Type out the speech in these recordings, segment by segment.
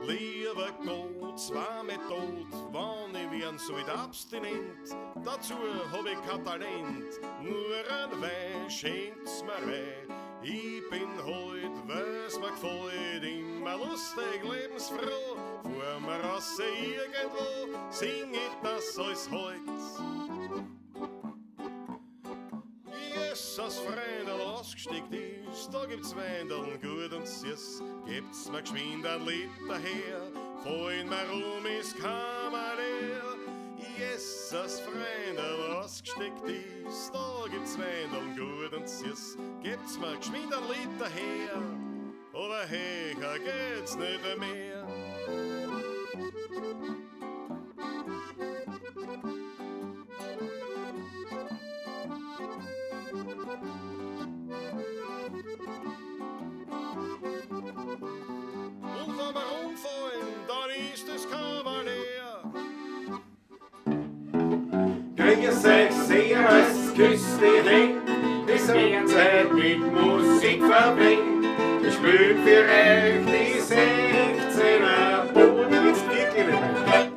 Lieber Gott, zwei Method, wann ich werden so wieder abstinent. Dazu hab ich kein Talent, nur ein Wein schenkt's mir weh. Ich bin heut, weil's mir gefällt, immer lustig, lebensfroh. Vor mir raus irgendwo, sing ich das als heut. Jesus, Freundel, ausgesteckt ist, da gibt's Weindeln gut und süß. Gibt's mir geschwind ein Lied daher, vorhin mir rum ist Kammerleer. Jesus, Freundel, ausgesteckt ist, da gibt's Weindeln gut und süß. Gibt's mir geschwind ein Lied daher, aber höher geht's nicht mehr. Und wenn wir umfallen, dann ist es Kavalier. Grüß euch, Servus, küsst die Ring, es wird Zeit mit Musik verbringt. Ich spiel für euch die 16er Boden, jetzt wirklich nicht.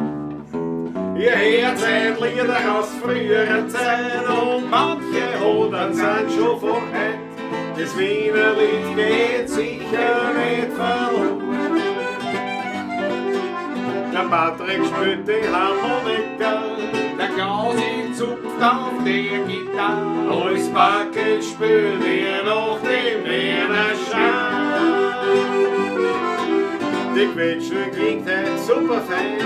Ihr hört Lieder aus früherer Zeit und manche Hodern sind schon von heute. Das Wiener Lied geht sicher nicht verloren. Der Patrick spielt die Harmonika, der Klausi zupft auf der Gitarre. Als Backe spielt ihr noch den Wiener Schal. Die Quetschen klingt halt super fein,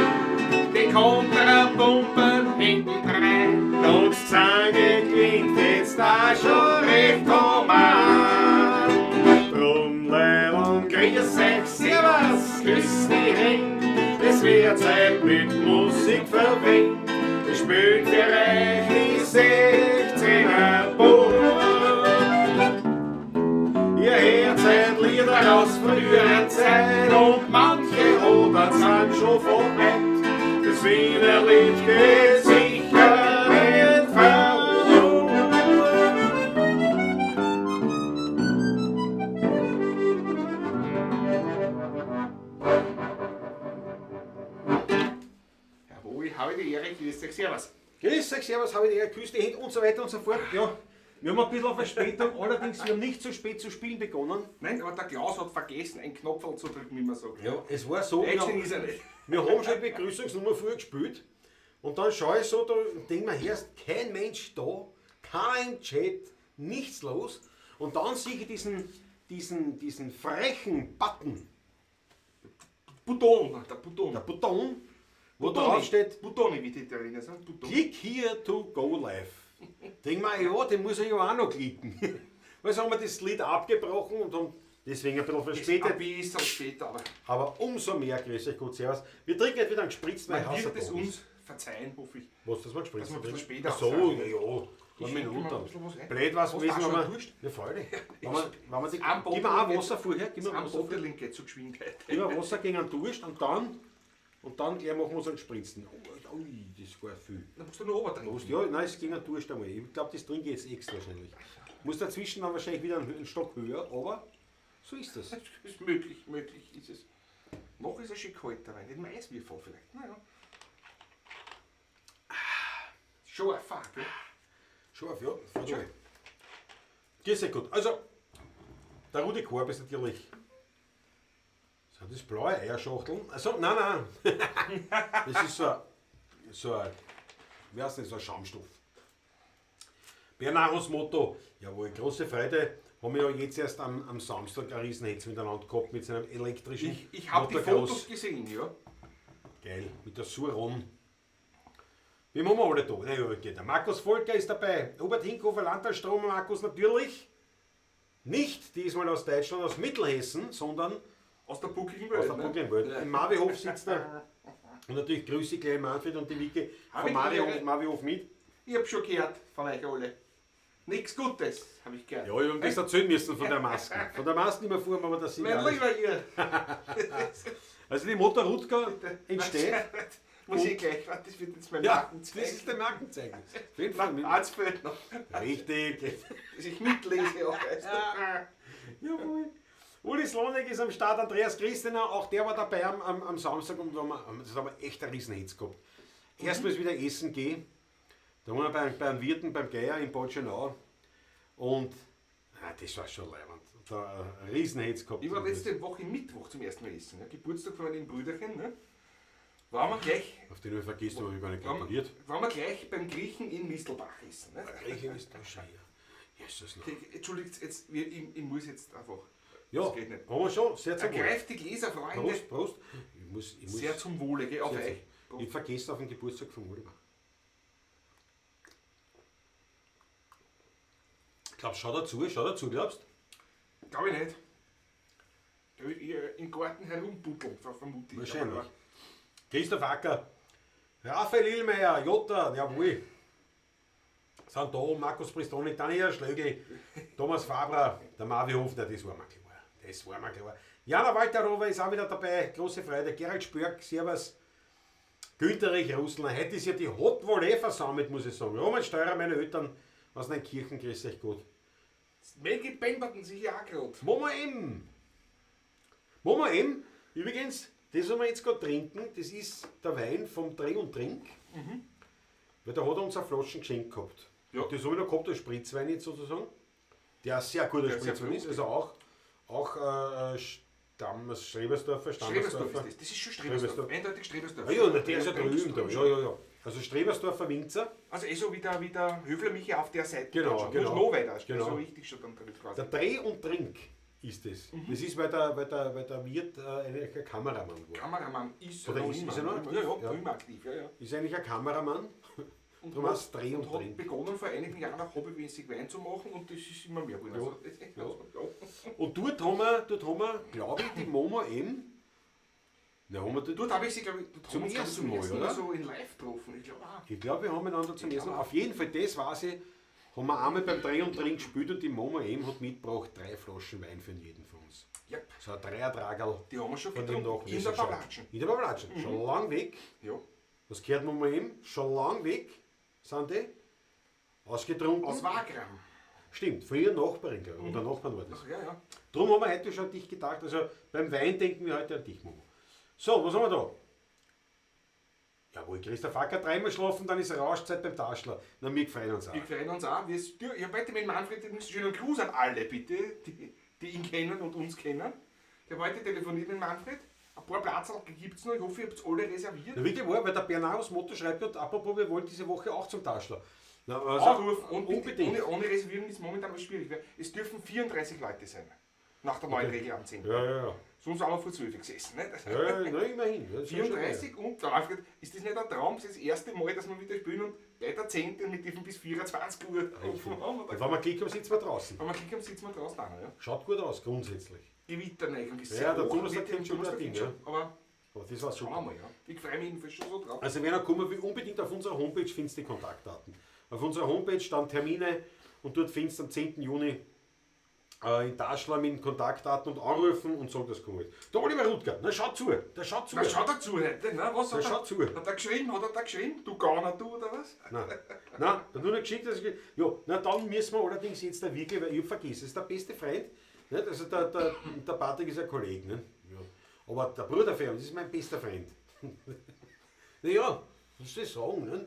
die Kontrapumpen hinten rein. Und das Zange klingt jetzt da schon recht human. Drum leid und grüß euch, servus, küsst die Hände. Es wird Zeit mit Musik verbringt. Ich spiel für euch die 16er Boden. Ihr hört Lieder aus früherer Zeit und manche Hodern sind schon von heute. Das Wiener Lied geht sicher nicht verloren. Jawohl, habe die Ehre, grüß euch, servus. Grüß euch, servus, habe ich die Ehre, küsst die Hände und so weiter und so fort. Ja, wir haben ein bisschen Verspätung, allerdings wir haben nicht so spät zu spielen begonnen. Nein, aber der Klaus hat vergessen, einen Knopf zu drücken, wie man sagt. Ja, es war so, Action ist er nicht. wir haben schon die Begrüßungsnummer früher gespielt und dann schaue ich so, da denke mir, erst kein Mensch da, kein Chat, nichts los und dann sehe ich diesen frechen Button, Button, der Button, wo drauf steht, Buttoni, wie die Italiener sagen. Button. Click here to go live. Denk mir, ja, den muss ich ja auch noch klicken. Weil so haben wir das Lied abgebrochen und haben deswegen ein bisschen verspätet. Ein bisschen später, Aber umso mehr, grüß euch Gott, servus. Wir trinken jetzt wieder einen gespritzten man wird Wasser. es uns verzeihen, hoffe ich. Was, das war gespritzt? Dass wir ein bisschen später Ach so, aufsagen. ja, Ich eine schenke mal Minute. ein bisschen was rein. Blöd war es Hast gewesen, du auch wenn schon wir... Durst? Ja, freilich. Wenn wir die... Am Gib mir auch Boden Wasser vorher, gib mir Am Wasser vorher. Boden geht zur Geschwindigkeit. Gib mir Wasser gegen einen Durst und dann gleich machen wir uns einen Spritzen. Ui, das war viel. Dann musst du noch oben trinken. Ja, nein, es ging ein Durst einmal. Ich glaube, das trinke ich jetzt extra wahrscheinlich. Muss dazwischen dann wahrscheinlich wieder einen Stock höher, aber so ist das. Das ist möglich ist es. Noch ist es schon kalt dabei, nicht mehr Eiswürfel vielleicht. Naja. Schon ein Fahrt, gell? Scharf, ja. Voll. Geht sehr gut. Also, der Rudi Korb ist natürlich... Sind das blaue Eierschachteln? Also, nein. Das ist so ein, wie heißt das, so ein Schaumstoff. Bernards Motto, jawohl, große Freude, haben wir ja jetzt erst am Samstag ein Riesenhetz miteinander gehabt mit seinem elektrischen Ich habe die Motocross. Fotos gesehen, ja. Geil, mit der Suron. Wem haben wir alle da? Ja, geht. Der Markus Volker ist dabei, Robert Hinkhofer, Landtagsstrom, Markus natürlich. Nicht diesmal aus Deutschland, aus Mittelhessen, sondern Aus der buckligen Welt. aus der buckligen Welt. Ja. Im Mavihof sitzt er. Und natürlich grüße ich gleich Manfred und die Wicke Hab von ich gehört. Mavihof mit. Ich habe schon gehört von euch alle. Nichts Gutes, habe ich gehört. Ja, ich habe das erzählen müssen von der Maske. Von der Maske nicht mehr vor, aber das sind Mein alles. lieber ihr. Also die Motor Rutger entsteht. Muss ich gleich, das wird jetzt mein Ja, Markenzeichen. das ist der Markenzeichen. Auf jeden Fall. Eins fehlt noch, Richtig. dass ich mitlese. Auch, weißt du. Jawohl. Uli Slonek ist am Start, Andreas Christener, auch der war dabei am Samstag und das haben wir echt einen riesen Hitz gehabt. Erstmals wieder essen gehen, da waren wir beim Wirten, beim Geier in Bolschenau und das war schon leibend. Da einen riesen Hitz gehabt. Ich war letzte Woche Mittwoch zum ersten Mal essen. Ja. Geburtstag von meinem Brüderchen. Ne? Waren wir gleich. Auf den du vergisst, habe ich gar nicht gratuliert. Waren wir gleich beim Griechen in Mistelbach essen. Ne? Griechen ist da schon hier. Jesus noch. Entschuldigt, jetzt, ich muss jetzt einfach. Ja, das geht nicht. haben wir schon. Sehr zum Wohl. Ergreift die Gläser, Freunde. Prost, Prost. Ich muss, sehr zum Wohle, geh auf euch. Ich vergesse auf den Geburtstag von Oliver. Glaubst du, schau dazu, glaubst du? Glaube ich nicht. Im Garten herumputteln, vermute ich. Wahrscheinlich. Aber Christoph Acker, Raphael Illmeier, Jota, jawohl. Sind da, Markus Pristoni, Daniel Schlögel, Thomas Fabrer, der Marvi Hofner, das war mir klar. Das war mir klar. Jana Walterower ist auch wieder dabei, große Freude. Gerald Spörk, Servus. Günterich Russland, heute ist ja die Hot Volley versammelt, muss ich sagen. Roman Steurer, meine Eltern aus Neunkirchen, grüß euch gut. Maggie Pemberton sicher auch gerade. Mama M, übrigens, das, was wir jetzt gerade trinken, das ist der Wein vom Dreh und Trink. Weil da hat er uns eine Flaschen geschenkt gehabt. Ja. Das habe ich noch gehabt als Spritzwein jetzt sozusagen. Der ein sehr guter Spritzwein ist, also auch Strebersdorfer, Stammersdorfer. Das ist schon Strebersdorf. Eindeutig Strebersdorf. Ja, der ist ja drüben da. Ja. Also Strebersdorfer Winzer. Also so wie der Höfler Michi auf der Seite. Genau. Noch weiter. Genau. So richtig schon dann damit quasi. Der Dreh und Trink ist das. Das ist, weil der Wirt eigentlich ein Kameramann war. Kameramann ist Oder noch ist immer. er noch? Ja, immer aktiv. Ja. Ist eigentlich ein Kameramann. Und Darum heißt es Dreh und hat Trink. begonnen vor einigen Jahren auch hobbymäßig Wein zu machen und das ist immer mehr geworden. Also, Und dort haben wir, glaube ich, die Momo M. Na, haben wir Dort habe ich sie, glaube ich, Zum ersten Mal, oder? so in live getroffen. Ich glaube auch. Ich glaube, wir haben einander zum ersten Mal. Auf jeden Fall, das weiß ich, haben wir einmal beim Dreh und Trink gespielt und die Momo M hat mitgebracht 3 Flaschen Wein für jeden von uns. Ja. So ein Dreiertragerl. Die haben wir schon von dem getrunken. nach. In der Pavlatschen. In der Pavlatschen. Schon lang weg. Ja. Was gehört Momo M? Schon lang weg sind die. Ausgetrunken. Aus Wagram. Stimmt, von ihrer Nachbarin, glaube ich. Oder Nachbarn war das. Ach, ja. Darum haben wir heute schon an dich gedacht. Also beim Wein denken wir heute an dich, Momo. So, was haben wir da? Jawohl, Christoph Acker, 3-mal schlafen, dann ist Rauschzeit beim Taschler. Na, wir freuen uns auch. Wir freuen uns auch. Ich habe heute mit Manfred einen schönen Gruß an alle, bitte, die ihn kennen und uns kennen. Ich habe heute telefoniert mit Manfred. Ein paar Plätze gibt es noch. Ich hoffe, ihr habt alle reserviert. Na, wirklich wahr, weil der Bernard aus Motto schreibt dort, apropos, wir wollen diese Woche auch zum Taschler. Na, also, Anrufen und unbedingt. ohne Reservierung ist momentan was schwierig. Es dürfen 34 Leute sein. Nach der neuen Regel am 10. Ja. Sonst haben wir vor 12 gesessen. Nicht? Ja, na, immerhin. Das ist schon 34 und der Alfred, ist das nicht ein Traum? Das ist das erste Mal, dass wir wieder spielen und bei der 10. wir dürfen bis 24 Uhr offen haben. Und wenn wir Glück haben, sitzen wir draußen. Wenn wir klicken, sitzen wir draußen an. Ja. Schaut gut aus, grundsätzlich. Die Witterneigung ist Ja, sehr der hoch. Donnerstag kennt schon Donnerstag ein Ding, kennt ja. schon. Aber Aber das war's schon. schauen wir mal. Ja. Ich freue mich jedenfalls schon so drauf. Also wenn er kommen will, unbedingt auf unserer Homepage findest du die Kontaktdaten. Auf unserer Homepage stehen Termine und dort findest du am 10. Juni in Taschler mit Kontaktdaten und anrufen und sagen, das kommt. Der Oliver Rutger, na schaut zu, der schaut zu. Na, schau dazu heute. Ne? Was Der hat schaut zu. Hat er geschrieben? Hat er da geschrieben? Du Gauner, du oder was? Nein, der hat nur nicht geschickt, dass ich, ja, na dann müssen wir allerdings jetzt da wirklich, weil ich vergesse, es ist der beste Freund, nicht? Also der Patrick ist ein Kollege, ne? Ja. Aber der Bruder von ihm, das ist mein bester Freund. Naja, was soll ich sagen, ne?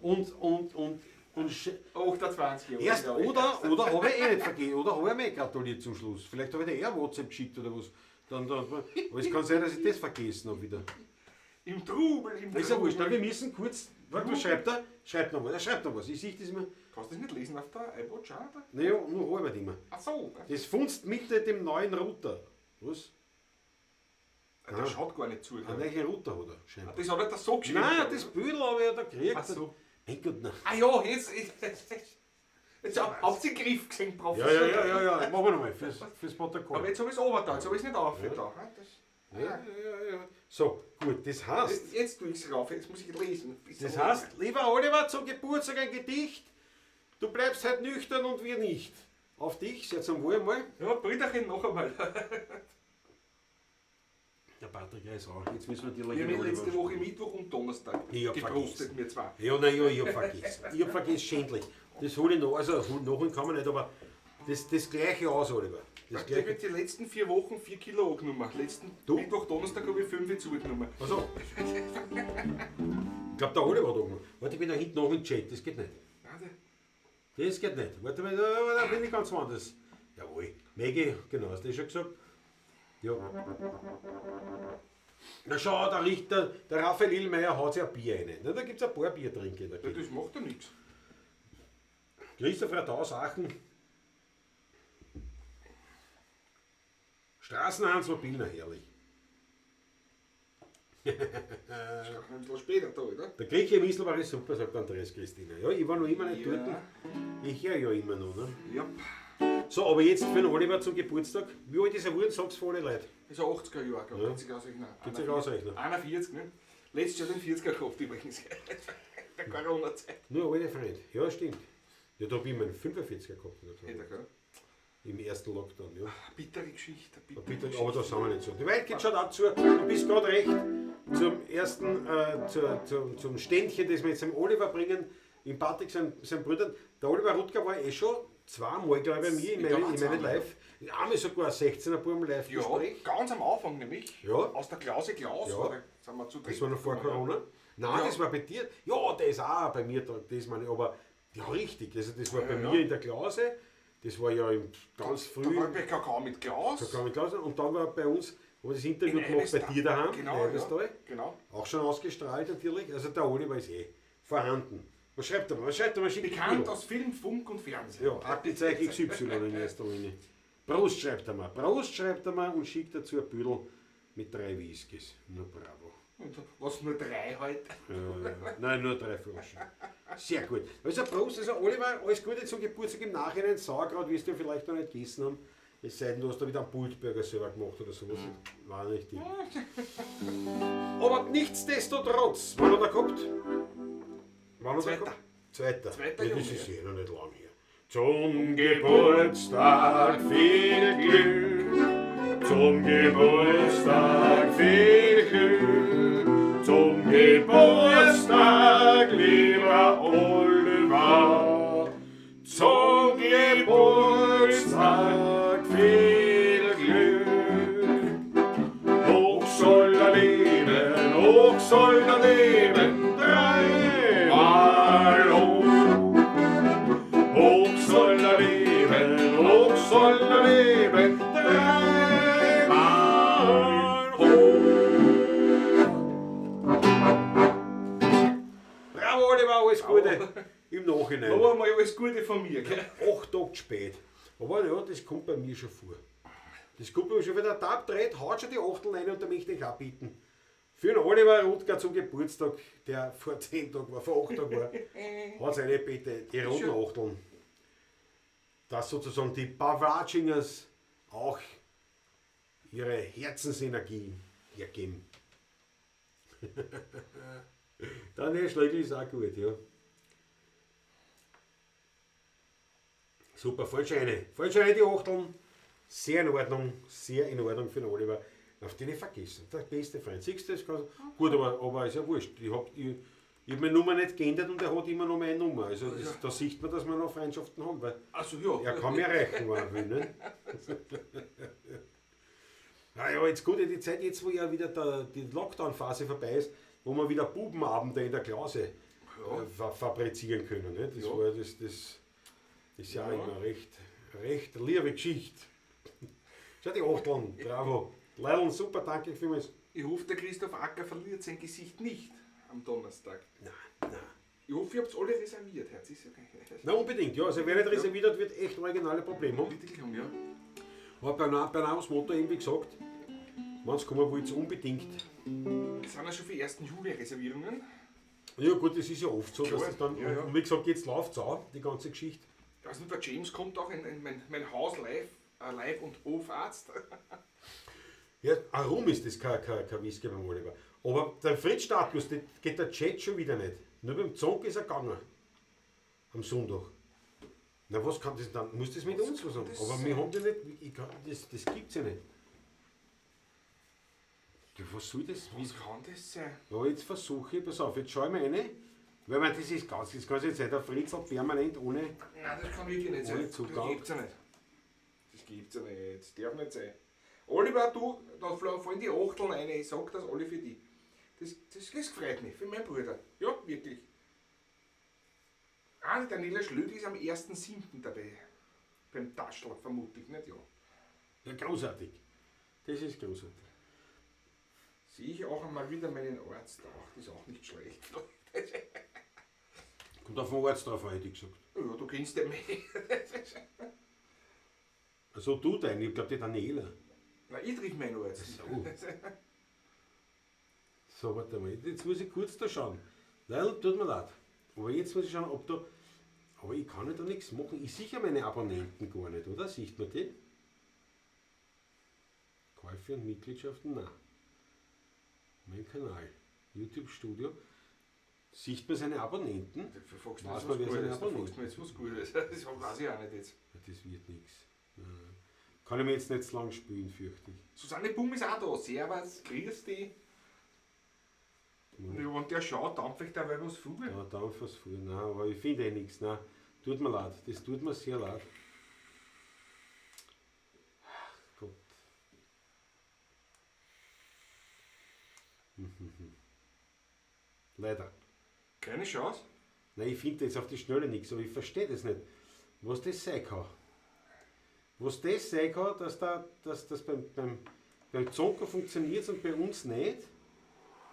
Und 28 Jahre. erst, oder habe ich nicht vergessen, oder habe ich mir gratuliert zum Schluss. Vielleicht habe ich dir eher WhatsApp geschickt oder was. Aber es kann sein, dass ich das vergessen habe wieder. Im Trubel, im Das ist ja wurscht, Trubel. wir müssen kurz. Warte, was schreibt er? Schreibt noch was. Er schreibt noch was. Ich sehe das immer. Kannst du das nicht lesen auf der iPod? Schau da. Naja, nur halber immer. Ach so. Das funzt mit dem neuen Router. Was? Der schaut gar nicht zu. Ein neuer Router hat er. Scheinbar. Das hat er da so geschrieben. Nein, das Büdel habe ich ja da gekriegt. Ach so. Mein Gott, nein. Ah ja, jetzt habt ihr den Griff gesehen, Ja, professionell. ja. Machen wir nochmal fürs Protokoll. Aber jetzt habe ich es runter, jetzt habe ich es nicht aufgetan. Ja. So, gut, das heißt. Jetzt tue ich es rauf, jetzt muss ich lesen. Das heißt, lieber Oliver, zum Geburtstag ein Gedicht. Du bleibst halt nüchtern und wir nicht. Auf dich, sehr zum Wohl einmal. Ja, Brüderchen noch einmal. Der Patrick ist auch. Jetzt müssen wir die Wir haben letzte Woche Mittwoch und Donnerstag Ich hab gepostet, vergessen. mir zwei. Ja, naja, ich hab vergessen. Ich hab vergessen, schändlich. Das hole ich noch. Also, nachholen kann man nicht, aber das gleiche aus, Oliver. Das Ich habe gleiche. die letzten 4 Wochen 4 Kilo angenommen. Letzten Du? Mittwoch, Donnerstag habe ich 5 zugenommen. Also. Ich glaube, der Oliver hat oben. Warte, ich bin da hinten noch im Chat, das geht nicht. Warte. Das geht nicht. Warte mal, da bin ich ganz woanders. Jawohl. Maggie, genau, hast du das schon gesagt? Ja. Na schau, der Raphael Illmeier haut sich ein Bier rein. Na, da gibt es ein paar Biertrinker. Ja, das macht ja nichts. Christopher aus Aachen. Straßenhans war Billner, herrlich. Das ist auch ein bisschen später da, oder? Der Grieche im Isl war es super, sagt Andreas Christina. Ja, ich war noch immer nicht Ja. dort. Ich höre ja immer noch. Ne? Ja. So, aber jetzt für den Oliver zum Geburtstag. Wie alt ist er geworden? Sag's vor alle Leute. Das ist ein 80er Jahr, glaube Ja. ich. Geht sich ausrechnen. Geht sich ausrechnen. 41, ne? Letztes Jahr den 40er gehabt übrigens. Der Corona-Zeit. Nur alte Freund. Ja, stimmt. Ja, da habe ich meinen 45er gehabt. Hätte er gehabt. Im ersten Lockdown, ja. Bittere Geschichte. Bitte, aber da sind wir nicht so. Die Welt geht schon dazu. Du bist gerade recht. Zum ersten, zum Ständchen, das wir jetzt dem Oliver bringen, im Patrick, seinen Brüdern. Der Oliver Rutger war schon zweimal, glaube ich, bei mir in meinem Live. Einmal sogar 16er Buben Ja, Live-Gespräch. ganz am Anfang nämlich. Ja. Aus der Klause Klaus. Ja. Oder? Sind wir zu Das war noch vor Corona. Nein, Ja. das war bei dir. Ja, das auch bei mir, das meine ich, aber ja, richtig. Also das war bei Ja. mir in der Klause. Das war ja ganz Da früh. war bei Kakao mit Glas. Da kam ich Klaus und dann war bei uns, wo wir das Interview In gemacht bei Eibestal. dir daheim, Genau, in Eibestal. Genau. Auch schon ausgestrahlt natürlich. Also der Oliver ist vorhanden. Was schreibt er mal? Was schreibt er mal? Schickt Bekannt mir. aus Film, Funk und Fernsehen. Ja, Aktenzeichen XY in erster Linie. Prost schreibt er mal. Prost schreibt er mal und schickt dazu ein Büdel mit 3 Whiskys. Nur bravo. Und was nur 3 heute? Nein, nur 3 Flaschen. Sehr gut. Also Prost, also Oliver, alles Gute zum Geburtstag im Nachhinein. Sauerkraut wirst du vielleicht noch nicht gegessen haben. Es sei denn, du hast da wieder einen Bultburger selber gemacht oder sowas. War nicht die. Aber nichtsdestotrotz, wann hat er gehabt? Wann hat er Zweiter. gehabt? Zweiter. Zweiter Ja, das Junge, ist ja noch nicht lang her. Zum Geburtstag viel Glück. Zum Geburtstag viel Glück. Zum Geburtstag, lieber Oliver. Zum Geburtstag viel Glück. Hoch soll er leben, hoch soll er leben, dreimal hoch. Hoch soll er leben, hoch soll er leben, dreimal hoch. Bravo Oliver, alles Gute im Nachhinein. Noch einmal alles Gute von mir. Gell? 8 Tage spät. Aber ja, das kommt bei mir schon vor. Das kommt bei mir schon, wenn der Tab dreht, haut schon die Achtel rein und da möchte ich auch bitten. Für den Oliver Rutger zum Geburtstag, der vor 10 Tagen war, vor 8 Tagen war, hat seine bitte die roten Achteln. Dass sozusagen die Bavagingers auch ihre Herzensenergie hergeben. Dann der Schlägel ist auch gut, ja. Super, falsch eine die Achteln. Sehr in Ordnung für den Oliver. Auf den ich vergessen. Der beste Freund. Siehst du das? Gut, aber ist ja wurscht. Ich hab meine Nummer nicht geändert und er hat immer noch meine Nummer. Also da sieht man, dass wir noch Freundschaften haben. Weil Also ja. er kann mir erreichen, wenn er will. Ne? Naja, jetzt gut, die Zeit, jetzt wo ja wieder die Lockdown-Phase vorbei ist, wo wir wieder Bubenabende in der Klause fabrizieren können. Ne? Das Ja. war das ist ja, immer recht liebe Geschichte. Schau die Achteln, bravo. Leilon, super, danke vielmals. Ich hoffe, der Christoph Acker verliert sein Gesicht nicht am Donnerstag. Nein. Ich hoffe, ihr habt alle reserviert. Herz ist ja Na unbedingt, ja. Also wer nicht reserviert hat, wird echt originale Probleme haben. ja. Aber bei Namensmotto eben wie gesagt, wenn es kommen wollt, unbedingt. Es sind ja schon für 1. Juli Reservierungen. Ja gut, das ist ja oft so, dass Klar, das dann, ja, ja. und wie gesagt, jetzt läuft es auch, die ganze Geschichte. Also der James kommt auch in mein Haus live und Hofarzt. Ja, warum ist das kein Whisky beim Oliver? Aber der Fritz-Status, geht der Chat schon wieder nicht. Nur beim Zonk ist er gegangen. Am Sonntag. Na was kann das dann? Muss das mit Was uns was haben? kann das Aber sein? wir haben das nicht, das gibt's ja nicht. Ja, was soll das? Was kann das sein? Ja, jetzt versuche ich, pass auf, jetzt schaue ich mir rein. Weil man, das kann jetzt nicht sein, der Fritzl permanent ohne. Nein, das kann wirklich nicht Ohne sein. Zugang. Das gibt's ja nicht. Das gibt's ja nicht. Das darf nicht sein. Oliver, du, da fallen die Achteln rein. Ich sag das alle für dich. Das freut mich, für meinen Bruder. Ja, wirklich. Ah, die Daniela Schlögl ist am 1.7. dabei. Beim Taschler, vermute ich, nicht? Ja. Ja, großartig. Das ist großartig. Sehe ich auch einmal wieder meinen Arzt. Ach, das ist auch nicht schlecht. Kommt auf den Arzt drauf, hätte ich gesagt. Ja, du kennst den mehr. Also du deinen, ich glaube die Daniela. Na, ich triff meinen Arzt. So. So, warte mal, jetzt muss ich kurz da schauen. Nein, tut mir leid. Aber jetzt muss ich schauen, ob da. Aber ich kann ja da nichts machen. Ich sehe ja meine Abonnenten gar nicht, oder? Sieht man die? Käufe und Mitgliedschaften? Nein. Mein Kanal. YouTube Studio. Sieht man seine Abonnenten? Verfolgst Weiß du man, jetzt wer was seine Gutes? Abonnenten Verfolgst du jetzt was Gutes? Das weiß ich auch nicht jetzt. Ja, das wird nichts. Kann ich mir jetzt nicht so lange spielen, fürchte ich. Susanne Bumm ist auch da. Servus, grüß dich. Und wenn der schaut, dampf ich dabei was vor. Ja, dann was vor. Nein, aber ich finde nichts. Nein, tut mir leid. Das tut mir sehr leid. Ach Gott. Leider. Keine Chance. Nein, ich finde jetzt auf die Schnelle nichts, aber ich verstehe das nicht. Was das sein kann. Was das sein kann, dass das beim Zonker funktioniert und bei uns nicht,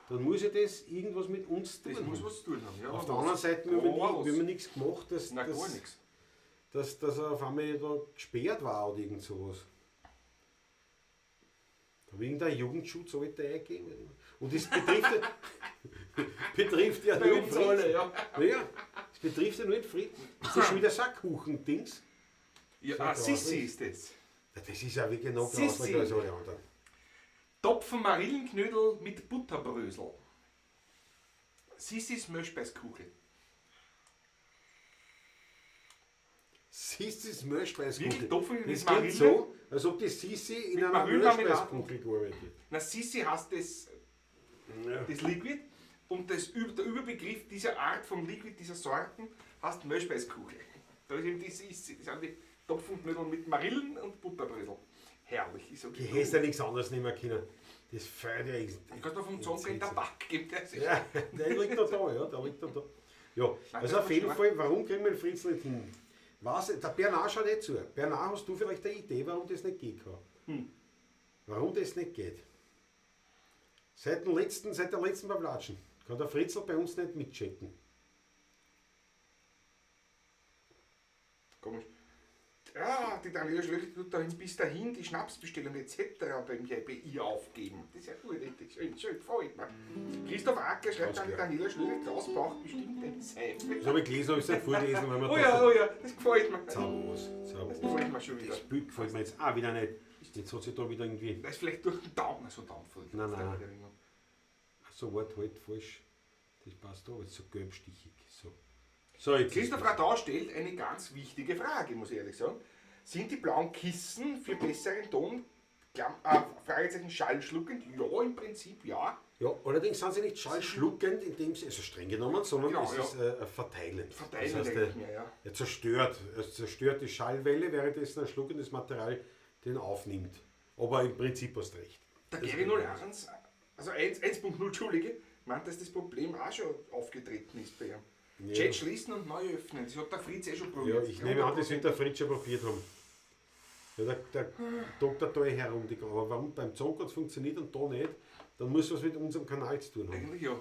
dann muss ja das irgendwas mit uns tun Das muss haben. was zu tun haben. Ja, Auf aber der was? anderen Seite, wir haben nichts gemacht, Na, gar nichts. dass er auf einmal da gesperrt war oder irgend sowas. Wegen der Jugendschutz sollte er eingehen. Und das betrifft ja Bei nur uns alle, ja. Ja, das betrifft ja nur den Frieden. Das ist schon wieder Sackkuchen-Dings. Ja, Sissi ist das. Ja, das ist ja wirklich noch Sissi. grausiger als alle anderen. Topfen Marillenknödel mit Butterbrösel. Sissis Möschbeißkuchen. Sissis Möschbeißkuchen. Wirklich Topfen mit Das Marille? klingt so, als ob die Sissi in Mit einer Marillenmarmelade. Möschbeißkuchen gearbeitet. Na, Sissi heißt das, Ja. das Liquid und der Überbegriff dieser Art von Liquid, dieser Sorten, heißt Möschbeißkuchen. Da ist eben die Sissi. Das sind die Topfenknödel mit Marillen und Butterbrösel. Herrlich. Ich sag, Die hättest ja nichts anderes nehmen können. Das feiert ja Ich kann mir vom Zonker in Tabak geben. Der ist Ja, der liegt da, ja, der liegt da. Ja, also auf jeden Fall, warum kriegen wir den Fritz nicht hin? Was, der Bernard schaut nicht zu. Bernard, hast du vielleicht eine Idee, warum das nicht geht kann? Warum das nicht geht? Seit der letzten Bablatschen kann der Fritzl bei uns nicht mitchecken. Komisch. Ja, die Daniela Schlögl tut dahin bis dahin die Schnapsbestellung etc. bei ihr aufgeben. Das ist ja gut, das ist schön, gefällt mir. Christoph Acker schreibt Ganz an die klar. Daniela Schlögl, Klaus braucht bestimmt eine Seife. Das habe ich gelesen, habe ich es nicht vorgelesen, weil man Oh ja, das gefällt mir. Zaubers. Das gefällt mir schon wieder. Das Bild gefällt mir jetzt auch wieder nicht. Jetzt hat sich da wieder irgendwie. Das ist vielleicht durch den Daumen so Dampf. Nein. So Wort halt falsch. Das passt da, aber es ist so gelbstichig. So jetzt. Christoph Radau stellt eine ganz wichtige Frage, muss ich ehrlich sagen. Sind die blauen Kissen für besseren Ton, Fragezeichen, schallschluckend? Ja, im Prinzip ja. Ja, allerdings sind sie nicht schallschluckend, indem sie, also streng genommen, sondern Genau, es ja. ist verteilend. Verteilen, das heißt, denke ich mir, ja. er zerstört die Schallwelle, währenddessen ein schluckendes Material den aufnimmt. Aber im Prinzip hast du recht. Der Das Gary ist 01, also 1.0, Entschuldige, meint, dass das Problem auch schon aufgetreten ist bei ihm. Ja. Chat schließen und neu öffnen, das hat der Fritz eh schon Ja, probiert. ich nehme an, das wird der Fritz schon probiert haben. Ja, der Doktor da herum, aber warum beim Zonkotz funktioniert und da nicht, dann muss was mit unserem Kanal zu tun haben. Eigentlich ja.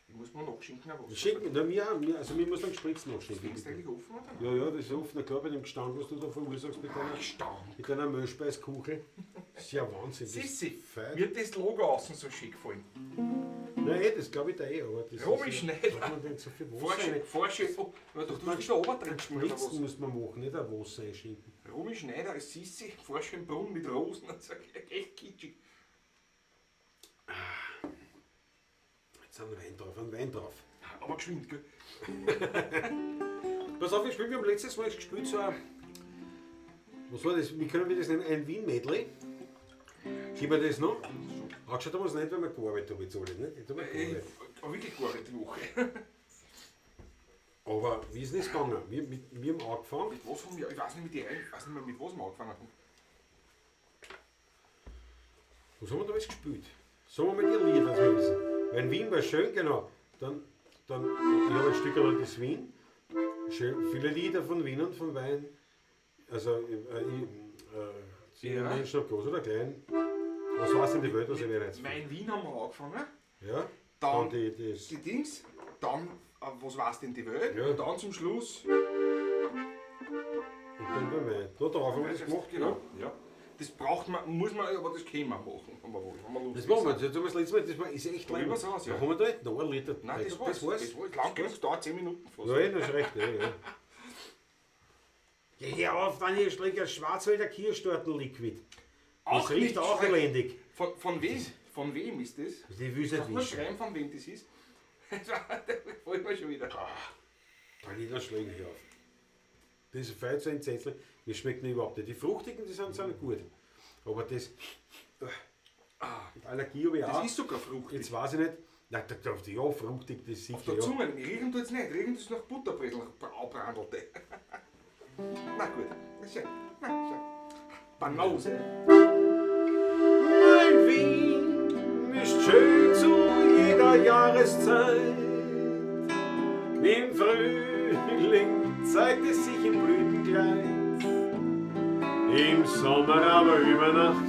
Ich muss mir noch schinken, aber Schicken, na, mir muss dann Gespräch noch das schicken. findest du eigentlich offen, oder? Ja, das ist offen, klar, bei dem Gestand, was du da verursachst mit deiner Milchspeiskuchen. Das ist ja Wahnsinn. Das Sissi, feiert. wird das Logo außen so schick gefallen? Nein, das glaube ich da eh, aber das Romy ist Schneider. darf man denn so viel Wasser rein? Forsche, oh, du tust wieder obertrinken oder was? Spritzen muss man machen, nicht ein Wasser einschinken. Romy Schneider als Sissi, Forsche im Brunnen mit Rosen und so, echt kitschig. Jetzt ein Wein drauf. Aber geschwind, gell? Pass auf, wir haben letztes Mal gespielt so ein, was war das, wie können wir das nennen, ein Wien-Medley. Schieben wir das noch? Angeschaut haben wir es nicht, weil wir gearbeitet haben jetzt alle, nicht? Jetzt haben wir gearbeitet. Aber wirklich gar nicht die Woche. Aber wie ist denn das gegangen? Wir haben angefangen. Mit was haben wir, ich weiß nicht, ich weiß nicht mehr, mit was wir angefangen haben. Was haben wir da alles gespielt? Sagen wir mal die Lieder, dass wir wissen. Weil Wien war schön, genau. Dann ich habe ein Stück das Wien. Schön, viele Lieder von Wien und von Wein. Also, Ja. Menschen, ob groß oder klein. Was war's in die Welt, was ich mir jetzt? Mein Wien haben wir angefangen. Ja, Dann die die Dings. Dann, was war's denn die Welt? Ja. Und dann zum Schluss. und dann bei Wein. Da drauf haben wir das gemacht, Genau. Ja. Das braucht man, muss man, aber das können wir machen. Wenn wir wollen. Wenn wir Das lustig machen wir. sind. Das haben wir das letzte Mal, das war, ist echt Probieren lang. wir's aus, ja. Da haben wir da nicht noch ein Liter. Nein, das war's. Das war's. Das war's. Lang genug, dauert 10 Minuten fast. Ja, das ist recht, ja. Ja, hör auf, Daniel Strecker, Schwarzwälder Kirschtorten-Liquid. Das riecht nicht auch schlecht. elendig. Von wem? Von wem ist das? Die will ich Darf nicht man wissen. schreiben, von wem das ist? Das gefällt mir schon wieder. Da geht das Schläge hier auf. Das ist viel zu entsetzlich. Das schmeckt mir überhaupt nicht. Die fruchtigen, die sind gut. Aber das. Allergie habe ich auch. Das ist sogar fruchtig. Jetzt weiß ich nicht. Nein, ja, fruchtig, das sieht Auf der ja. Zunge, riechen tut es nicht. Riechen tut es nach Butterbrezel, nach Brandelte. Na gut, das ist schön. Na, schön. Banause. Mein Wien ist schön zu jeder Jahreszeit. Im Frühling zeigt es sich im Blütenkleid. Im Sommer aber über Nacht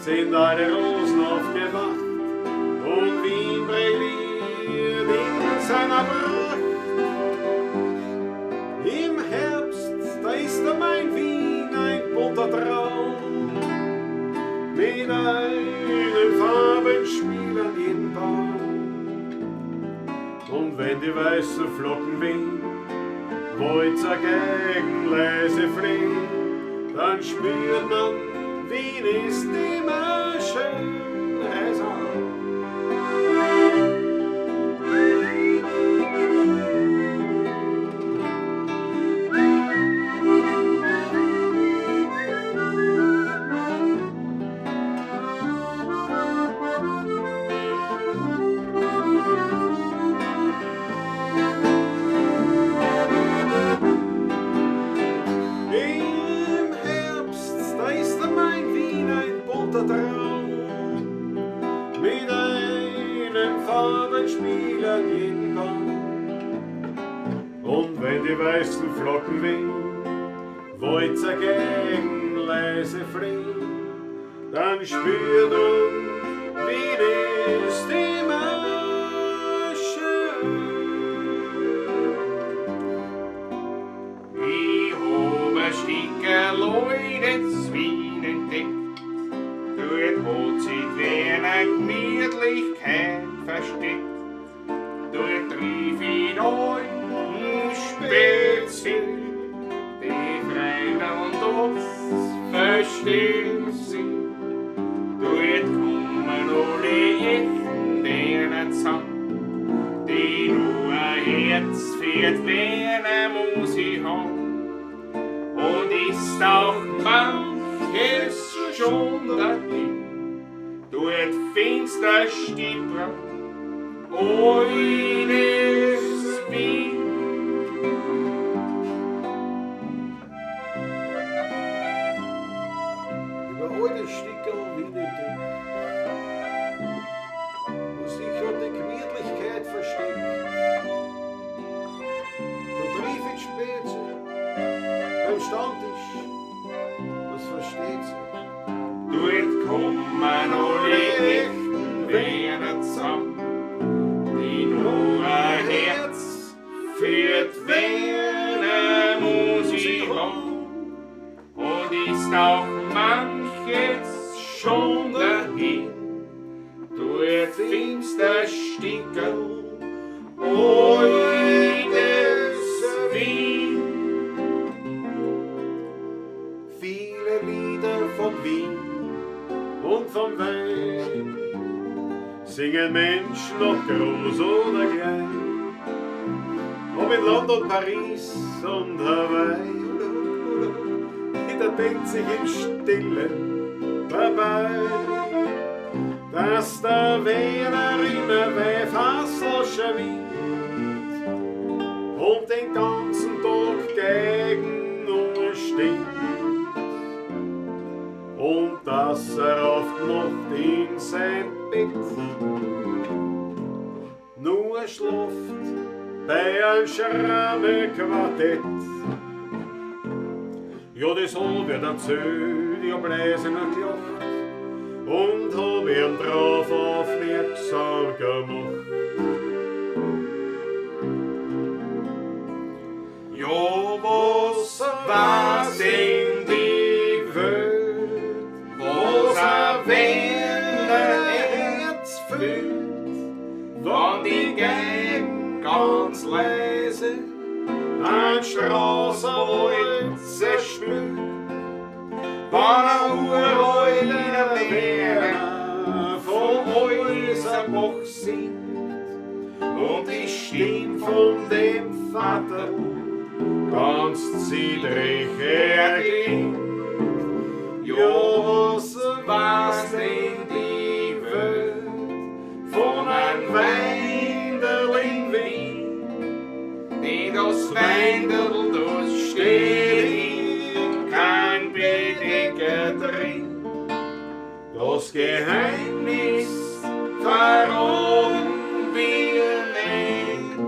sind alle Rosen aufgewacht und Wien brilliert in seiner Pracht. Im Herbst, da ist mein Wien ein bunter Traum, mit einem Farbenspiel an jedem Baum. Und wenn die weißen Flocken wehen, Wolzer gegen leise fliehen, dann spürt man, Wien ist immer schön heisam. Im Herbst, da ist mein Wien ein bunter Traum, mit einem Farbenspiel an jedem Baum. Und wenn die weißen Flocken wehen, Wolzer gegen leise fliehen, dann spürt man, Wien ist immer schön. Ich habe ein Stück Leute Wien entdeckt. Dort hat sich eine Gemütlichkeit versteckt. Dort triff ich neuen Spätzle. Die Freunde und das verstehen sie. Dort kommen alle echten denen zusammen, die nur ein Herz für die Wiener Musik haben. Und ist auch manches schon dahin. Dort findest du Stipper, eines Wien. Über alte Stickerl Wien entdeckt, wo sich an die Gemütlichkeit versteckt. Da triff ich Spätzle beim Stammtisch, das versteht sie. Dort kommen alle echten Wiener zusammen, die nur ein Herz für die Wiener Musik haben. Und ist auch manches schon dahin. Dort findest du Stickerl, altes Wien. Viele Lieder von Wien und vom Wein singen Menschen, ob groß oder klein, ob in London, Paris und Hawaii. Da denkt sich im Stillen dabei, dass der Wiener immer Weihfassel schwingt und den ganzen Tag gegen uns steht und dass oft Nacht in sein Bett nur schläft bei einem Schramme-Quartett. Ja, das hab ich erzählt, ich hab leise noch gelacht und hab ihn drauf aufmerksam gemacht. Ja, was war's denn die Welt, was ein Herz füllt, wenn die Gang ganz leise Ein Straßenwalzer spült, wenn ein uralter Lehrer von Häuserbach singt und die Stimme von dem Vater ganz zittrig erklingt. Ja, was war's denn die Welt von einem Weinderling Wien, die das Weindel durchsteht in kein Bedecker drin. das Geheimnis Verraten wir nicht,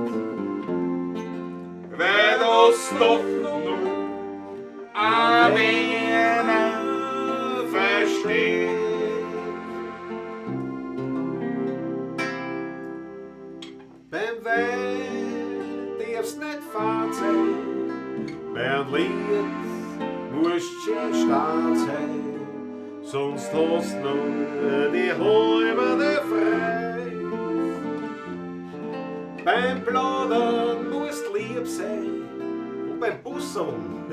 wer das doch nur einer versteht. beim Wein darfst nicht fad sein, beim Lied musst schon stark sein, sonst hast du nur die halbe frei. Beim Plaudern musst lieb sein und beim Busseln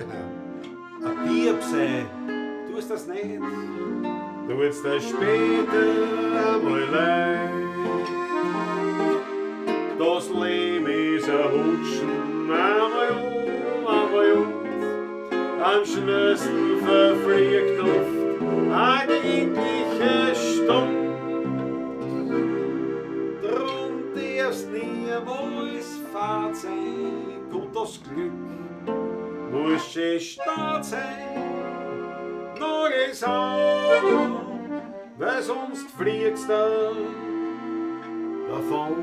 ein Dieb sein, tust das nicht, tut's dir später einmal leid. Das Leben ist ein Hutschen, einmal und am schnellsten verfliegt oft eine glückliche Stunde. Drum darfst niemals fad sein, gut das Glück muss schon stark sein. Noch ist auch, weil sonst fliegst du davon.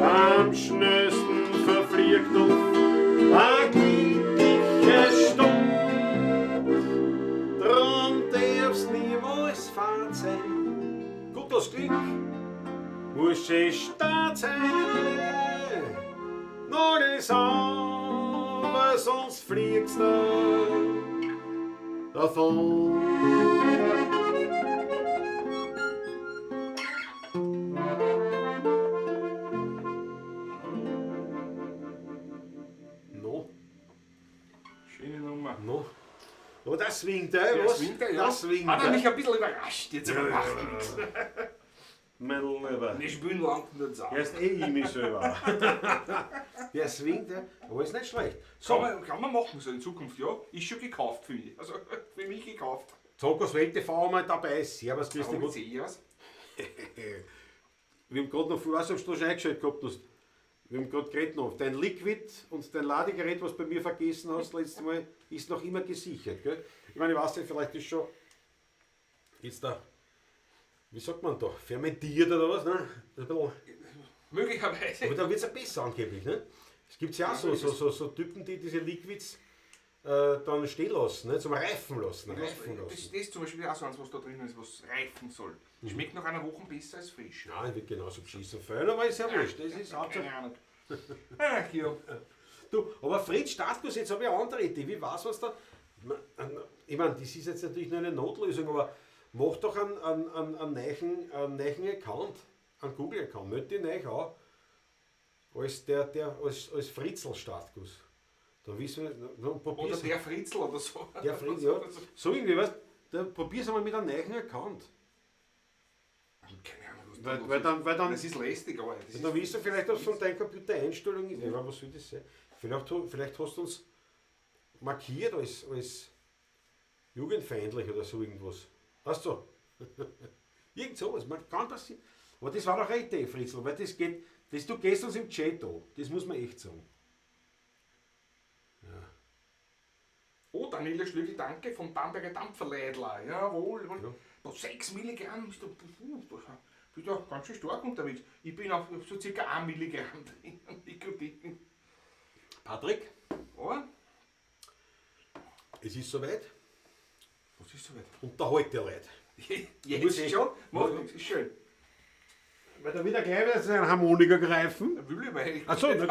Am schnellsten verfliegt oft eine glückliche Stunde. Drum darfst niemals fad sein. Gut, das Glück muss schon stark sein. Noch das aber sonst fliegst du davon. Schöne Nummer. No. Oh, das swingt, Ja, was? swingt er, ja. Das swingt, Hat er mich ein bisschen überrascht, jetzt aber macht nichts. Mein Lieber. Wir spielen lang nicht zusammen. Er ist ich mich selber. Der swingt, aber ist nicht schlecht. So, Kann man machen so in Zukunft, ja. Ist schon gekauft für mich. Also für mich gekauft. Zokos Welt TV einmal dabei. Servus, grüß dich Aber gut. sehe ich was? Wir haben gerade noch viel, was du schon eingeschaltet gehabt hast. Wir haben gerade geredet noch. Dein Liquid und dein Ladegerät, was du bei mir vergessen hast, letztes Mal, ist noch immer gesichert. Gell? Ich meine, ich weiß nicht, vielleicht ist schon jetzt da, wie sagt man da, fermentiert oder was, ne? Ein bisschen, Möglicherweise. aber dann wird es ja besser angeblich, ne? Es gibt ja auch so Typen, die diese Liquids dann stehen lassen, ne? Zum Reifen lassen. Das ist zum Beispiel auch so eins, was da drin ist, was reifen soll. Schmeckt nach einer Woche besser als frisch. Nein, wird genauso beschissen fallen, aber ist ja wurscht. Das ist Hauptsache. Keine Ahnung. Ach ja. Du, aber Fritz Startguss, jetzt habe ich eine andere Idee. Wie war's, was da. Ich meine, das ist jetzt natürlich nur eine Notlösung, aber mach doch einen neuen Account, einen Google-Account, meld dich neu an, als Fritzl-Startguss. Da wissen wir, Oder probier's. der Fritzl oder so. Der Fritzl, ja. So irgendwie, weißt du, da probier's einmal mit einem neuen Account. Keine Ahnung, was Weil dann, das ist lästig, aber das dann weißt du vielleicht, was von deiner Computereinstellung ist. Ja, was soll das sein? Vielleicht hast du uns markiert als jugendfeindlich oder so irgendwas. Weißt du? Irgend sowas, man kann passieren. Aber das war doch eine Idee, Fritzl, weil du gehst uns im Chat an. Das muss man echt sagen. Oh, Daniela Schlügel, danke, vom Bamberger Dampferleidler. Jawohl. Ja. Noch 6 Milligramm ist bist du ganz schön stark unterwegs. Ich bin auf so ca. 1 Milligramm drin an Nikotin. Patrick, Oh, es ist soweit. was ist so weit? Unterhalt die Leute. Jetzt schon? Mach nichts, ist schön. Weil da wieder gleich wieder einen Harmoniker greifen. Da will ich mal. Achso, lesen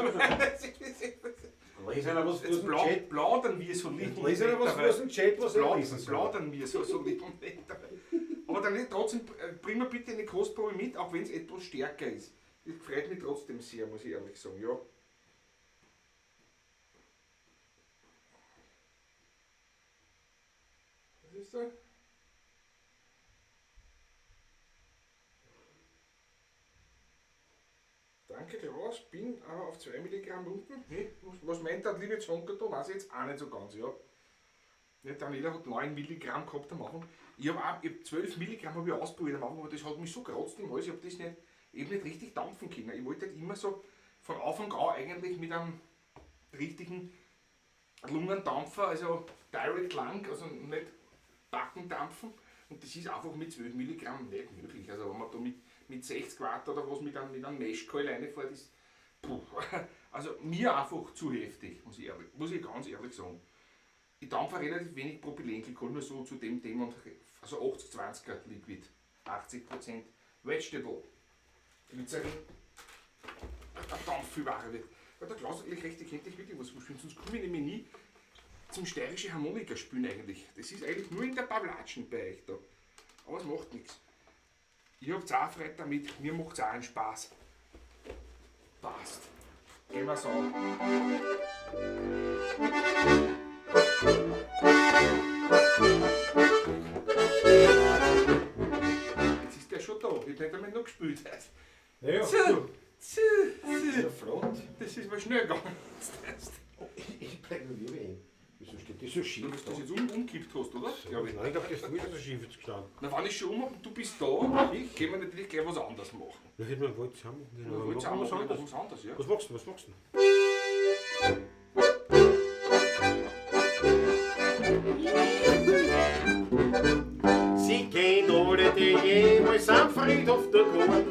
wir was Jetzt aus dem Chat. plaudern wir so lieb. Lesen wir was aus dem Chat, was er lesen soll. Plaudern wir so lieb und nett. Aber dann nicht trotzdem, bring mir bitte eine Kostprobe mit, auch wenn es etwas stärker ist. Das freut mich trotzdem sehr, muss ich ehrlich sagen. Ja. Was ist da? Danke, der was, bin aber auf 2 Milligramm unten. Nee, was meint der liebe Zonkerto, weiß ich jetzt auch nicht so ganz, ja. Ja, Daniela hat 9 Milligramm gehabt am Anfang. Ich hab 12 Milligramm habe ich ausprobiert am Anfang, aber das hat mich so gerotzt im Hals, ich habe das nicht richtig dampfen können. Ich wollte halt immer so von Anfang an eigentlich mit einem richtigen Lungendampfer, also direct lang, also nicht Backendampfen. Und das ist einfach mit 12 Milligramm nicht möglich. Also wenn man da mit 60 Watt oder was mit einem Meshcoil reinfährt, ist also mir einfach zu heftig, muss ich ganz ehrlich sagen. Ich dampfe relativ wenig Propylenglykol, nur so zu dem Thema, also 80-20er Liquid, 80% Vegetable. Glycerin, der Dampf viel wahrer wird. Weil der Klaus eigentlich recht, kennt dich wirklich was spielen, sonst komme ich nämlich nie zum steirische Harmonika spielen eigentlich. Das ist eigentlich nur in der Pavlatschen bei euch da. Aber es macht nichts. Ihr habt auch Freude damit, mir macht es auch einen Spaß. Passt. Gehen wir's an. Jetzt ist der schon da, ich hätte einmal noch gespielt. Ja, Ja, Front. das ist mal schnell gegangen. Ich bleib nur wie ein. Wieso steht das so schief? Du, dass du das jetzt umkippt hast, oder? Ja, nein, ich glaube, das ist früher so schief jetzt gestanden. Na, wenn ich schon um und du bist da, können wir natürlich gleich was anderes machen. Ja, hätte man wollte haben. Wir wollten auch was machen, anderes. was anderes, ja. Was machst du? Was machst du? Sie kennt alle, die jemals am Friedhof dort waren.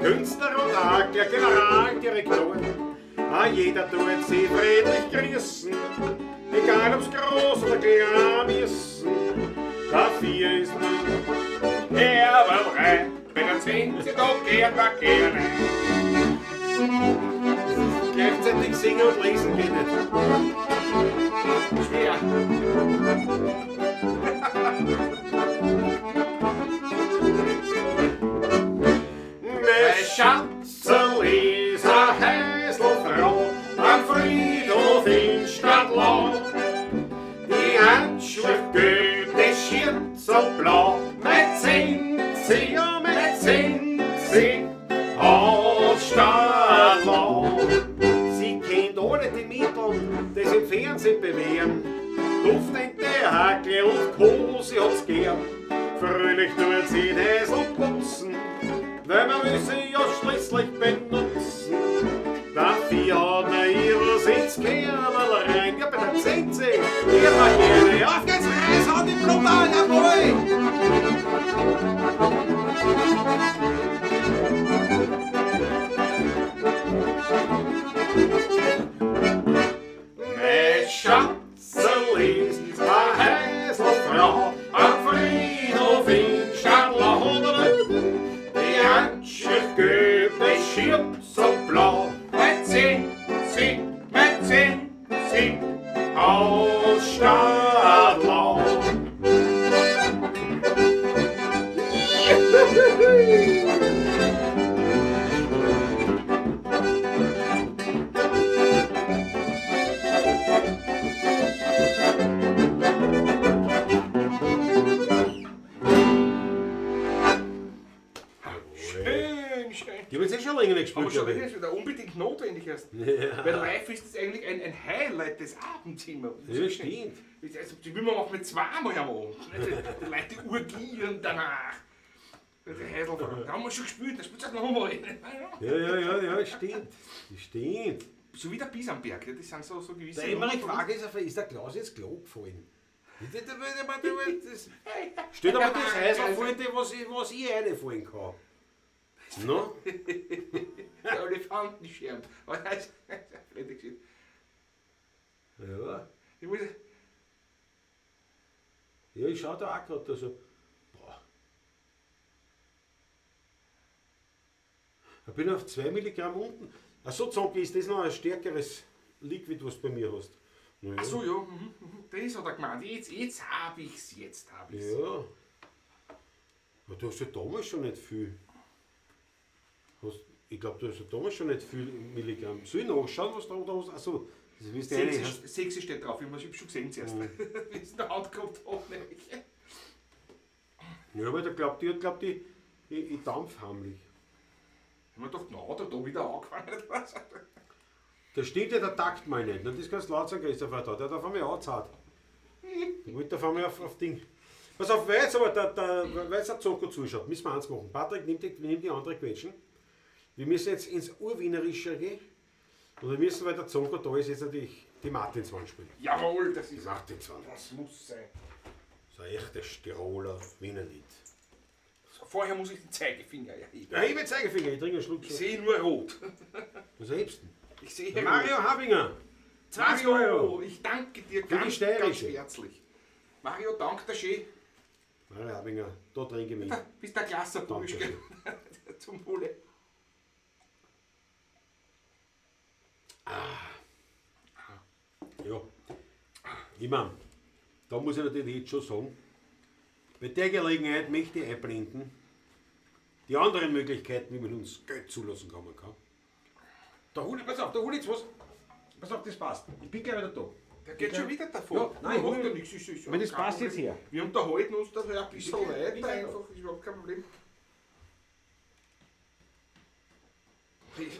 Künstler und Adler, Generaldirektoren. Jeder tut sie friedlich grüßen. Egal ob's groß oder klein ist. Dafür ist man Herberei, bei der 20 da geht man gerne. gleichzeitig singen und lesen geht nicht. Schwer. Mein Schatzel ist a Häuselfrau am Friedhof in Stadtlau. Die Handschrift gilt, das Schürzel blau. Mit Zinsi, ja mit Zinsi aus Stadtlau. Sie kennt alle die Mittel, das im Fernsehen bewähren. Duftende Hacke und Co., sie hat's gern. Fröhlich tut sie das und putzen, weil man will sie ja schließlich benutzen. Dafür hat man ihres ins Kerl rein. Ja, bitte sehen Sie, ihr mal gerne. Auf geht's, Reis, haut die Blut an, Mein Schatzel ist a Häuselfrau am Friedhof in Stadtlau. Die Handschrift gilt, das Schürzel blau. Mit Zinsi aus Stadtlau. länger nicht Aber gespielt. schon glaub wenn es wieder unbedingt notwendig ist. Ja. Weil live ist das eigentlich ein Highlight des Abends immer. Ja, stimmt. Also, die will man auch mit zweimal am Abend. Die Leute urgieren danach. Der Heidelberg. Da haben wir schon gespielt, da spielt es nochmal. Ja, stimmt. Das stimmt. So wie der Bisamberg, das sind so gewisse. Der Emmerich Wager ist der Klaus jetzt Klo gefallen. Stell dir mal das Eisel vor, was ich reinfallen kann. No? Der Elefantenschirm. Was heißt das? Ja. Ich muss. Ja, ich schau da auch gerade da so. Boah. Ich bin auf 2 Milligramm unten. Achso, Zonki, ist das noch ein stärkeres Liquid, was du bei mir hast? Naja. Achso, ja. Das hat er gemeint. Jetzt hab ich's. Ja. Aber du hast ja damals schon nicht viel. Ich glaube, du hast ja damals schon nicht viel Milligramm. Soll ich nachschauen, was da hast? Achso, das wisst ihr nicht. 6 steht drauf, ich habe schon gesehen zuerst. Wie es in der Hand gehabt hat, nämlich. Ja, aber der glaubt, ich dampf heimlich. Ich habe mir gedacht, na, da wieder angefangen. Da steht ja der Takt mal nicht. Das kannst du laut sagen, Christopher, da. Der hat auf einmal angezahlt. Ich wollte auf einmal auf Ding. Pass auf, weil jetzt aber weil jetzt der Zonko zuschaut, müssen wir eins machen. Patrick, nimm die andere Quetschen. Wir müssen jetzt ins Urwienerische gehen. Und wir müssen, weil der Zonko da ist, jetzt natürlich die Martinswand spielen. Jawohl, das Die ist. Martinswand. Das muss sein. So ein echtes Tiroler Wienerlied. Vorher muss ich den Zeigefinger erheben. Ja, ich will Zeigefinger, ich trinke einen Schluck. Ich sehe nur rot. Was hebst du Ich sehe denn? Mario Habinger. 20 Mario, Euro. ich danke dir die ganz Steirische. herzlich. Mario, danke dir schön. Mario Habinger, da trinke ich mich. Bist der klasse Bursch, Danke gell? Zum Wohle. Ja, ich meine, da muss ich natürlich jetzt schon sagen, bei der Gelegenheit möchte ich einblenden, die anderen Möglichkeiten, wie man uns Geld zulassen kann. Da hol ich, pass auf, da hol ich jetzt was. Pass auf, das passt. Ich bin gleich wieder da. Der geht schon wieder davon. Ja, nein, macht ich- ja nichts. Ist Aber das kein passt Problem. jetzt her. Wir unterhalten uns da ein bisschen Wie weiter, geht einfach, ist überhaupt kein Problem.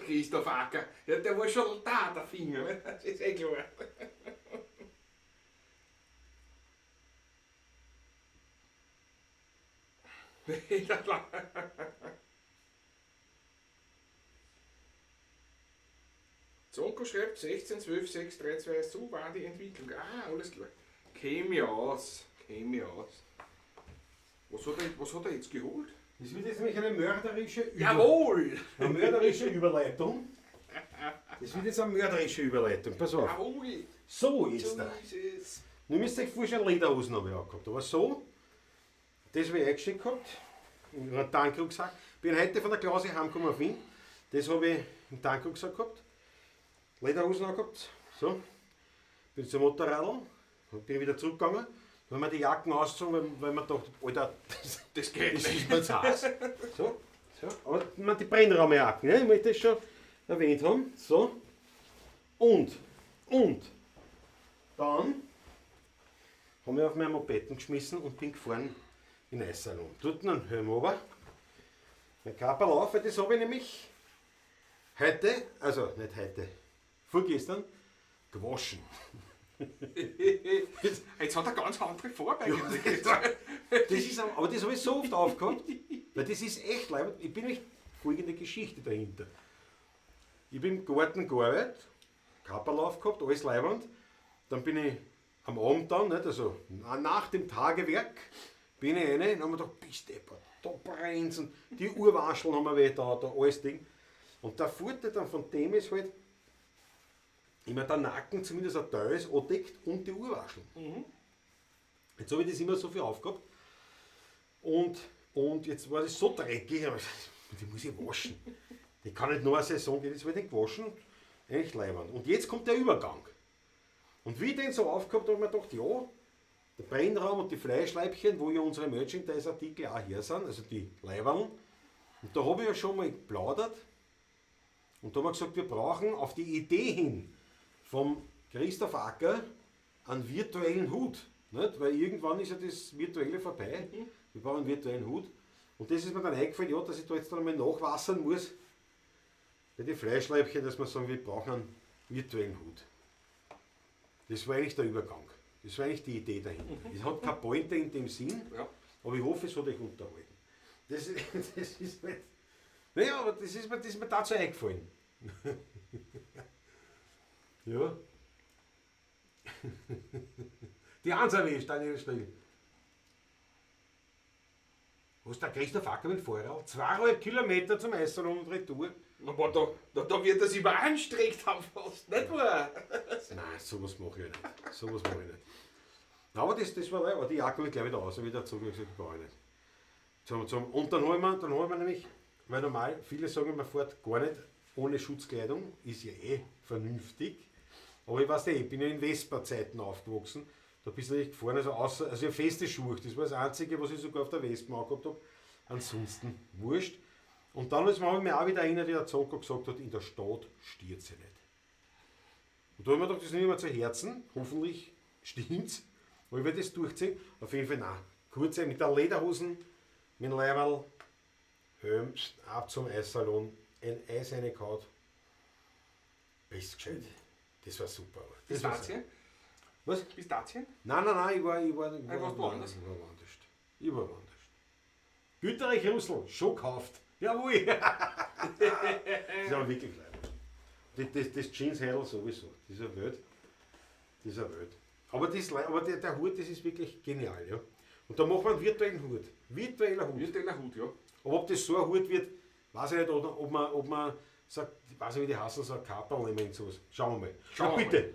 Christoph Acker, ja, der war schon da, der Finger, ne? Das ist eh klar. Zonko schreibt 16, 12, 6, 3, 2, so war die Entwicklung. Ah, alles klar. Käme aus. Was hat er jetzt geholt? Das wird jetzt nämlich eine mörderische Jawohl! Eine mörderische Überleitung. Das wird jetzt eine mörderische Überleitung. Pass auf. Jawohl! So ist So er. ist es. Nun müsst ihr euch vorstellen, Lederhosen habe ich auch gehabt. Aber so, das habe ich eingesteckt gehabt, in einen Tankrucksack. Bin heute von der Klause heimgekommen auf Wien. Das habe ich im Tankrucksack gehabt. Lederhosen auch gehabt. So. Bin zum Motorradl. Dann bin ich wieder zurückgegangen. Dann haben wir die Jacken ausgezogen, weil man dachte, Alter, Das geht das nicht. ist mir zu heiß. So. Aber man, die Brennraumjacken, ja, ich möchte das schon erwähnt haben. So. Und dann haben wir auf meinen Mopeden geschmissen und bin gefahren in Eissalon. Dort einen Helm runter, mein Kapperl auf, weil das habe ich nämlich heute, also nicht heute, vorgestern, gewaschen. Jetzt hat er ganz andere Farbe eigentlich. Das ist, aber das habe ich so oft aufgehabt, weil das ist echt leibend. Ich bin echt folgende Geschichte dahinter. Ich bin im Garten gearbeitet, Kapperl aufgehabt, alles leibend. Dann bin ich am Abend dann, nicht, also nach dem Tagewerk, bin ich rein und habe mir gedacht, bist deppert, da brennt's und die Urwascheln haben wir weh da alles Ding. Und der Vorteil dann von dem ist halt, immer der Nacken zumindest ein Teil ist andeckt und die Urwascheln. Jetzt habe ich das immer so viel aufgehabt und jetzt war das so dreckig, aber die muss ich waschen. Die kann nicht nur eine Saison gehen, jetzt wird nicht gewaschen, eigentlich leibend. Und jetzt kommt der Übergang. Und wie ich den so aufgehabt habe, habe ich mir gedacht, ja, der Brennraum und die Fleischleibchen, wo ja unsere Merchandise-Artikel auch hier sind, also die Leiberln. Und da habe ich ja schon mal geplaudert und da haben wir gesagt, wir brauchen auf die Idee hin vom Christoph Acker einen virtuellen Hut. Nicht? Weil irgendwann ist ja das Virtuelle vorbei. Wir brauchen einen virtuellen Hut. Und das ist mir dann eingefallen, ja, dass ich da jetzt dann einmal nachwassern muss, bei den Fleischleibchen, dass wir sagen, wir brauchen einen virtuellen Hut. Das war eigentlich der Übergang. Das war eigentlich die Idee dahinter. Es hat keine Pointe in dem Sinn, Ja. aber ich hoffe, es hat euch unterhalten. Das ist nicht. Naja, aber das ist mir dazu eingefallen. Ja. Die Ansache stand in der Stelle. Was der Christoph Acker mit Fahrrad? 2,5 Kilometer zum Eissalon und Retour. Aber da wird er sich überanstrengt haben fast, nicht wahr? Nein, sowas mache ich nicht. Sowas mache ich nicht. Nein, aber das war aber die Jacke gleich wieder raus, wieder zurück und gesagt, brauche ich nicht. Und dann holen wir nämlich, weil normal, viele sagen, man fährt gar nicht ohne Schutzkleidung, ist ja eh vernünftig. Aber ich weiß ich bin ja in Vespa-Zeiten aufgewachsen. Da bist du nicht gefahren, also ja, feste Schuhe. Das war das Einzige, was ich sogar auf der Vespa angehabt habe. Ansonsten wurscht. Und dann habe ich mich auch wieder erinnert, wie der Zonko gesagt hat, in der Stadt stiert sie nicht. Und da habe ich mir gedacht, das nehme ich mir zu Herzen. Hoffentlich stimmt's. Aber ich werde das durchziehen. Auf jeden Fall nein. Kurze mit der Lederhosen, mit dem Leiberl, Helm, ab zum Eissalon, ein Eis reingehauen. Bist gescheit. Das war super. Das war Pistazien? Was? Pistazien? Nein, ich war woanders. Ich war woanders. Güterich Russell, schon gekauft. Jawohl. Das ist aber wirklich leid. Das Jeans-Händel sowieso. Dieser Welt. Aber der Hut, das ist wirklich genial. Ja. Und da machen wir einen virtuellen Hut. Virtueller Hut. Virtueller Hut, ja. Aber ob das so ein Hut wird, weiß ich nicht. Oder ob man sagt, ich weiß nicht, wie die heißen, so ein Kaperl nehmen und sowas. Schauen wir mal. Schauen wir bitte.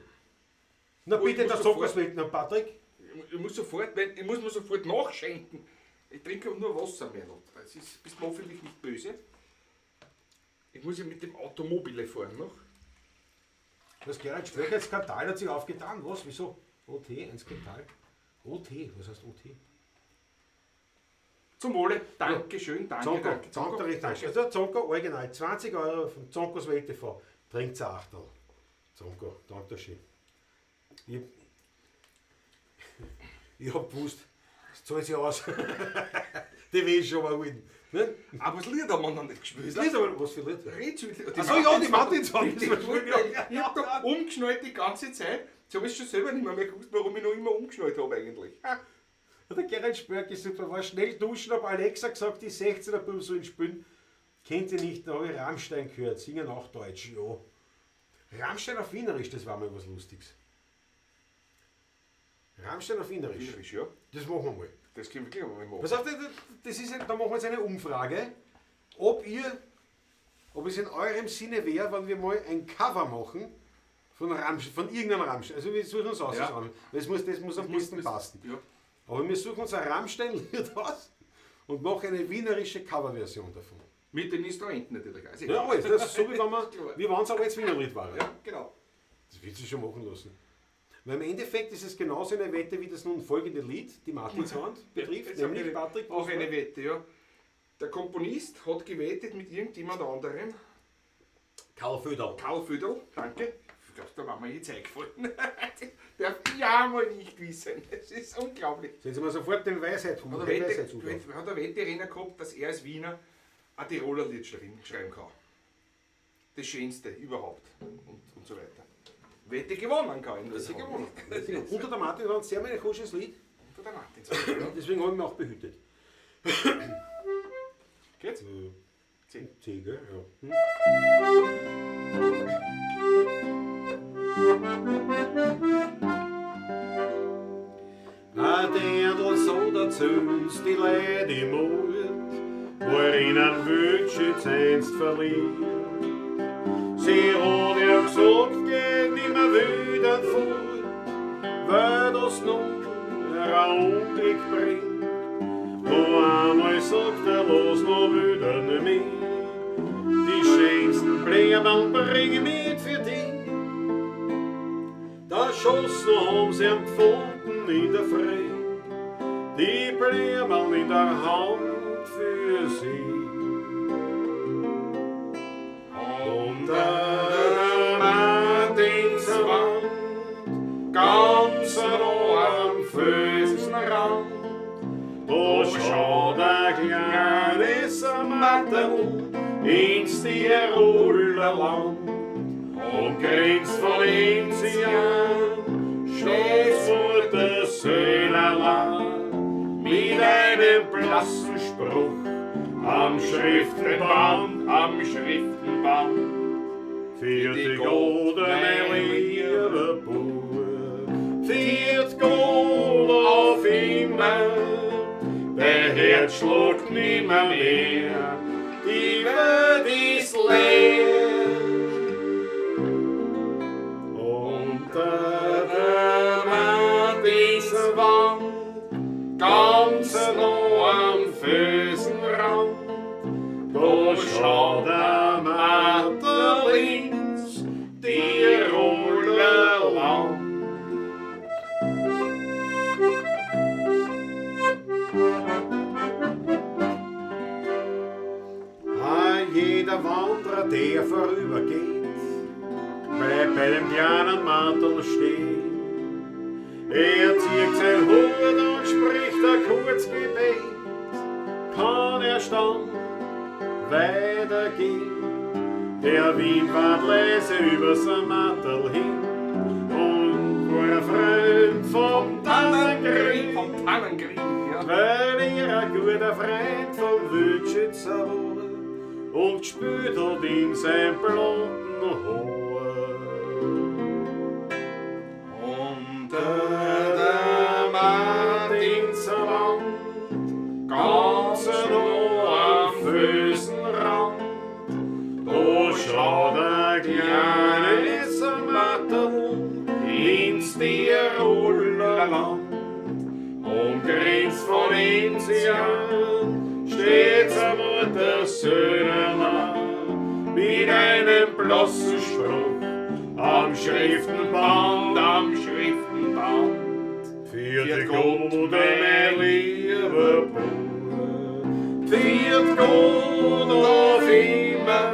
Na Oh, ich bitte, muss der sofort- Sockerswetten, Patrick. Ich muss mir sofort nachschenken. Ich trinke nur Wasser mehr noch. Das bist du hoffentlich nicht böse. Ich muss ja mit dem Automobile fahren noch. Das Gerhard Spöcher, ein Skandal hat sich aufgetan. Was? Wieso? OT, ein Skandal. OT, was heißt OT? Zum Wohle. Dankeschön, danke, Zonko, danke. Zonko, danke. Also Zonko, original, 20 Euro von Zonkos Welt TV. Trinkt ein Achtel. Zonko, danke schön. Ich hab gewusst, das zahlt sich aus. Die will ich schon mal holen. Ne? Aber das Lied haben wir noch nicht gespielt. Das ist aber was für Lied. Achso, ja, die Martinsson. Ich hab da umgeschnallt die ganze Zeit. Jetzt habe ich schon selber nicht mehr gewusst, warum ich noch immer umgeschnallt habe eigentlich. Der Gerhard Spörk ist super, war schnell duschen, hab Alexa gesagt, die 16er Buben sollen spielen. Kennt ihr nicht, da habe ich Rammstein gehört, singen auch Deutsch, ja. Rammstein auf Wienerisch, das war mal was Lustiges. Rammstein auf Wienerisch. Wienerisch, ja. Das machen wir mal. Das können wir gleich mal machen. Pass auf, das ist, da machen wir jetzt eine Umfrage, ob es in eurem Sinne wäre, wenn wir mal ein Cover machen von irgendeinem Rammstein. Also wir suchen uns aus, Ja. das muss am besten passen. Ja. Aber wir suchen uns ein Rammstein-Lied aus und machen eine wienerische Coverversion davon. Mit den Instrumenten natürlich. Also Ja, alles. Das ist so, wie wenn Klar. wir es aber jetzt Wienerlied waren. Ja, genau. Das wird sich schon machen lassen. Weil im Endeffekt ist es genauso eine Wette wie das nun folgende Lied, die Martinswand betrifft, Jetzt nämlich habe ich Patrick. Auch eine Wette, ja. Der Komponist hat gewettet mit irgendjemand anderem. Karl Föderl. Karl Föderl, danke. Da war mir jetzt eingefallen. Darf ich ja mal nicht wissen. Es ist unglaublich. Sehen Sie mal sofort den Weisheitshut. Hat er eine Wette erinnert gehabt, dass er als Wiener ein Tiroler Lied schreiben kann. Das Schönste überhaupt. Und so weiter. Wette gewonnen kann ich nur Sie sagen. gewonnen. Unter der Martin war ein sehr melancholisches Lied, Unter der Martin. deswegen habe ich mich auch behütet. Geht's? C, gell? Ja. Ein Dirndl so dazüns die Leid im Mord, worin ein Wünsch einst verliert. Sie hat ja gesagt, geht nimmer wieder fort, weil das nun ein Unglück bringt. Noch einmal sagt los noch wieder nicht mehr. Die schönsten Blumen bringen mit für dich. Da Schossen haben sie ihn gefunden in der Früh, die Blumen in der Hand für sie. Unter der Martinswand, ganz nah am Felsenrand, da schaut ein kleines Mattel ins Tiroler Land. Umgrenzt von Enzian steht's Muttersöhnerland mit einem blassen Spruch am Schriftenband, für die goldene liebe Bub, für Gold auf immer, der Herz schlägt nimmer mehr, die Welt ist leer. Unter der Martinswand, ganz noch am Felsenrand, da schaut der Marterlins Tiroler Land. Jeder Wanderer, der vorübergeht, bleibt bei dem kleinen Mantel stehen. Er zieht sein Hut und spricht ein Kurzgebet, kann er stand weitergehen. Der Wind ward leise über sein Mantel hin und war ein Freund vom Tannengrim, ja. weil er ein guter Freund vom Wildschützer war und gespült hat in sein blonden Haar. Unter der Martinswand, ganz noch am Felsenrand, da schaut ein kleines Matterl ins Tiroler Land. Umgrenzt von Enzian steht's am Muttersöhnerland mit einem bloßen Spruch am Schriftenband, für die goldene liebe Bub, für Gold auf immer,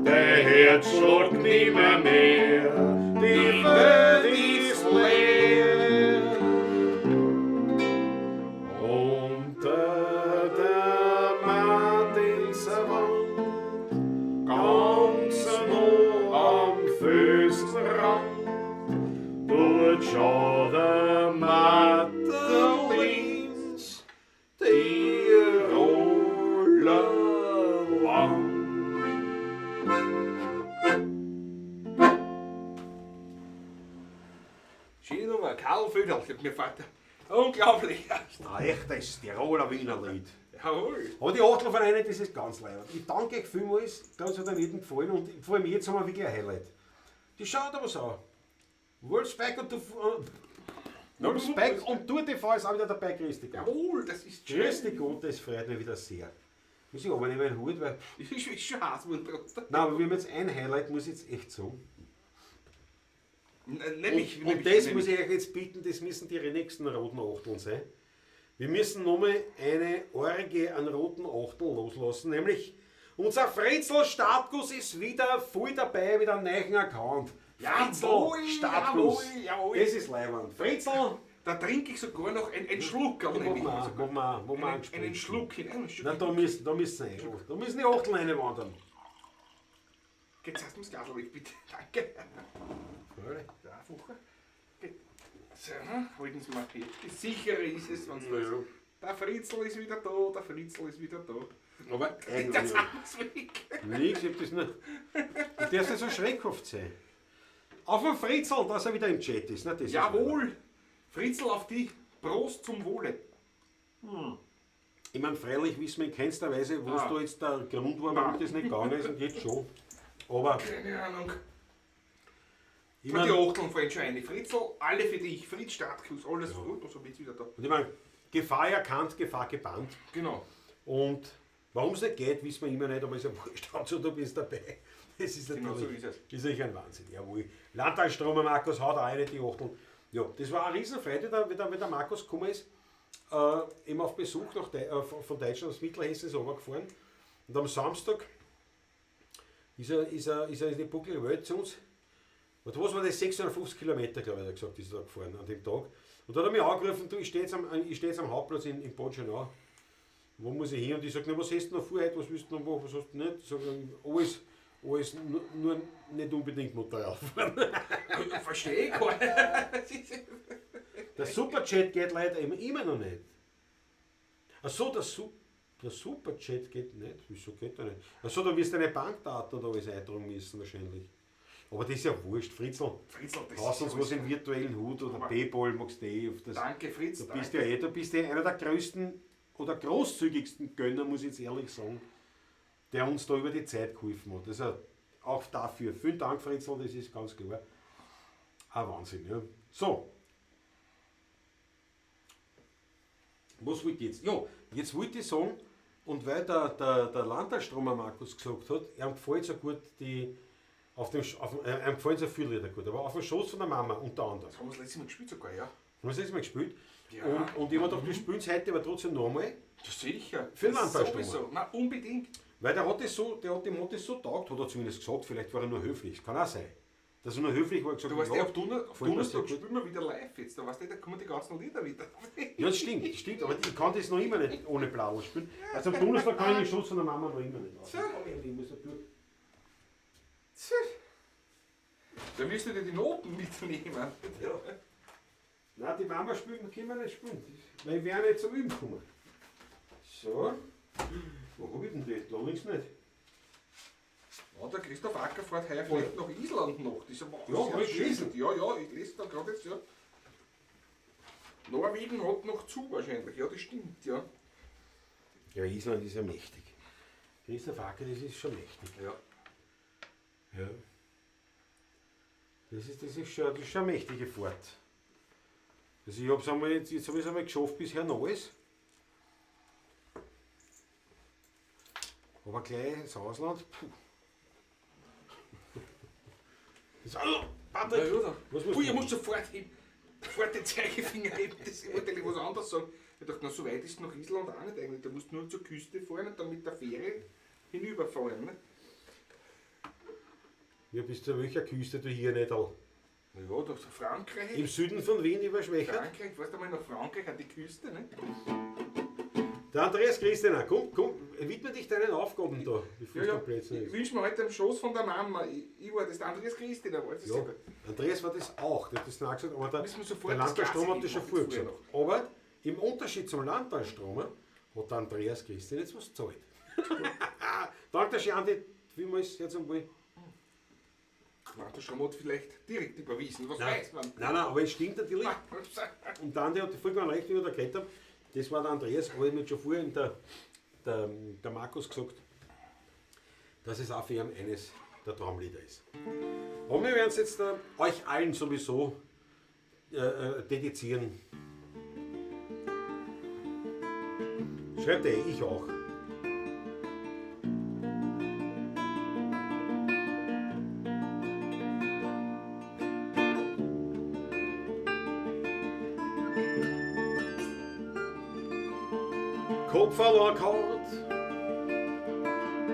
der Herz schlägt nimmer mehr, die Welt ist leer. Unter der Martinswand, ganz noch am Felsenrand, dort schaut der Marterlins Tiroler Land. Schöne Nummer, Karl Föderl, mir Vater. Unglaublich. Ein echtes Tiroler Wiener Lied. Jawohl. Aber die Achtelvereine, das ist ganz leibend. Ich danke euch vielmals, das hat jedem gefallen und vor allem jetzt haben wir wirklich ein Highlight. Die schaut aber so. Wolfsberg und Tour TV ist auch wieder dabei, grüß dich Gott. Jawohl, das ist schön. Grüß dich Gott, das freut mich wieder sehr. Muss ich aber nicht meinen Hut, weil... Ich bin schon heiß, mein Bruder. Nein, aber wir haben jetzt ein Highlight, muss ich jetzt echt sagen. Nämlich, Und das muss ich euch jetzt bieten, das müssen die nächsten roten Achteln sein. Wir müssen nochmal eine Orgie an roten Achteln loslassen, nämlich unser Fritzl Startguss ist wieder voll dabei mit einem neuen Account. Jawohl, Startguss. jawohl. Das ist leibend. Fritzl, Da trinke ich sogar noch einen Schluck. wo wir Einen Schluck hinein. Na, da müssen die Achteln reinwandern. Jetzt hast du das Glas weg, bitte. Danke. Ja, Fucher. So, halten Sie mal hier. Sicher ist es, wenn es da ist. Der Fritzl ist wieder da, der Fritzl ist wieder da. Aber Jetzt haben wir es weg. nichts, ich hab das nicht. Du darfst nicht so schreckhaft sein. Auf den Fritzl, dass er wieder im Chat ist. Ne? Das Jawohl. Fritzl auf die. Prost zum Wohle. Ich meine, freilich wissen wir in keinster Weise, was da jetzt der Grund war, warum das nicht gegangen ist und jetzt schon. Aber Keine Ahnung. ich Von die meine, Achteln fallen schon eine. Fritzl, alle für dich. Fritz Startkuss, alles gut. Und so bin ich wieder da. Gefahr erkannt, Gefahr gebannt. Genau. Und warum es nicht geht, wissen wir immer nicht, aber es ist ja wurscht, Hauptsache du bist dabei. Das ist Genau so natürlich, ist es. ist natürlich ein Wahnsinn. Jawohl. Landtagsstromer Markus haut auch rein, die Achteln. Ja, das war eine Riesenfreude, wie der Markus gekommen ist. Eben auf Besuch von Deutschland aus Mittelhessen ist er runtergefahren. Und am Samstag ist er in die bucklige Welt zu uns. Und was war das? 650 Kilometer, glaube ich, hat er gesagt, ist er da gefahren an dem Tag. Und da hat er mich angerufen, du, ich stehe jetzt am Hauptplatz in Bonschenau. wo muss ich hin? Und ich sage, na, was hast du noch vor heute, was willst du noch machen, was hast du nicht? Ich sage, alles nur nicht unbedingt Motorrad fahren. Verstehe ich gar nicht. Der Superjet geht leider immer noch nicht. Achso, der Superjet geht nicht. Wieso geht der nicht? Achso, da wirst du deine Bankdaten oder alles eintragen müssen wahrscheinlich. Aber das ist ja wurscht, Fritzl. Fritzl, das Hast uns ist was im virtuellen Hut oder Aber- Payball magst du auf das. Danke, Fritz. Du bist danke. du bist ja einer der größten oder großzügigsten Gönner, muss ich jetzt ehrlich sagen, der uns da über die Zeit geholfen hat. Also auch dafür. Vielen Dank, Fritzl, das ist ganz klar. Ein Wahnsinn, ja. So. Was wollte ich jetzt? Ja, jetzt wollte ich sagen, und weil der Landtagsstromer Markus gesagt hat, ihm gefällt so gut die. Ihm gefallen so viele Lieder gut, aber auf dem Schoß von der Mama unter anderem. Das haben wir das letzte Mal gespielt sogar, ja. Haben wir das letzte Mal gespielt? Ja. Und ich habe gedacht, wir spielen es heute aber trotzdem nochmal. Ja, sicher. Für den Das Landtagsstromer. sowieso. Na, unbedingt. Weil der hat dem hat das so taugt, hat er zumindest gesagt, vielleicht war er nur höflich, kann auch sein. Dass er nur höflich war und gesagt Du weißt hat, ja, ja, auf gefällt mir sehr Donnerstag gut. spielen wir wieder live jetzt. Da weißt du, da kommen die ganzen Lieder wieder. Ja, das stimmt, aber ich kann das noch immer nicht ohne Blau spielen. Also am Donnerstag kann ich den Schuss von der Mama noch immer nicht aus. Ich muss da durch. Da willst du dir die Noten mitnehmen. Ja. Nein, die Mama spielen, können wir nicht spielen. Weil wir auch nicht zum Üben kommen. So. Wo hab ich denn das? Da links nicht. Ja, der Christoph Acker fährt heuer vielleicht nach Island noch. Das ist aber Ja, sehr hab ich schön. gelesen. Ja, ich lese da gerade jetzt, ja. Norwegen hat noch zu wahrscheinlich, ja, das stimmt, ja. Ja, Island ist ja mächtig. Christoph Acker, das ist schon mächtig. Ja. Ja. Das ist schon eine mächtige Fahrt. Also ich hab's einmal, jetzt habe ich es einmal geschafft bisher noch alles. Aber gleich ins Ausland. Puh. Das, Patrick! Ja, ja, Was Ui, musst ich du muss sofort heben. Sofort den Zeigefinger heben, das wollte ich was anderes sagen. Ich dachte, na, so weit ist nach Island auch nicht eigentlich. Da musst du nur zur Küste fahren und dann mit der Fähre hinüberfahren. Ne? Ja, bis zu welcher Küste du hier nicht all? Ja, da ist Frankreich. Im Süden von Wien über Schwächert. Frankreich, weißt du mal, nach Frankreich an die Küste, ne? Der Andreas Christianer, komm, widme dich deinen Aufgaben da, bevor Ja, du ja. am Plätzen Ich ist. wünsche mir heute am Schoß von der Mama. Ich war das, der Andreas Christina war das. Ja, Andreas war das auch, der hat das noch gesagt, aber der, Müssen wir sofort der das Landtagsstromer hat das Glas schon vorher heben, gesagt. Aber im Unterschied zum Landtagsstromer hat der Andreas Christian jetzt was gezahlt. Dank der Schande, wie man es jetzt einmal. Na, der Strom hat vielleicht direkt überwiesen, was Nein, weiß man. nein, aber es stimmt natürlich. Na, Und dann, der hat vollkommen recht, wie ich da geredet habe, das war der Andreas, aber ich habe schon vorhin der Markus gesagt, dass es auch für ihn eines der Traumlieder ist. Aber wir werden es jetzt euch allen sowieso dedizieren. Schreibt ich auch. Kopf verloren kalt,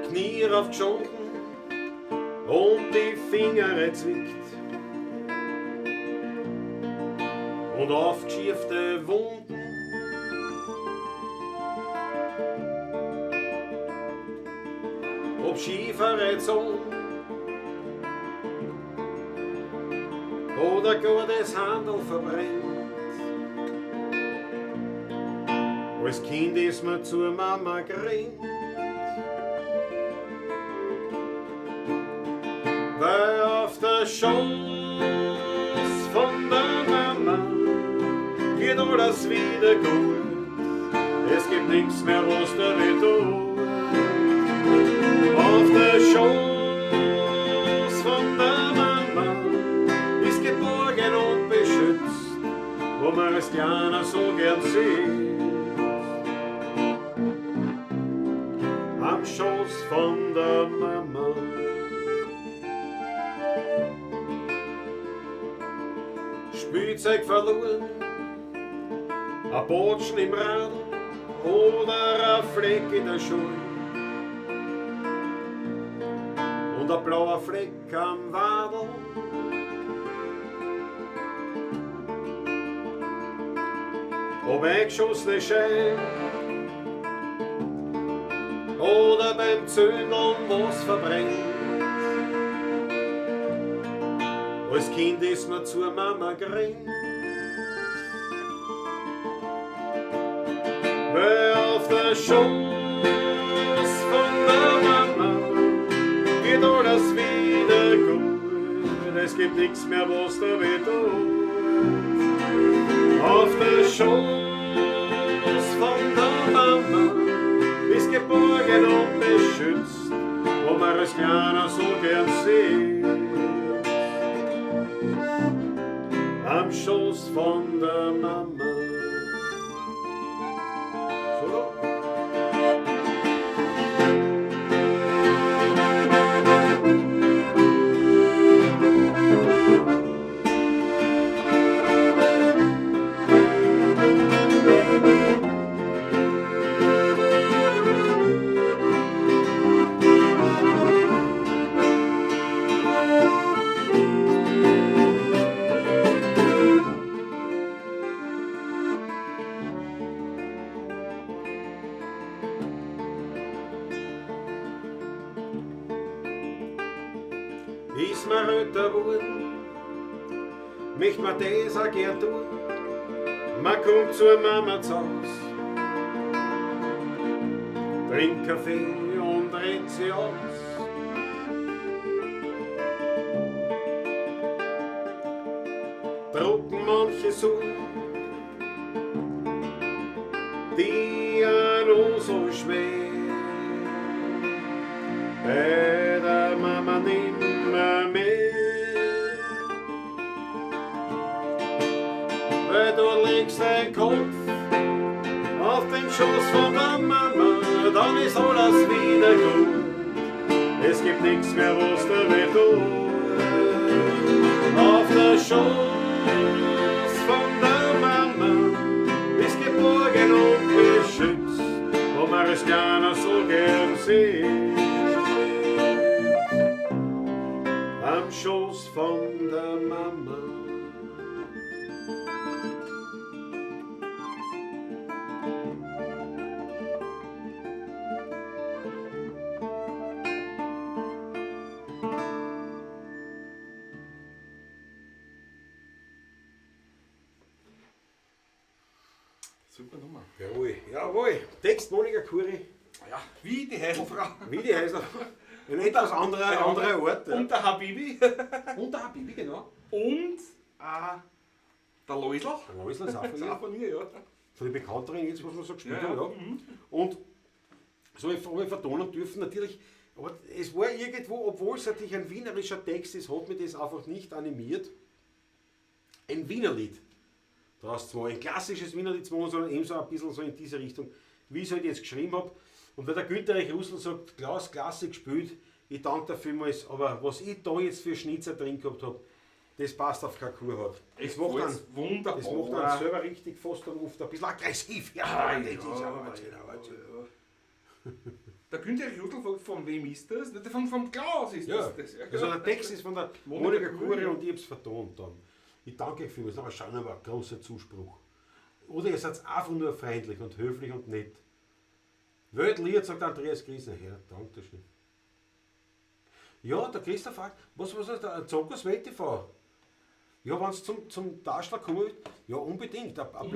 Knie auf die Schultern und die Finger zwickt. Und aufgeschiefte Wunden. Ob Skiverrätsung oder gar das Handel verbrennt. Als Kind ist mir zur Mama gerannt, weil auf der Schoß von der Mama geht alles wieder gut. Es gibt nichts mehr, was der weh tut. Auf der Schoß von der Mama ist geborgen und beschützt, wo man als Kleiner so gern sieht. Am Schoß von der Mama. Spielzeug verloren, ein Botschen im Radl oder ein Fleck in der Schuhe und ein blauer Fleck am Wadel. Ob eingeschossene Scheibe oder beim Zündeln was verbrennt. Als Kind ist man zur Mama gerannt, weil auf der Schoß von der Mama geht alles wieder gut. Es gibt nichts mehr, was da weh tut. Auf der Schoß von der Mama ist geborgen und beschützt, wo man als Kleiner so gern sieht. Am Schoß von der Mama. So. Ist mir älter geworden, möcht man das auch gern tun. Man kommt zur Mama zu Haus, trinkt Kaffee und redet sie aus. Drucken manche so, die ja noch so schwer. Bei der Mama nimmer mehr. Weil du legst deinen Kopf auf den Schoß von der Mama, dann ist alles wieder gut. Es gibt nichts mehr, was der weh tut. Auf der Schoß von der Mama ist geborgen und beschützt, wo man es gerne so gern sieht. Am Schoß von der Mama. Super Nummer. Jawohl, jawohl. Text Monika Kuri, Ja, wie die Heidelfrau. wie die heißt er? Ein etwas anderer Ort. Ja. Und der Habibi. Und der Habibi, genau. Und der Läusl. Der Läusl ist auch Das von ist auch ihr. von mir, ja. So die Bekannterin jetzt, was wir so gespielt Ja, haben. ja. Ja. Und so habe ich vertonen dürfen, natürlich, aber es war irgendwo, obwohl es natürlich ein wienerischer Text ist, hat mich das einfach nicht animiert, ein Wienerlied daraus zu machen. Ein klassisches Wienerlied zu machen, sondern eben so ein bisschen so in diese Richtung, wie ich es halt jetzt geschrieben habe. Und weil der Günther Russell sagt, Klaus, klasse gespielt, ich danke dafür vielmals, aber was ich da jetzt für Schnitzer drin gehabt habe, das passt auf keine Kurhaut. Das macht dann, wunderbar. das macht dann selber richtig fast dann oft ein bisschen aggressiv. Ja, das ist aber Der Günther Russell, von wem ist das? Nicht vom Klaus ist ja. das. Ja. Also der Text ist von der Monika Kuri und ich habe es vertont dann. Ich danke euch vielmals, aber schon aber ein großer Zuspruch. Oder ihr seid einfach nur freundlich und höflich und nett. Weltlied, sagt Andreas Griesner. Ja, danke schön. Ja, der Christoph fragt, was ist der Zockers WTV? Ja, wenn es zum Darsteller kommen, ja unbedingt. Ein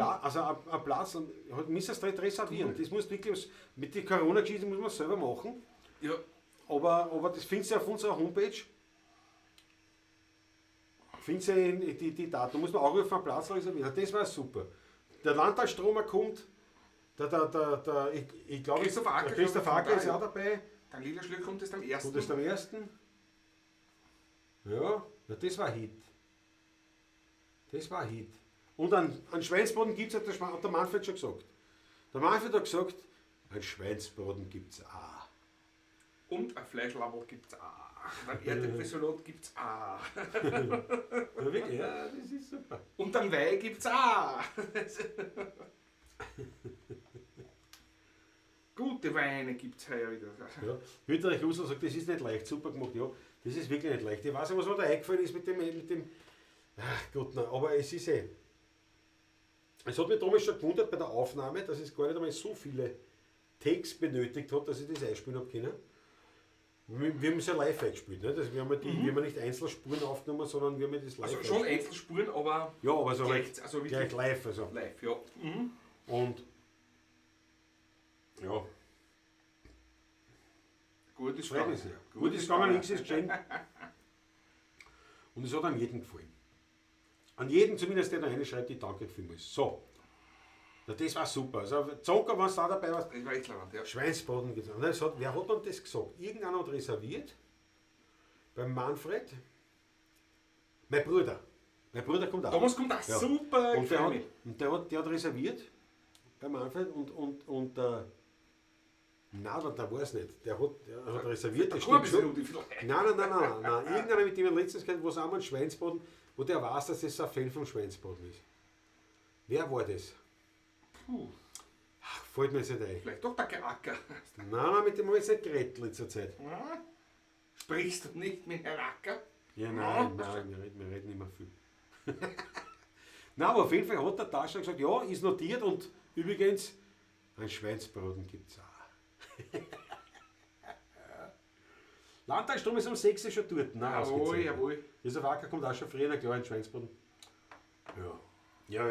Platz, müsstest du reservieren. Das muss wirklich, mit der Corona-Geschichte muss man selber machen. Ja. Aber das findest du auf unserer Homepage. Findest du die Daten, da muss man auch auf einen Platz reservieren. Das war super. Der Landtagsstromer kommt, ich glaube, Christoph Acker, der Christoph Acker ist auch dabei. Der Liederschlück kommt erst am 1. Kommt das am 1. Ja, das war Hit. Das war Hit. Und an Schweinsbraten gibt es, hat der Manfred schon gesagt. Der Manfred hat gesagt, ein Schweinsbraten gibt es auch. Und ein Fleischlabel gibt es auch. Ein Erdäpfelsalat gibt es auch. Ja, wirklich, ja, das ist super. Und ein Wein gibt es auch. Gute Weine gibt es heuer wieder. Ja. Witterich Russell sagt, das ist nicht leicht, super gemacht. Ja, das ist wirklich nicht leicht. Ich weiß nicht, was mir da eingefallen ist mit dem ach Gott, nein, aber es ist Es hat mich damals schon gewundert bei der Aufnahme, dass es gar nicht einmal so viele Text benötigt hat, dass ich das einspielen habe können. Wir haben es ja live eingespielt, ne? Wir haben nicht Einzelspuren aufgenommen, sondern wir haben das live Also schon Einzelspuren, aber ja, aber so gleich, also gleich live. Also. live, ja. Und ja, Gut ist freut mich sehr. Gut ist gegangen, nichts ist geschehen. Und es hat an jeden gefallen. An jeden zumindest, der da reinschreibt, die danke vielmals. So. Na, das war super. Also Zonker, wenn du da dabei warst, Das war echt leibend, ja. Schweinsbraten gesagt. Wer hat dann das gesagt? Irgendeiner hat reserviert. Beim Manfred. Mein Bruder. Mein Bruder kommt auch. Thomas kommt auch Ja. super. Und der hat reserviert. Beim Manfred und nein, der war es nicht. Der hat reserviert. Das stimmt schon. Nein. Irgendeiner, mit dem ich letztens gehört, wo es einmal ein Schweinsbraten, wo der weiß, dass das ein Fan vom Schweinsbraten ist. Wer war das? Ach, fällt mir jetzt nicht ein. Vielleicht doch der Geracker. Nein, mit dem habe ich jetzt nicht geredet in letzter Zeit. Sprichst du nicht mit Herrn Acker? Ja, nein, wir reden nicht mehr viel. Nein, aber auf jeden Fall hat der Tascher gesagt, ja, ist notiert und übrigens, ein Schweinsbraten gibt es auch. Landtagsstrom ist um 6 Uhr schon dort. Nein, Jawohl. Dieser Wacker kommt auch schon früher, klar, ein Schweinsbraten. Ja.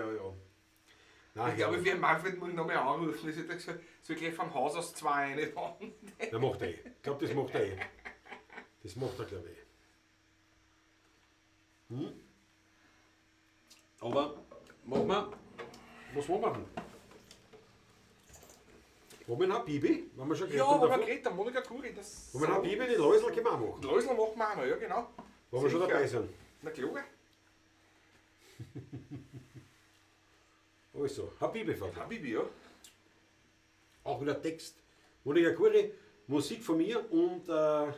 Nein, Ich glaube, wir Manfred muss noch mal anrufen. Das hat er gesagt, soll gleich vom Haus aus 2 reinhauen. Der macht er eh. Ich glaube, das macht er eh. Das macht er, glaube ich. Aber was wollen wir machen? Wollen wir noch Bibi? Wenn wir schon Ja, haben aber davon. geht, der Monika Kuri, das... Wollen wir noch Bibi, die Läusel können wir auch machen. Läusel machen wir auch noch, ja genau. Wollen wir schon Sicher. dabei sein? Na klar. Also, Habibi fährt. Habibi, ja. Auch wieder Text. Monika Kuri, Musik von mir und ein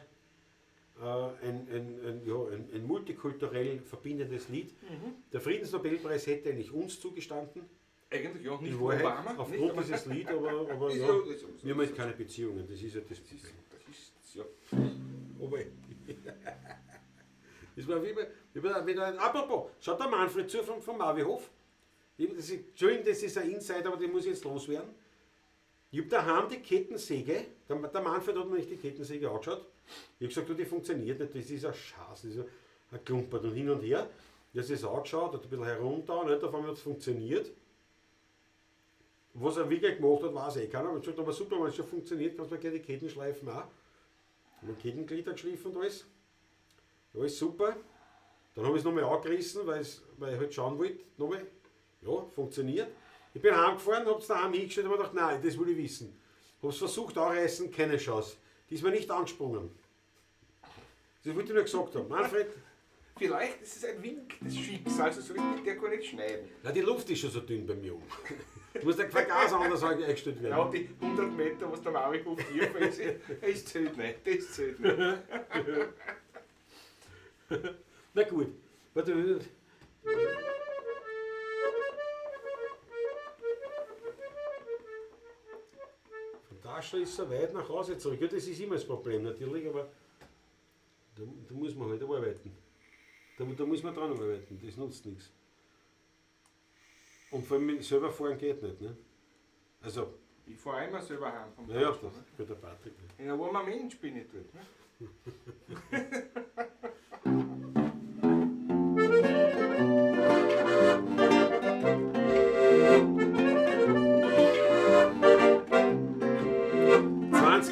multikulturell verbindendes Lied. Der Friedensnobelpreis hätte eigentlich uns zugestanden. Eigentlich ja, nicht In von Wahrheit, Obama. aufgrund nicht, dieses Lied, aber Ist ja, ja- ist ja- wir haben halt keine Beziehungen, das ist ja das Das Problem. ist, ja. Aber das war wieder apropos, schaut der Manfred zu vom Marvihof. Entschuldigung, das ist ein Insider, aber den muss ich jetzt loswerden. Ich habe daheim die Kettensäge, der Manfred hat mir nicht die Kettensäge angeschaut. Ich habe gesagt, du, die funktioniert nicht, das ist ein Schatz, das ist ein Klumpert und hin und her. Ich habe es angeschaut, hat ein bisschen herunter, nicht, auf einmal hat es funktioniert. Was er wirklich gemacht hat, weiß ich keiner. Aber ich gesagt, aber super, wenn es schon funktioniert, kannst du mir gleich die Ketten schleifen auch. Haben Kettenglieder geschliffen und alles. Alles super. Dann habe ich es nochmal angerissen, weil ich halt schauen wollte. Nochmal. Ja, funktioniert. Ich bin heimgefahren, habe es daheim hingestellt und habe gedacht, nein, das will ich wissen. Habe es versucht anreißen, keine Chance. Die ist mir nicht angesprungen. Das wollte ich nur gesagt haben. Manfred, Vielleicht ist es ein Wink des Schicksals, also richtig, der kann nicht schneiden. na, die Luft ist schon so dünn bei mir um. Du musst der Vergas anders eingestellt werden. Ja, die 100 Meter, was der Marvihof tief ist, das zählt nicht, das zählt nicht. Na gut. Warte. Von Tasche ist er weit nach Hause zurück. Ja, das ist immer das Problem natürlich, aber da muss man halt arbeiten. Da muss man dran arbeiten, das nutzt nichts. Und vor allem selber fahren geht nicht. Ne? Also, Ich fahre immer selber heim vom naja, Posten, das wird der Patrick nicht. Ja, wo man Mensch bin ich dort. Ne?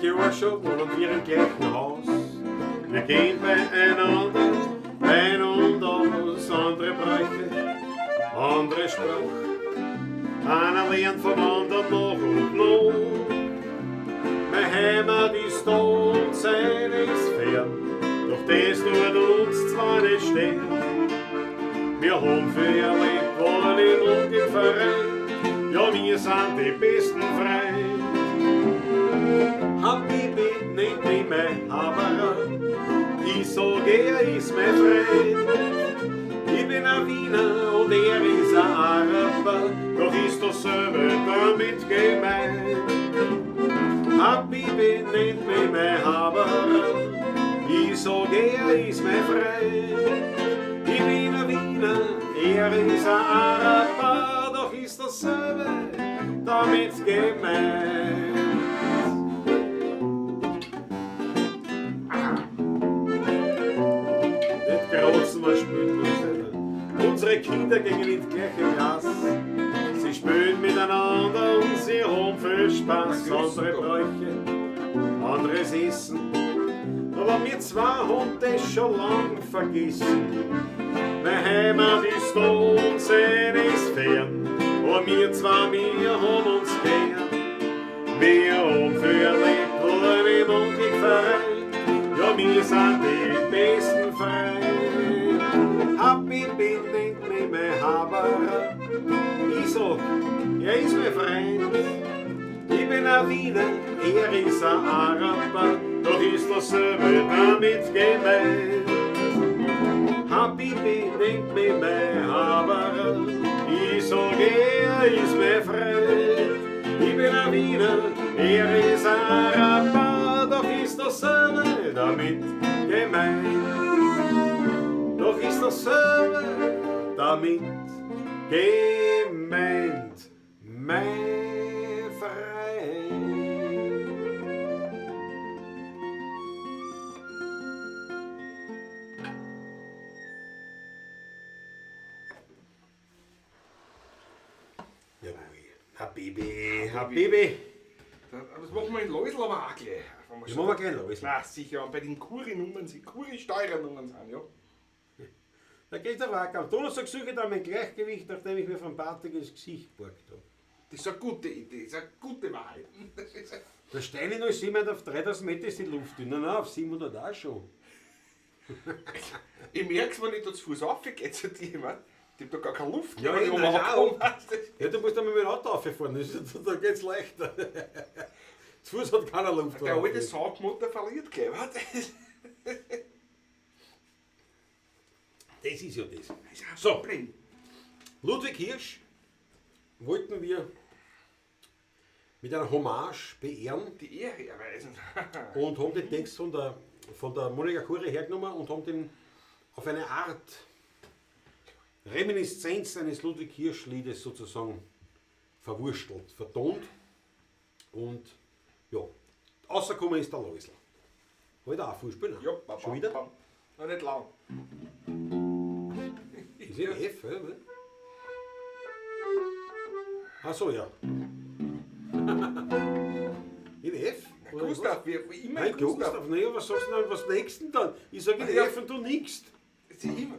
Jahre schon wohnen wir im gleichen Haus. Wir gehen beieinander ein und aus, andere Bräuche, andere Sprache. Einer lernt vom anderen noch und noch. Meine Heimat ist da und seine ist fern, doch das tut uns zwar nicht stehen. Wir haben viel erlebt, wollen und im Verein, ja wir sind die besten Freunde. Habibi, nennt mich mein Haberer, ich sag, er ist mein Freund. Ich bin ein Wiener und er ist ein Araber, doch ist dasselbe damit gemeint. Habibi, nennt mich mein Haberer, ich sag, er ist mein Freund. Ich bin ein Wiener, er ist ein Araber, doch ist dasselbe damit gemeint. gleiche Glas. Sie spielen miteinander und sie haben viel Spaß. Andere Bräuche, anderes Essen. Aber wir zwei haben das schon lang vergessen. Meine Heimat ist da und sein ist fern. Und wir zwei, wir haben uns gern. Wir haben für Leben im Unglück ja, wir sind die besten Freunde. Happy bin nennt mich mein Haber. Ich sag, er ist mein Freund. Ich bin ein Wiener, er ist ein Araber. Doch ist dasselbe damit gemeint. Happy bin nennt mich mein Haber. Ich sag, er ist mein Freund. Ich bin ein Wiener, er ist ein Araber, doch ist dasselbe damit gemeint. Doch ist dasselbe damit gemeint, mein Freund. Habibi, Habibi. Das machen wir in Läusl aber auch gleich. Das machen wir gleich Läusl. Na sicher, und bei den Kuri-Nummern sind, Kuri-Steuernummern sind, ja. Da geht der Wacker. Am Donnerstag suche ich dann mein Gleichgewicht, nachdem ich mir vom Patrick das Gesicht geborgt habe. Das ist eine gute Idee, das ist eine gute Wahl. Der Stein in 07 auf 3000 Meter ist die Luft dünner, nein, auf 700 auch schon. Ich merke es, wenn ich da zu Fuß raufgehe zu dir, man. Ich hab da gar keine Luft. Ja, wenn ich nein, ankomme. Ja, du musst dann mit dem Auto rauffahren, da geht's leichter. Zu Fuß hat keiner Luft. Der alte Saugmutter verliert gleich, warte. Das ist ja das. Das ist ein So. Problem. Ludwig Hirsch wollten wir mit einer Hommage beehren Die Ehre erweisen. und haben den Text von der Monika Kure hergenommen und haben den auf eine Art Reminiszenz eines Ludwig Hirsch-Liedes sozusagen verwurstelt, vertont. Und ja, rausgekommen ist der Läusl. Wollt ihr auch vorspielen? Ja, Schon wieder? Noch nicht lang. Ist ja F, oder? Achso, ja. In F? Oder Gustav, was? wie immer Nein, Gustav, nee, was sagst du dann? Was nächsten dann? Ich sag in Ja. F und du nix. Sie immer.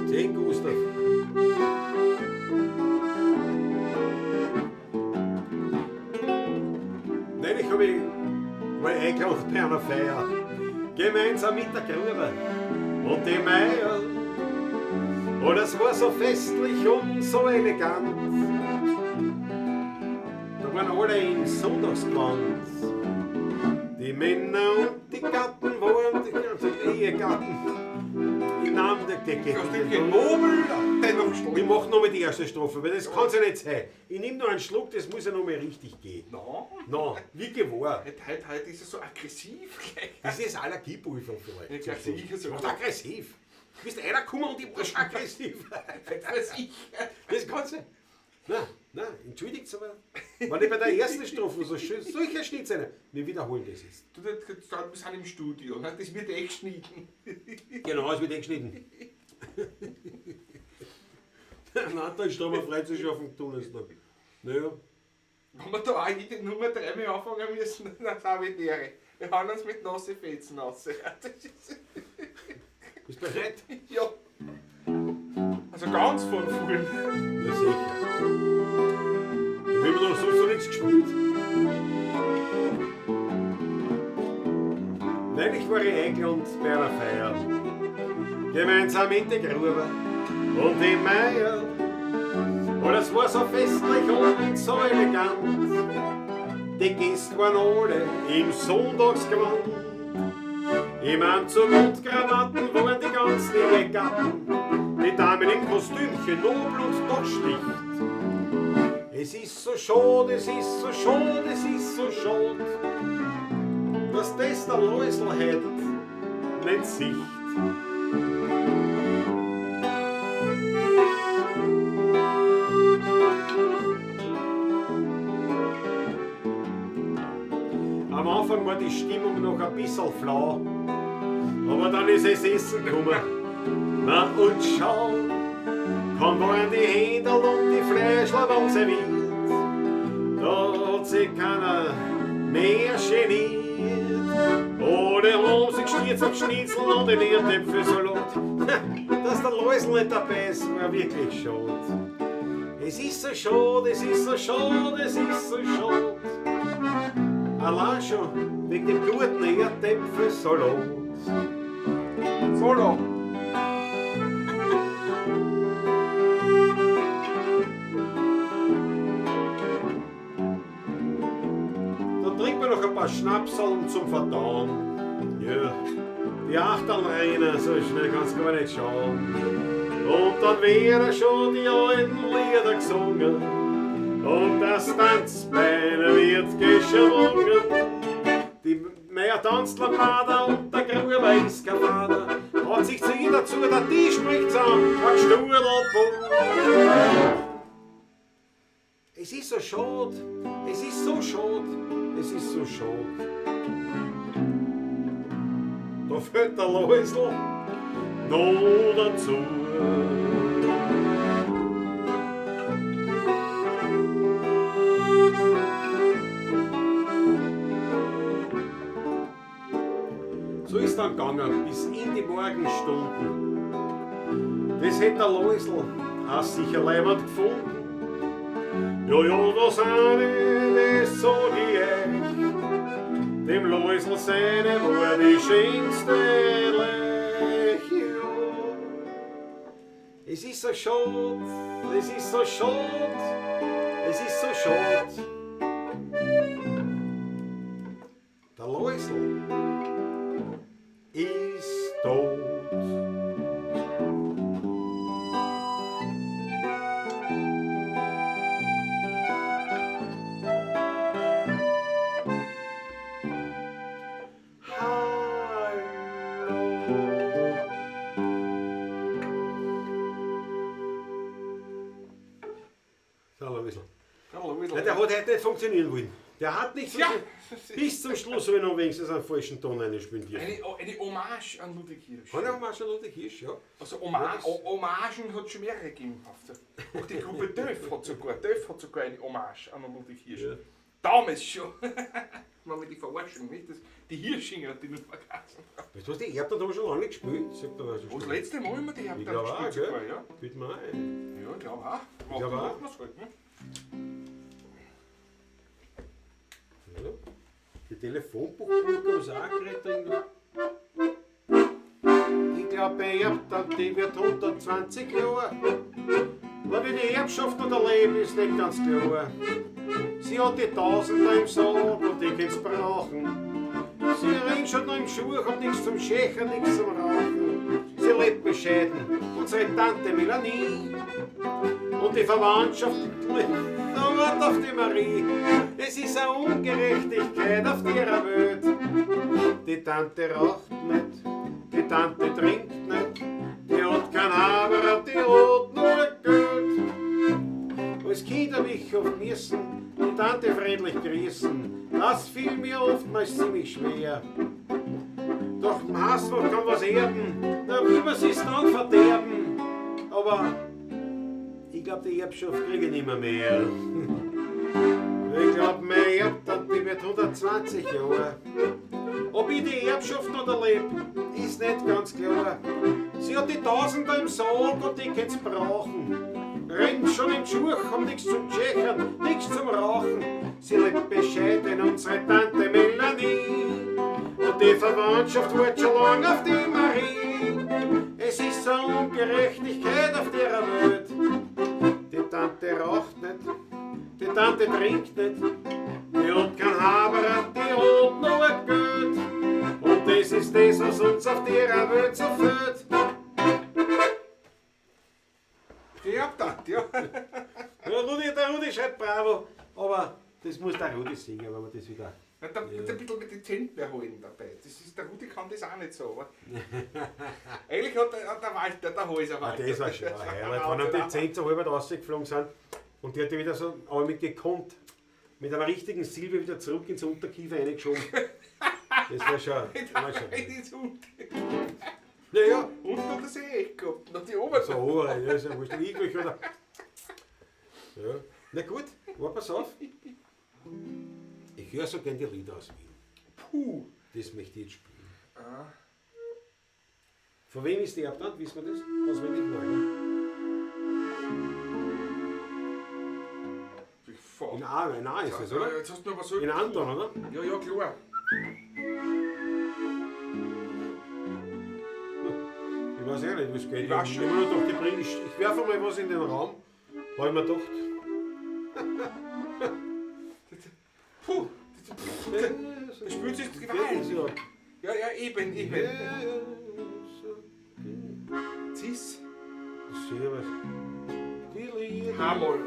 Den Gustav. Neulich habe ich mal eingeladen bei einer Feier. Gemeinsam mit der Gruber und dem Meier. Und es war so festlich und so elegant. Da waren alle in Sonntagsgewand. Die Männer und die Gatten waren die Ehegatten. Ich nahm die Hast du den Nobel dennoch ich stolz? mach nochmal die erste Strophe, weil das kann's ja nicht sein. Ich nehme nur einen Schluck, das muss ja nochmal richtig gehen. Nein. Na, wie gewahr. Heute ist er so aggressiv gleich. Das ist Allergiepulver vielleicht. Ja, klar, sicher so. Du bist aggressiv. Du bist einer gekommen und ich war schon aggressiv. Weiß ich. Das kann's nicht. Nein, entschuldigt aber. Wenn ich bei der ersten Strophe so schön, solcher Schnitt sein, wir wiederholen das jetzt. Du, wir sind im Studio, ne? Das wird echt geschnitten. Genau, es wird geschnitten. Nein, da ist Strom freut sich auf dem Donnerstag. Naja, Wenn wir da auch jede Nummer 3 mal anfangen müssen, dann sind wir Ehre. Wir hauen uns mit nassen Fetzen raus. bist du bereit? Ja. Also ganz von vorn. Ja, sicher. Ich habe noch so nichts gespielt. Neulich war ich eingeladen bei einer Feier. Gemeinsam mit der Gruber und dem Meier. Und es war so festlich und so elegant. Die Gäste waren alle im Sonntagsgewand. Im Anzug und Krawatten waren die ganzen Ehegatten. Die Damen im Kostümchen, nobel und doch schlicht. Es ist so schade, es ist so schade, es ist so schade, dass das der Läusl hat, nicht Sicht. Am Anfang war die Stimmung noch ein bisschen flau, aber dann ist es Essen gekommen. Na und schau, kann waren die Händel und die Fleischler waren serviert. Da hat sich keiner mehr geniert. Alle haben sich gestürzt auf Schnitzel und den Erdäpfelsalat. Dass der Läusel nicht dabei ist, war wirklich schade. Es ist so schade, es ist so schade, es ist so schade. Allein schon wegen dem guten Erdäpfelsalat. Solo. Dann trinken wir noch ein paar Schnapseln zum Verdauen. Ja, die Achteln rein, so schnell kann's gar nicht schauen. Und dann wären schon die alten Lieder gesungen. Und das Tanzbein wird geschwungen. Die Meier tanzt Lambada und der Gruber ist kein Vater. Hat sich zu ihr dazu, der Tisch spricht zusammen, ein Stuhlabund. Es ist so schade, es ist so schade, es ist so schade. Da fällt der Läusel noch dazu. So ist dann gegangen bis in die Morgenstunden. Das hätte der Läusel auch sicher leibend gefunden. Ja, da sind das sag ich euch. Dem Läusel seine war die schönste Lech. Ja. Es ist so schade, es ist so schade, es ist so schade. Der Läusel ist tot. Ja, der hat heute nicht funktionieren wollen. Der hat nicht Ja. bis zum Schluss habe ich noch wenigstens einen falschen Ton einspielen dürfen. Eine Hommage an Ludwig Hirsch. Hat er auch schon Ludwig Hirsch, ja. Also Hommagen hat es schon mehrere gegeben. Auch die Gruppe Döff hat sogar eine Hommage an den Ludwig Hirsch. Ja. Damals schon. Mal mit die Verarschung, nicht? Die Hirschinger, die nicht vergessen. Weißt du was, die Erd hat aber schon lange nicht gespielt. Sagt er, Wo das letzte Mal immer die haben Ich dann glaube auch, gespielt gell? sogar, ja? Bitte mal ein. Ja, ich glaube auch. Ich glaube auch. Machen wir's halt, ne? Ja. Die Telefonbuchbrücke muss auch geredet drin. Ich glaube, bei Erbtante, die wird 120 Jahre. Aber wie die Erbschaft noch erlebt, ist nicht ganz klar. Sie hat die Tausender im Sarg und die kann's brauchen. Sie rennt schon noch im Schuh, hat nichts zum Schächern, nichts zum Rauchen. Sie lebt bescheiden, unsere Tante Melanie. Und die Verwandtschaft dauert auf die Marie. Es ist eine Ungerechtigkeit auf der Welt. Die Tante raucht nicht, die Tante trinkt nicht, die hat kein Haber, die hat nur Geld. Als Kind hab ich oft müssen die Tante friedlich grüßen. Das fiel mir oftmals ziemlich schwer. Doch dem Hasswort kann was erben, da will man sich's dann verderben. Aber ich glaub, die Erbschaft kriege ich nimmer mehr. Ich glaub, meine Erbtante, die wird 120 Jahre. Ob ich die Erbschaft noch erlebe, ist nicht ganz klar. Sie hat die Tausender im Sarg und die kann's brauchen. Rennt schon im Schuh, haben nichts zum Tschechern, nichts zum Rauchen. Sie lebt bescheiden, unsere Tante Melanie. Und die Verwandtschaft wartet schon lang auf die Marie. Es ist so Ungerechtigkeit auf der Welt. Die Tante raucht nicht, die Tante trinkt nicht, die hat kein Haber, die hat nur Geld. Und das ist das, was uns auf der Welt so fehlt. Die Erbtante, ja. Ja, der Rudi schreibt bravo, aber das muss der Rudi singen, wenn man das wieder... Ja, da ein bisschen mit den Zenten erholen dabei. Der Rudi kann das auch nicht so. Aber eigentlich hat der Walter, der Häuser Ah, Walter. das war schon herrlich, wenn ihm die Zehen so halb rausgeflogen sind und die hat die wieder so einmal mit gekonnt, mit einer richtigen Silbe wieder zurück ins Unterkiefer reingeschoben. Das war schon... Ins Unter. Ja. Unten hat er sie echt gehabt. Noch die oberen. So, obere, ja, ist ja wurscht. Irgendwie oder. Ja. Na gut, pass auf. Ich höre so gern die Lieder aus Wien. Puh. Das möchte ich jetzt spielen. Ah. Von wem ist die Abstand? Wissen wir das? Auswendig? In A ist das, oder? Jetzt hast du mir aber so. In Anton, oder? Ja, ja, klar. Ich weiß ja nicht, was geht. Ich weiß schon. Ich, doch ich werfe mal was in den Raum, weil ich mir gedacht. Puh. Das spielt sich Gewalt. Ja, eben. Cis. Servus. Die Lieder. H-Moll.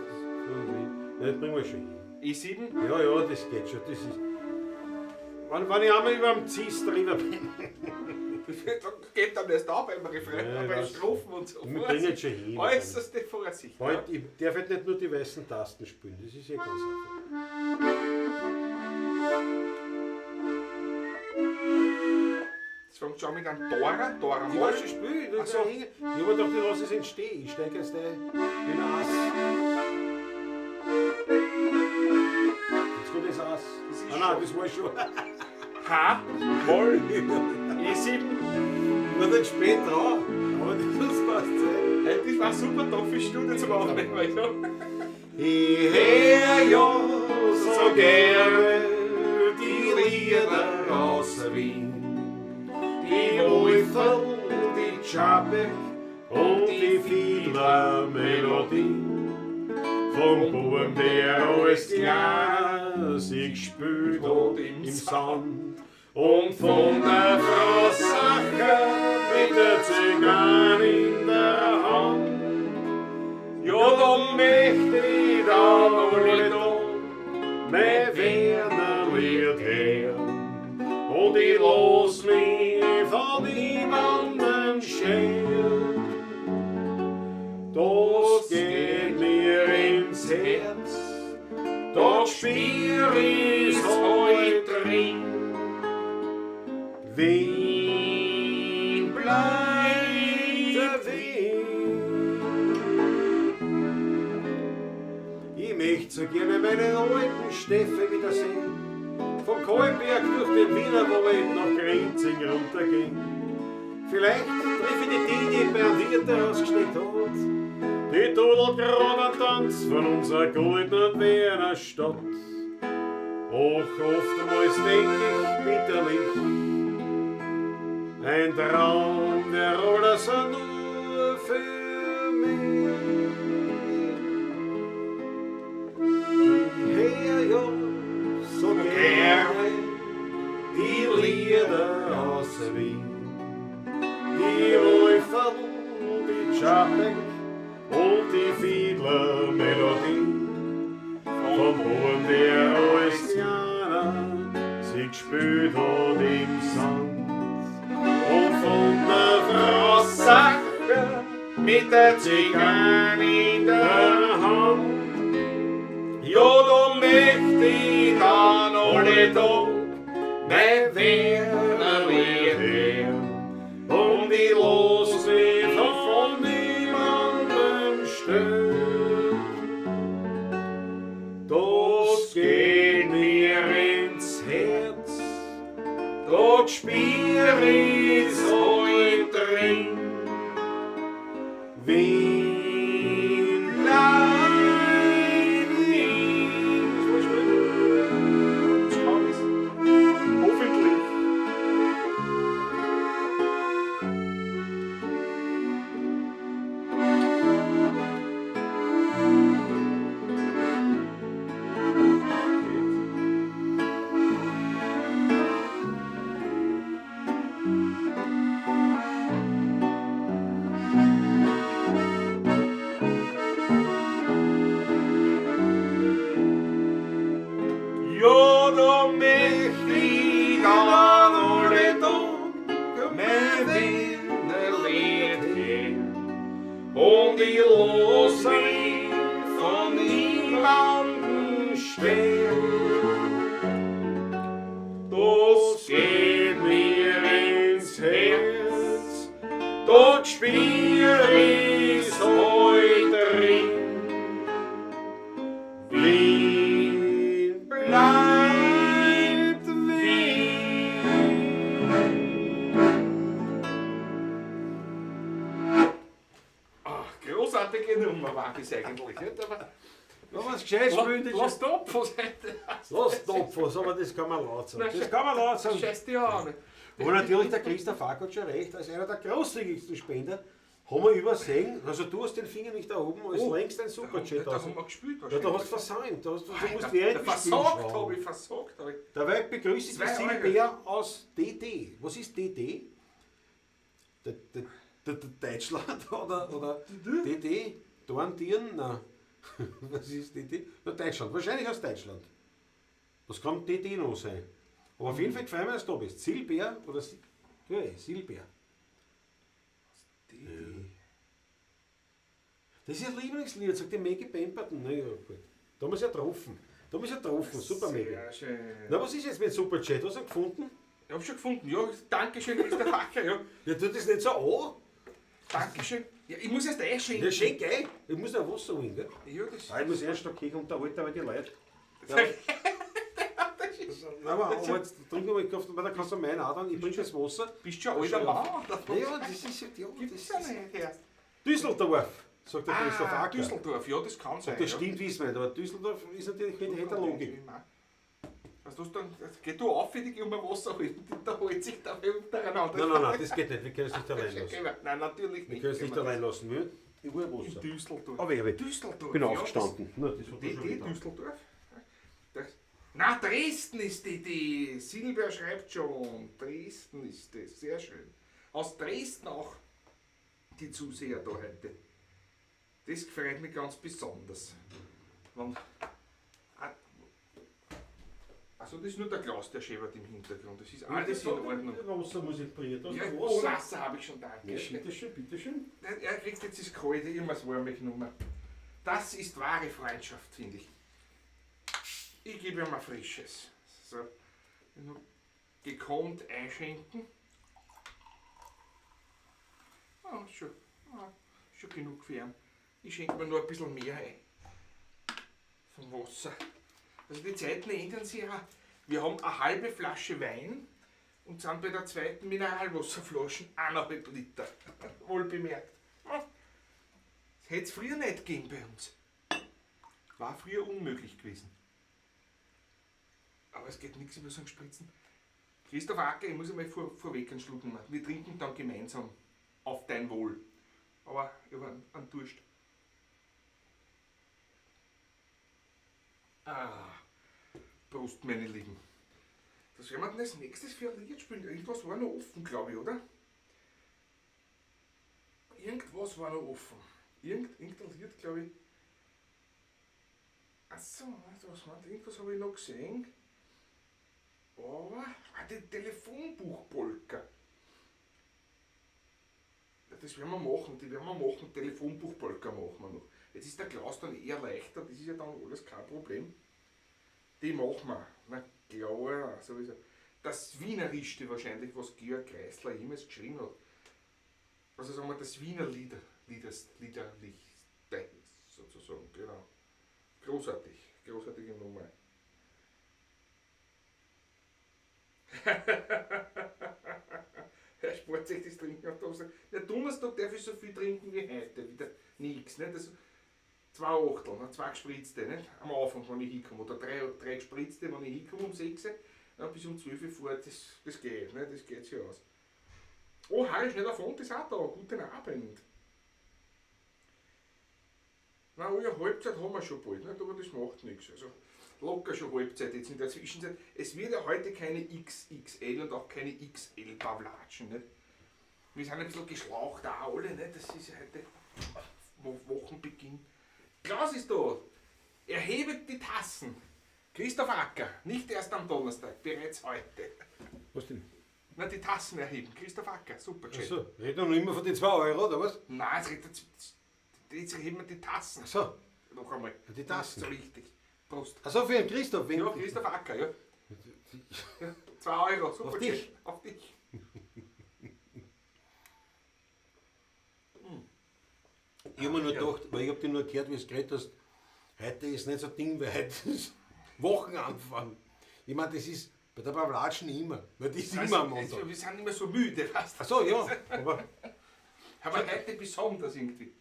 Ja, das bringen wir schon hin. E7. Ja, das geht schon. Das ist. Wenn ich einmal über dem Cis drüber bin. Da geht dann erst da beim Refrain, Ja, bei was? Strophen und so. Wir bringen es schon hin. Äußerste Vorsicht. Halt, ich darf halt nicht nur die weißen Tasten spielen, das ist ja ganz einfach. Jetzt fängt schon mit einem Dora Ich Moll. weiß schon spielen, Ach das so. ist ja hängen. Ich habe mir gedacht, ich lasse es entstehen. Ich steige erst ein in ein Ass. Jetzt kommt das Ass. Das ist Nein, schon. das war schon. H, Moll, E7. War nicht spät dran, aber das passt sein. Hey, das war super toll für Stunde zum Aufnehmen. Ja. Ich hör ja so gerne die Lieder aus Wien. Die Wolferl, die Czapek und die Fiedler-Melodie. Vom Buben, der alles glasig spült hat im Sand. Und von der Frau Sacher mit der Zigarre in der Hand. Ja, da möchte ich dann alle da, mein Werner wird her. Und ich lass mich von niemandem scheren. Das geht mir ins Herz, da spür ich's heut drin. Wien bleibt Wien. Ich möchte so gerne meinen alten Steffen wiedersehen. Vom Kalberg durch den Wiener Wald nach Grenzing runtergehen. Vielleicht treffe ich die, die beim Wirt ausgesteckt hat. Die tut gerade einen Tanz von unserer goldenen Wiener Stadt. Och, oftmals denk ich bitterlich, ein Traum, der alles nur für mich. Ich hör ja so gerne die Lieder aus Wien. Die Wolferl, die Czapek und die Fiedler-Melodie. Vom Buben, der als Jana sich gespült hat im Sand. Und von der Frau Sacher mit der Zigarre in der Hand. Ja, da möchte ich dann alle Tag mein Werner wird her. Und ich lass mich von niemandem stören. Das geht mir ins Herz, da spür ich's heut drin. Wien bleibt Wien. Hoffentlich. Ja, da möchte ich dann alle Tag mein Werner her. Und ich lass mich von niemandem stören. Das geht mir ins Herz, das Spiel ist heute drin. Wien bleibt Wien. Ach, großartige Nummer war das eigentlich. Nicht? Aber Noch was Gescheites spielen, lass das Topf sein. Lass Topfers, aber das kann man laut sagen. Das kann man laut sagen. Scheiß dich an. Aber natürlich, der Christoph Hack hat schon recht, als einer der großzügigsten Spender haben wir übersehen, also du hast den Finger nicht erhoben, als längst ein Superchat Da aus. haben wir gespielt Ja, da hast du versäumt, du musst Alter, während des Spiels versagt schauen. habe ich, versagt habe ich. Dabei begrüße ich die 2 Euro. Silbär aus DD. Was ist DD? Deutschland oder DD? Dorntieren? Nein. Was ist DD? Na, Deutschland. Wahrscheinlich aus Deutschland. Was kann DD noch sein? Aber auf jeden Fall gefällt mir, dass du da bist. Silbär oder Silbär. Das ist ein Lieblingslied, sagt die Maggie Pemberton. Na ja, gut. Da haben wir es ja getroffen. Super Maggie. Sehr schön. Na, was ist jetzt mit Superchat? Was hast du gefunden? Ich habe schon gefunden. Ja, Dankeschön, Mr. Facker. Ja. Ja, tut das nicht so an. Dankeschön. Ja, ich muss erst einschenken. Ja, schenk ein. Ich muss noch Wasser holen, gell? Ja, das Ich muss erst noch kicken unterhalten, aber die Leute. Ja, aber jetzt trink mal, weil da kannst du meinen auch dann, ich bring das Wasser. bist schon ein alter Mann. Ja, das ist ja, Gibt's das ja ist nicht erst. Düsseldorf, sagt der Christoph Acker. Düsseldorf, ja, das kann sein. Das stimmt, wissen wir nicht, aber Düsseldorf ist natürlich mit der Logik. Also geh du auf, für dich um ein Wasser holen, da holt sich da untereinander. Nein, das geht nicht, wir können es nicht allein lassen. Nein, natürlich Wir nicht. können es nicht allein lassen, ich will In Wasser. Düsseldorf. Aber ich Düsseldorf. bin ja, aufgestanden. Na, das hat Die er schon wieder. Düsseldorf? Na, Dresden ist die. Silber schreibt schon. Dresden ist das. Sehr schön. Aus Dresden auch die Zuseher da heute. Das gefällt mich ganz besonders. Also das ist nur der Klaus, der schäbert im Hintergrund. Das ist alles in Ordnung. Wasser muss ich bringen. Das Ja, ist oh, Wasser. Wasser habe ich schon da. Ja, bitteschön, bitteschön. Er kriegt jetzt das Kalte, irgendwas warme genommen. Das ist wahre Freundschaft, finde ich. Ich gebe ihm ein frisches. So. Gekonnt einschenken. Schon genug für ihn. Ich schenke mir nur ein bisschen mehr ein. Vom Wasser. Also die Zeiten ändern sich ja. Wir haben eine halbe Flasche Wein und sind bei der zweiten Mineralwasserflasche 1,5 Liter. Wohl bemerkt. Das hätte es früher nicht gegeben bei uns. War früher unmöglich gewesen. Aber es geht nichts über so ein Spritzen. Christoph Acker, ich muss einmal vorweg einen Schluck nehmen. Wir trinken dann gemeinsam auf dein Wohl. Aber über einen Durst. Prost, meine Lieben. Was werden wir denn als nächstes für ein Lied spielen? Irgendwas war noch offen, glaube ich, oder? Irgendwas war noch offen. Irgendein Lied, glaube ich. Achso, was war das? Irgendwas habe ich noch gesehen. Aber, die Telefonbuchpolka. Das werden wir machen, Telefonbuchpolka machen wir noch. Jetzt ist der Klaus dann eher leichter, das ist ja dann alles kein Problem. Die machen wir. Na klar, sowieso. Das Wienerischste wahrscheinlich, was Georg Kreisler jemals geschrieben hat. Also sagen wir das Wiener Liederlichste sozusagen, genau. Großartige Nummer. Er spart sich das Trinken auf der Hose. Der Donnerstag darf ich so viel trinken wie heute. Wieder nichts. Nicht? Also 2 Achtel, 2 Gespritzte. Nicht? Am Anfang, wenn ich hinkomme. Oder 3 Gespritzte, wenn ich hinkomme um 6 Uhr. Bis um 12 Uhr fort, das geht. Nicht? Das geht sich aus. Oh, Harry Schneider-Font ist auch da. Guten Abend. Na, ja, Halbzeit haben wir schon bald, nicht? Aber das macht nichts. Also locker schon Halbzeit jetzt in der Zwischenzeit. Es wird ja heute keine XXL und auch keine XL Pavlatschen. Nicht? Wir sind ein bisschen geschlaucht auch alle, nicht? Das ist ja heute Wochenbeginn. Klaus ist da. Erhebet die Tassen. Christoph Acker, nicht erst am Donnerstag, bereits heute. Was denn? Na, die Tassen erheben. Christoph Acker, super Chat. Achso, reden wir noch immer von den 2 Euro, oder was? Nein, jetzt erheben wir die Tassen. Achso, Noch einmal. die Tassen. So richtig. Prost. Achso, für den Christoph. Ja, Christoph Acker, ja. 2 Euro, super. Auf dich. Auf dich. Ich habe mir nur gedacht, weil ich habe dir nur gehört, wie du geredet hast, heute ist nicht so ein Ding, weil heute ist Wochenanfang. Ich meine, das ist bei der Pavlatschen immer, weil die ist immer am Montag. Wir sind immer so müde, weißt du? Achso, ja, aber Aber heute besonders irgendwie.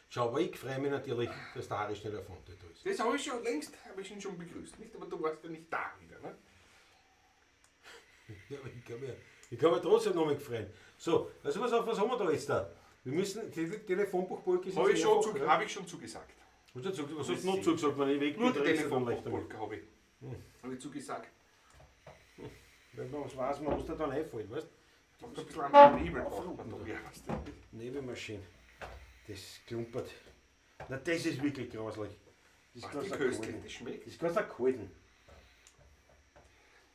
schau, aber ich freue mich natürlich, dass der Harry schnell erfunden ist. Das habe ich schon längst, habe ich ihn schon begrüßt, nicht? Aber du warst ja nicht da wieder, ne? Ja, ich kann mich trotzdem noch mal freuen. So, also was haben wir da jetzt da? Wir müssen, die Telefonbuchpolka ist Habe ich, jetzt mehrfach, ja? hab ich schon zugesagt. Was hast du noch zugesagt, wenn ich weg bin? Nur die dann ist es dann leichter. Telefonbuchpolka habe ich. Habe ich zugesagt. Wenn man was weiß, man muss da dann einfallen, weißt du? Macht ein bisschen an den Nebel braucht man da. Ja, weißt du. Nebelmaschine. Das klumpert. Na, das ist wirklich grauslich. Das Ach, kannst die du köstlich, kalten. das schmeckt. Das kannst du auch kalten.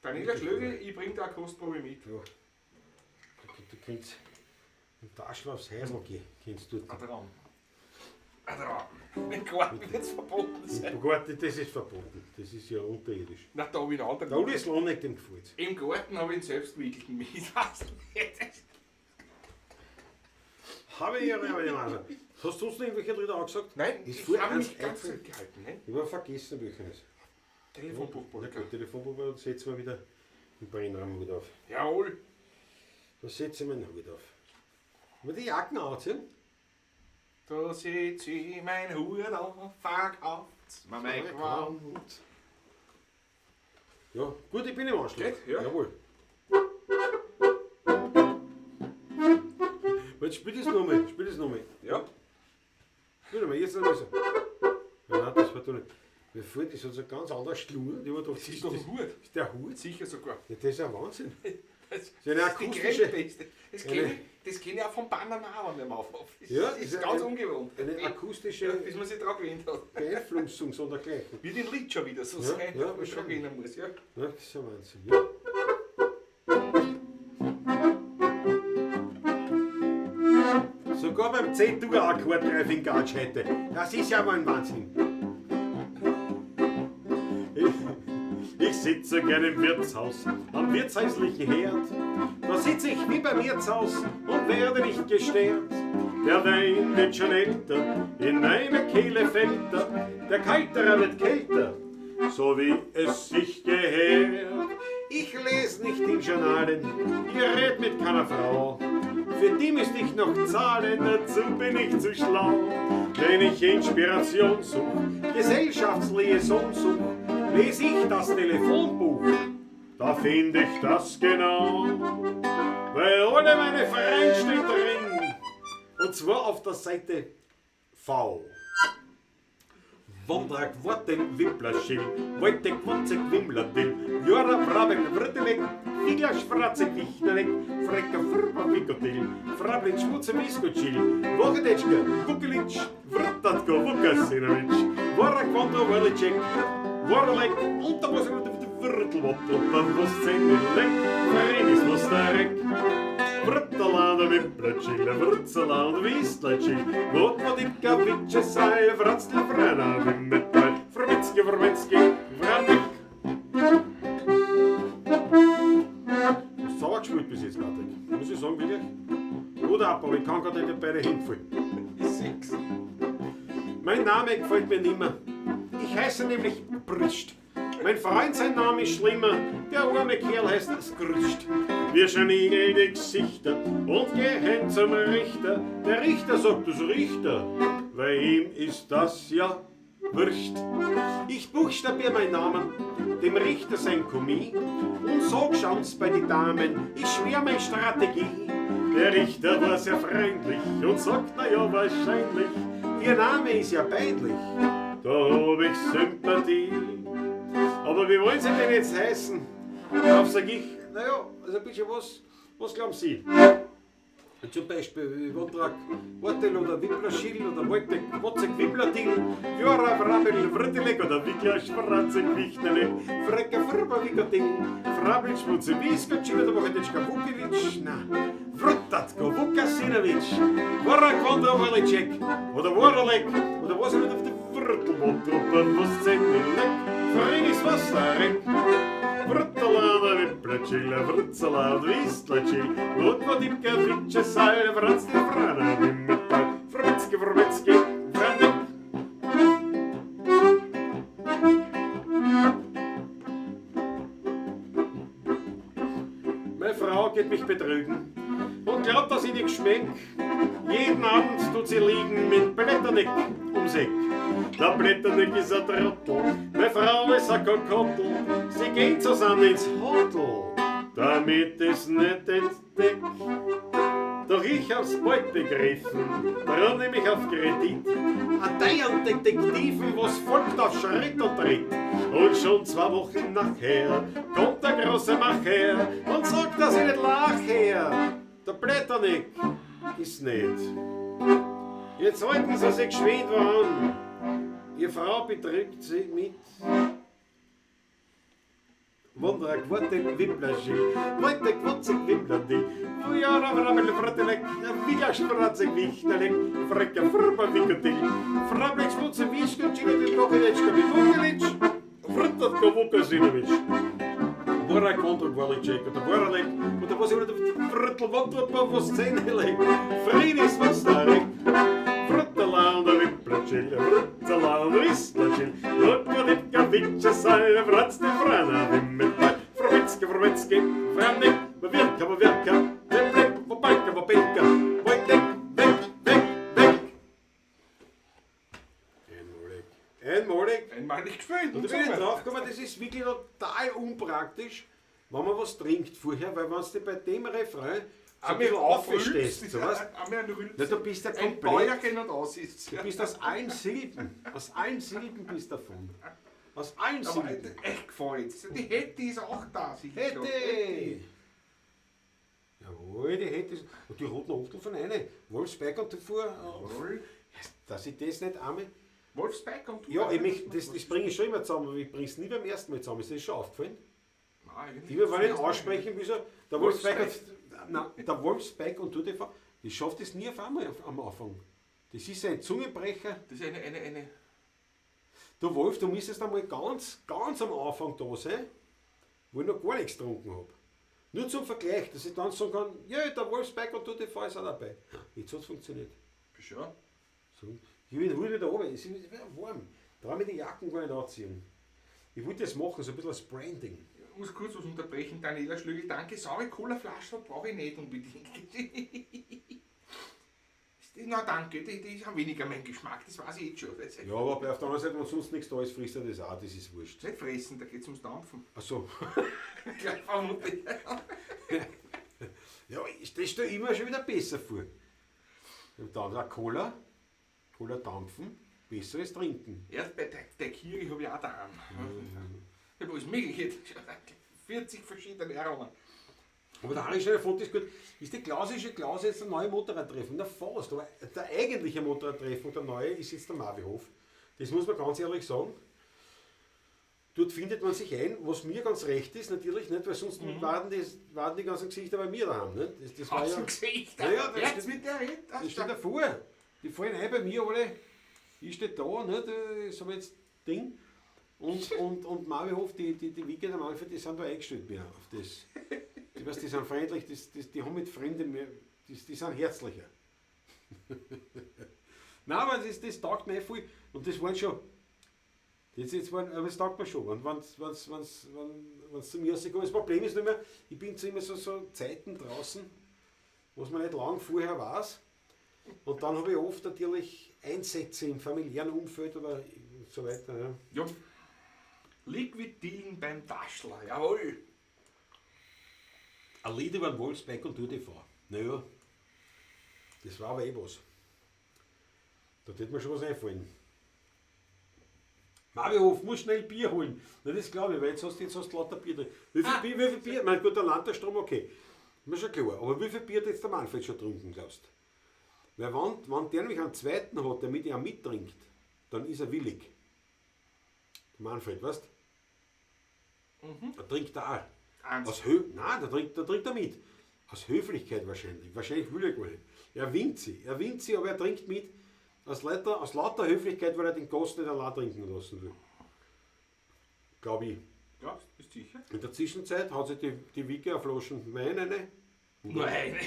Daniela Schlögel, ich bringe da eine Kostprobe mit. Ja. Du kannst im Taschel aufs Häusl gehen. Kennst du Ein Traum. Ein Traum. Im Garten wird es verboten sein. Im Garten, das ist verboten. Das ist ja unterirdisch. Na, da habe ich einen anderen. Der Uli ist Lonek, dem gefällt. Im Garten habe ich einen selbstwickelten mit. Weißt du nicht? Habe ich ja nicht. Hast du uns noch irgendwelche Lieder angesagt? Nein, Ist ich voll habe eins mich ganz eingefallen. zurückgehalten. Ne? Ich habe vergessen, welches. Na Telefonbuchpolka. gut, Telefonbuch setzen wir wieder im Brennrahmen Hut auf. Jawohl. Da setze ich meinen Hut auf. Mal die Jacken anziehen. Da setze ich mein Hut auf, verkauft's mir mein Gewand. Ja, gut, ich bin im Anschluss. Geht, ja. Jawohl. Jetzt spiel das nochmal, spiel das nochmal. Ja. Spiel nochmal, jetzt nochmal so. Nein, das war doch nicht. Mir fällt das hat so ein ganz anderer Schlur. Ich hab gedacht, Das ist doch ein Hut. ist der Hut? Sicher sogar. Ja, das ist ein Wahnsinn. Das ist eine akustische- Beste. Das kenne ich auch vom Bananal, wenn man aufhört. Das Ja, ist ist ganz ein- ungewohnt. Eine Ja, akustische bis man sich daran gewöhnt hat. Beeinflussung so dergleichen. Wie den Lied schon wieder so Ja, sein, ja, dass man schon wahrscheinlich. gehen muss. Ja. Ja, das ist ein Wahnsinn. Ja. Sogar beim C-Dur-Akkord treffe ich einen Gatsch heute. Das ist ja mal ein Wahnsinn. Ich sitze gerne im Wirtshaus, am wirtshäuslichen Herd. Da sitze ich wie beim Wirtshaus und werde nicht gestört. Der Wein wird schon älter, in meine Kehle fällt er, der Kalterer wird kälter, so wie es sich gehört. Ich lese nicht in Journalen, ich red mit keiner Frau. Für die müsste ich noch zahlen, dazu bin ich zu schlau. Wenn ich Inspiration suche, Gesellschaftsliaison suche, lese ich das Telefonbuch, da finde ich das genau. Weil alle meine Vereine steht drin, und zwar auf der Seite V. Wandrak, Worten, Wimplerschill, Wollte, Quatzek, Wimmlerdill, Jora, Brabel, Vrtelek, Figler, Spratzek, Wichtelek, Frecker, Frba, Vikotil, Frablin, Schmutze, Viskotil, Wogedetschka, Vukelic, Vrtatko, Vukasinovic, Wora, Quanto, Walicek, Worlek, und da muss ich mit dem Viertelwort und dann was Zengelek, Verenis, was Starek. Vrtalana, Wimplerchill, Vrtsalana, Wistlerchill, Votvodika, Vitsche, Seil, Vratzl, Vrana, Wimmetal, Vrmitzki, Vrmitzki, Vranik. Du hast sauer gespielt bis jetzt, Patrick. Muss ich sagen, wirklich? Oder ab, aber ich kann gerade nicht beide hinfallen. 6. Mein Name gefällt mir nimmer. Ich heiße nämlich Brist. Mein Freund, sein Name ist schlimmer. Der arme Kerl heißt Skrüst. Wir schanigen die Gesichter und gehen zum Richter. Der Richter sagt, das Richter, weil ihm ist das ja wurscht. Ich buchstabiere meinen Namen, dem Richter sein Kommis und sag, schauen's bei die Damen, ich schwör meine Strategie. Der Richter war sehr freundlich und sagt, na ja, wahrscheinlich, ihr Name ist ja peinlich, da hab ich Sympathie. Aber wie wollen Sie denn jetzt heißen? Darauf sag ich, naja, also bitte was glauben Sie? Zum Beispiel Wodrak, Wortel oder Wipplerschill oder Woltek, Wotzek, Wipplertil, Jora, Vrabel, Vrtelek oder Wickler, Spratzek, Wichtelek, Frecker, Frba, Vikotil, Frabel, Schmutze, Viskotil oder Wochetečka, Vukelic, na, Vrtatko, Vukasinovic, Worak, Wanda, Walicek oder Worlek oder was er nicht auf der Viertelwort und dann was Zengelek, Verenis, was Starek. Vrtalana, Wimplerchill, Vrtsalana, Wistlerchill, Lotvodipka, Vitsche, Seil, Vratzl, Vrana, Wimmetal, Vrmitzki, betrügen und glaubt, dass ich nicht schmeck. Jeden Abend tut sie liegen mit Blätterneck ums Eck. Der Blätterneck ist ein Trottel, meine Frau ist ein Kokottel. Sie gehen zusammen ins Hotel, damit es nicht entdeckt. Doch ich hab's bald begriffen, daran nehm ich auf Kredit an deren Detektiven, was folgt auf Schritt und Tritt. Und schon 2 Wochen nachher kommt der große Macher und sagt, dass ich nicht lach her. Der Blätterneck ist nicht. Jetzt halten Sie sich geschwind an. Ihre Frau betrügt sie mit Wondra Quarte Wipplaschi, Leute Quatzig Wipplandi, Fujara Vrabel Fratelek, Villa Stratzig Wichtelek, Frecka Frba Wicketil, Frablek Schmutze Wischke, Chile Kokelečka Vukelic, Vrtatko Vukasinovic. Bora Konto Gvalicek, der Boralek, und da was ich wieder Viertel Wandler, was 10 legt. Friedis was da legt. Vrtalander Wipplacil, Vrtalander Istlacil, Lotkovitka Vitcha Sai, Vratste Frana, Wimmelball, Frwitzke, Franek, Bewirka, Weblek, Wopalka, Wopelka, Wojtek, weg. Einmalig gefühlt. Und da bin ich draufgekommen, das ist wirklich total unpraktisch, wenn man was trinkt vorher, weil wenn du bei dem Refrain so ein bisschen aufstehst, so was, du bist ja ein komplett, Bäuerchen und aussitzt. du bist aus allen Silben bist davon. Aus allen Aber Silben. echt gefällt. Die Hätte ist auch da. Hätte! Jawohl, die Hätte ist. Und die roten Achtel von einer. Wolfsberg und davor. Jawohl. Dass ich das nicht einmal. Wolfsberg und du. Ja, das bringe ich schon immer zusammen, aber ich bringe es nie beim ersten Mal zusammen. Ist das schon aufgefallen? Nein, Die wir wollen nicht aussprechen, wieso? Der Wolfsberg und du, die schafft es nie auf einmal am Anfang. Das ist ein Zungenbrecher. Das ist eine. Du Wolf, du müsstest einmal ganz am Anfang da sein, wo ich noch gar nichts getrunken habe. Nur zum Vergleich, dass ich dann sagen kann, ja, der Wolfsberg und du, ist auch dabei. Jetzt hat es funktioniert. Schon. So, ich will wieder runter, es ist warm. Da habe ich die Jacken gar nicht anziehen. Ich wollte das machen, so ein bisschen als Branding. Ich muss kurz was unterbrechen, Daniela Schlögel. Danke, saure Cola-Flaschen brauche ich nicht unbedingt. Na danke, die haben weniger mein Geschmack, das weiß ich jetzt schon. Ja, aber auf der anderen Seite, wenn sonst nichts da ist, frisst er das auch, das ist wurscht. Nicht fressen, da geht es ums Dampfen. Achso. Gleich vermutlich. Ja, das stelle ich mir schon wieder besser vor. Und dann auch Cola dampfen, besseres Trinken. Erst bei der Kiri habe ich auch daheim. Ich habe alles Mögliche. 40 verschiedene Aromen. Aber der Harry Schneider fand das gut. Ist die klassische Klaus jetzt der neue Motorradtreffung? Na fast, aber der eigentliche Motorradtreffung, der neue, ist jetzt der Marvihof. Das muss man ganz ehrlich sagen. Dort findet man sich ein, was mir ganz recht ist, natürlich nicht, weil sonst waren die ganzen Gesichter bei mir daheim. Nicht? Das war ja, Gesichter? ja, das Jetzt mit der Rede? das steht davor. Die fallen ein bei mir alle. Ich stehe da, nicht? So jetzt Ding. Und Marvihof, die Wege der Manfred, die sind da eingestellt mehr auf das. Die sind freundlich, die haben mit Fremden mehr, die sind herzlicher. Nein, aber das taugt mir viel. Und das waren schon. Aber das taugt mir schon. Wenn es zu mir rauskommt. Das Problem ist nur mehr, ich bin zu immer so Zeiten draußen, was man nicht lang vorher weiß. Und dann habe ich oft natürlich Einsätze im familiären Umfeld oder so weiter. Ja. Ja. Liquid-Dealen beim Taschler, jawohl. Ein Lied über den Wolfsberg und TV. Naja, das war aber eh was. Da hätte mir schon was einfallen. Marvihof, muss schnell Bier holen. Na, das glaube ich, weil jetzt hast du lauter Bier drin. Wie viel Bier? Mein gut, der Landesstrom, okay. Ist mir schon klar. Aber wie viel Bier hat jetzt der Manfred schon getrunken, glaubst du? Weil wenn der nämlich einen zweiten hat, damit er mittrinkt, dann ist er willig. Der Manfred, weißt du? Der trinkt da auch. Nein, da trinkt er mit. Aus Höflichkeit wahrscheinlich. Wahrscheinlich will er gar nicht. Er winkt sie, aber er trinkt mit. Aus lauter Höflichkeit, weil er den Gast nicht allein trinken lassen will. Glaube ich. Ja, ist sicher. In der Zwischenzeit hat sich die Wicke auf Flaschen Wein rein. Nein.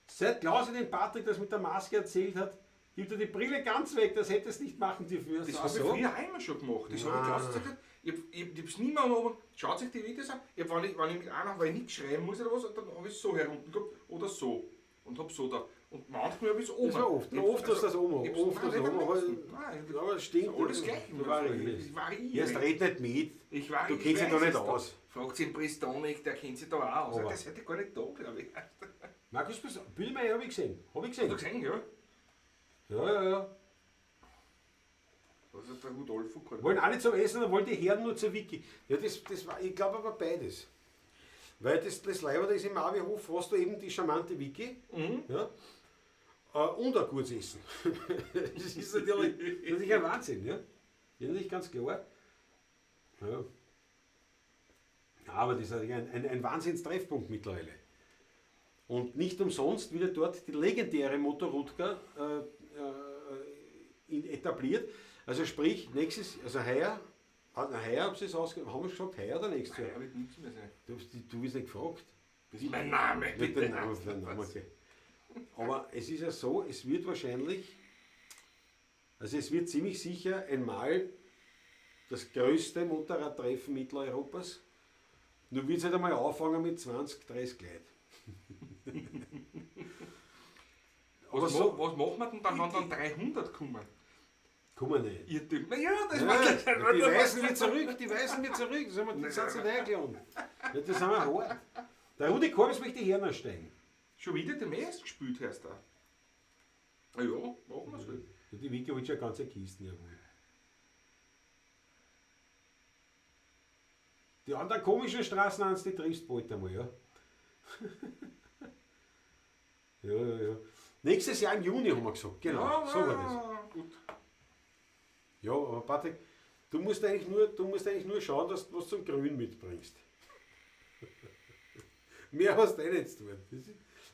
Seit Klaus den Patrick das mit der Maske erzählt hat, gib dir die Brille ganz weg, das hättest du nicht machen dürfen. Das Ach habe ich so. früher einmal schon gemacht. Das habe ich gelassen gesagt. Ich hab's nie mehr oben. Schaut sich die Videos an. Wenn ich mit einer, weil ich nicht schreiben muss oder was, dann habe ich es so herunten gehabt oder so. Und habe so da. Und manchmal habe ich es oben. Das war oft. Oft hast du das oben. Ich Oft hast du das oben. Aber Nein, das stinkt. alles gleich. Du variierst. Ich variiere. Jetzt red nicht mit. Ich war, Du ich kennst dich weiß da nicht es doch. aus. Fragt sich den Bristonik, der kennt sich da auch aus. Aber- Der ist heute gar nicht da, glaube ich. Markus Billmeier habe ich gesehen. Habe ich Hast du gesehen. gesehen, ja? Ja. Das ist der Rudolfo gehabt. Wollen alle zum Essen, dann wollen die Herren nur zur Wiki. Ja, das war, ich glaube aber beides. Weil das Leiberde ist im Avihof, hast du eben die charmante Wiki. Ja, und ein gutes Essen. Das ist natürlich ein Wahnsinn. Ja? Das ist nicht ganz klar. Ja. Aber das ist ein Wahnsinnstreffpunkt mittlerweile. Und nicht umsonst wird dort die legendäre Motorrudka etabliert. Also sprich, heuer haben sie es ausgegeben, haben wir gesagt, heuer oder nächstes Jahr? Ja, wird nichts mehr sein. Du wirst nicht gefragt. Das ist mein Name, Nicht bitte. den Namen, okay. Aber es ist ja so, es wird wahrscheinlich, also es wird ziemlich sicher einmal das größte Motorradtreffen Mitteleuropas. Nur wird es halt einmal anfangen mit 20, 30 Leuten. Aber Was, so was machen wir denn dann, wenn dann 300 kommen? kommen wir nicht. Ihr Typ. Naja, das Ja, war die weisen wir zurück, das sind wir, das sind sie nicht eingeladen. Ja, das sind wir hart. Der Rudi Korbis möchte die Herren steigen. Schon wieder dem erst gespielt, heißt er. Ah ja, machen wir es halt. Ja, die Wiki hat schon eine ganze Kisten, jawohl. Die anderen komischen Straßen, die triffst du bald einmal, ja. Ja. Nächstes Jahr im Juni haben wir gesagt, genau, Ja, so war das. Gut. Ja, aber Patrick, du musst eigentlich nur schauen, dass du was zum Grün mitbringst. Mehr hast du nicht zu tun.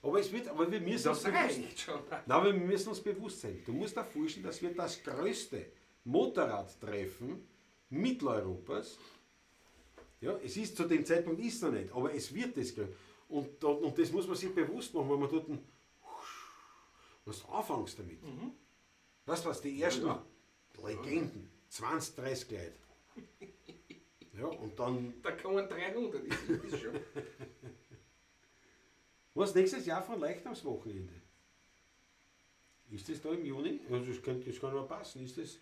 Aber wir müssen Das reicht schon. Nein, aber wir müssen uns bewusst sein. Du musst dir vorstellen, das wird das größte Motorradtreffen Mitteleuropas. Ja, es ist zu dem Zeitpunkt ist noch nicht, aber es wird das. Und das muss man sich bewusst machen, wenn man dort was du anfängst damit. Weißt du was, die ersten Legenden, 20, 30 Leute. Ja, und dann. Da kommen 300, ist das schon. Was nächstes Jahr von Leichnamswochenende? Ist das da im Juni? Also das kann aber passen, ist das?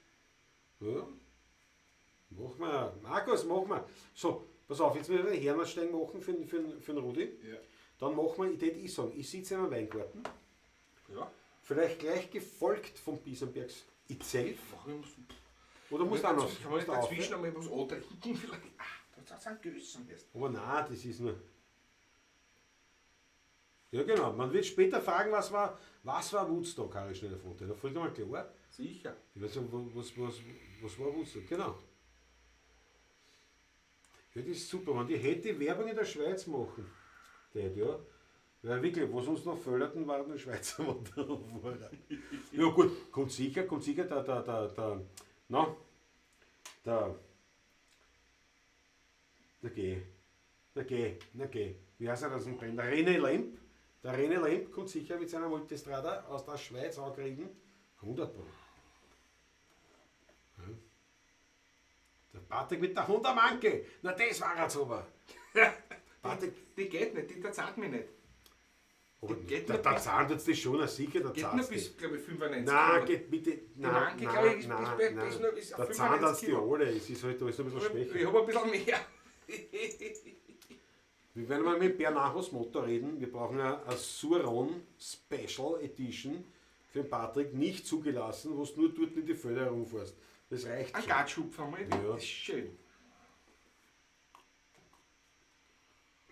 Ja. Machen wir. Markus, machen wir. So, pass auf, jetzt werden wir einen Hernerstein machen für den Rudi. Ja. Dann machen wir, ich sagen, ich sitze in einem Weingarten. Ja. Vielleicht gleich gefolgt von Biesenbergs itself. Machen wir Oder musst du auch noch? Kann man nicht musst du dazwischen aufhören? einmal was antrinken? Vielleicht. Das sind Gössen jetzt. Aber nein, das ist nur. Ja genau, man wird später fragen, was war Woodstock, Harry Schneider-Fonte. Da fällt mal klar. Sicher. Ich weiß nicht, was war Woodstock? Genau. Ja, das ist super, wenn die hätte Werbung in der Schweiz machen. Ja. Ja, wirklich, was uns noch förderten, waren die Schweizer Motorradfahrer. Ja gut, kommt sicher, der wie heißt er das in Brenn? Der René Lemp. Der René Lemp kommt sicher mit seiner Multistrada aus der Schweiz ankriegen. 100 Pro. Ja. Der Patrick mit der Honda-Manke. Na, das war jetzt aber. Patrick, Die geht nicht, die zahlt mich nicht. aber geht der nicht. zahlt jetzt das schon, sicher, der Geht zahlt nur bis, glaube ich, 95. Nein, geht bitte. Nein, Manke, glaube ich, ist nur bis auf der zahlt 95 die Kilo. alle. Es ist halt alles ein bisschen schwächer. Ich habe ein bisschen mehr. Wir werden mal mit Bernachos Motor reden. Wir brauchen eine Suron Special Edition für den Patrick, nicht zugelassen, wo du nur dort in die Felder herumfährst. Das reicht Ein schon. Gatschhupf einmal, Ja. das ist schön.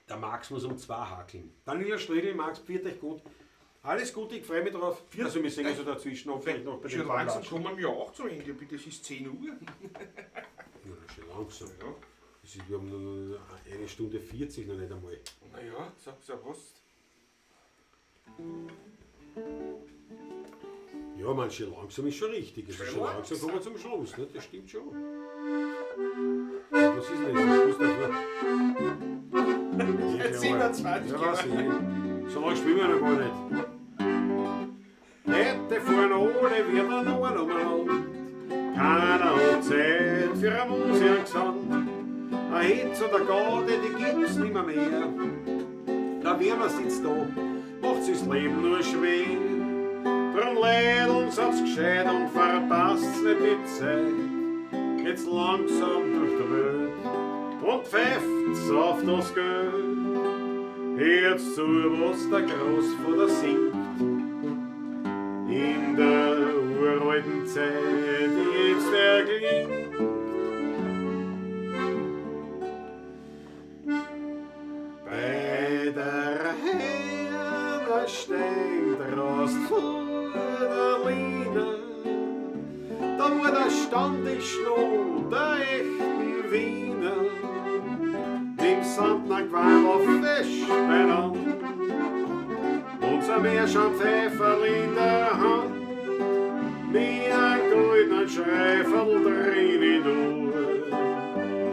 Der Max muss um 2 hakeln. Daniela Stredel, Max, pfiat euch gut. Alles Gute, ich freue mich drauf. Also wir sehen so dazwischen noch vielleicht noch bei den Schon langsam Latschen. kommen wir auch zum Ende, bitte, es ist 10 Uhr. Ja, schon langsam. Ja. Das ist, wir haben nur 1 Stunde 40 noch nicht einmal. Naja, so was. Ja, man, schon langsam ist schon richtig. Also Schon schon langsam langsam. kommen wir zum Schluss, ne? Das stimmt schon. Was ist denn das? Was ist das? 27 Ja, weiß ich. So lange spielen wir noch gar nicht. Nicht? heute fahren alle wieder noch ein umeinander. Keiner hat Zeit für ein Musikgesang. Ein Hitz oder Garde, die gibt's nimmer mehr. Der Wiener sitzt da, macht sich das Leben nur schwer. Drum leid uns aufs Gescheit und verpasst's nicht die Zeit. Geht's langsam durch die Welt und pfeift's auf das Geld. Hört's zu, was der Großvater singt. In der uralten Zeit, die jetzt erklingt. Bei der Herde steigt Rost vor der Linie. Da wo der Stand ist noch der echten Wiener. Dem Sandner Qual auf Fischbein an. Unser Meerschaumpfeiferl in der Hand. Mit einem goldenen Schreiferl drin durch.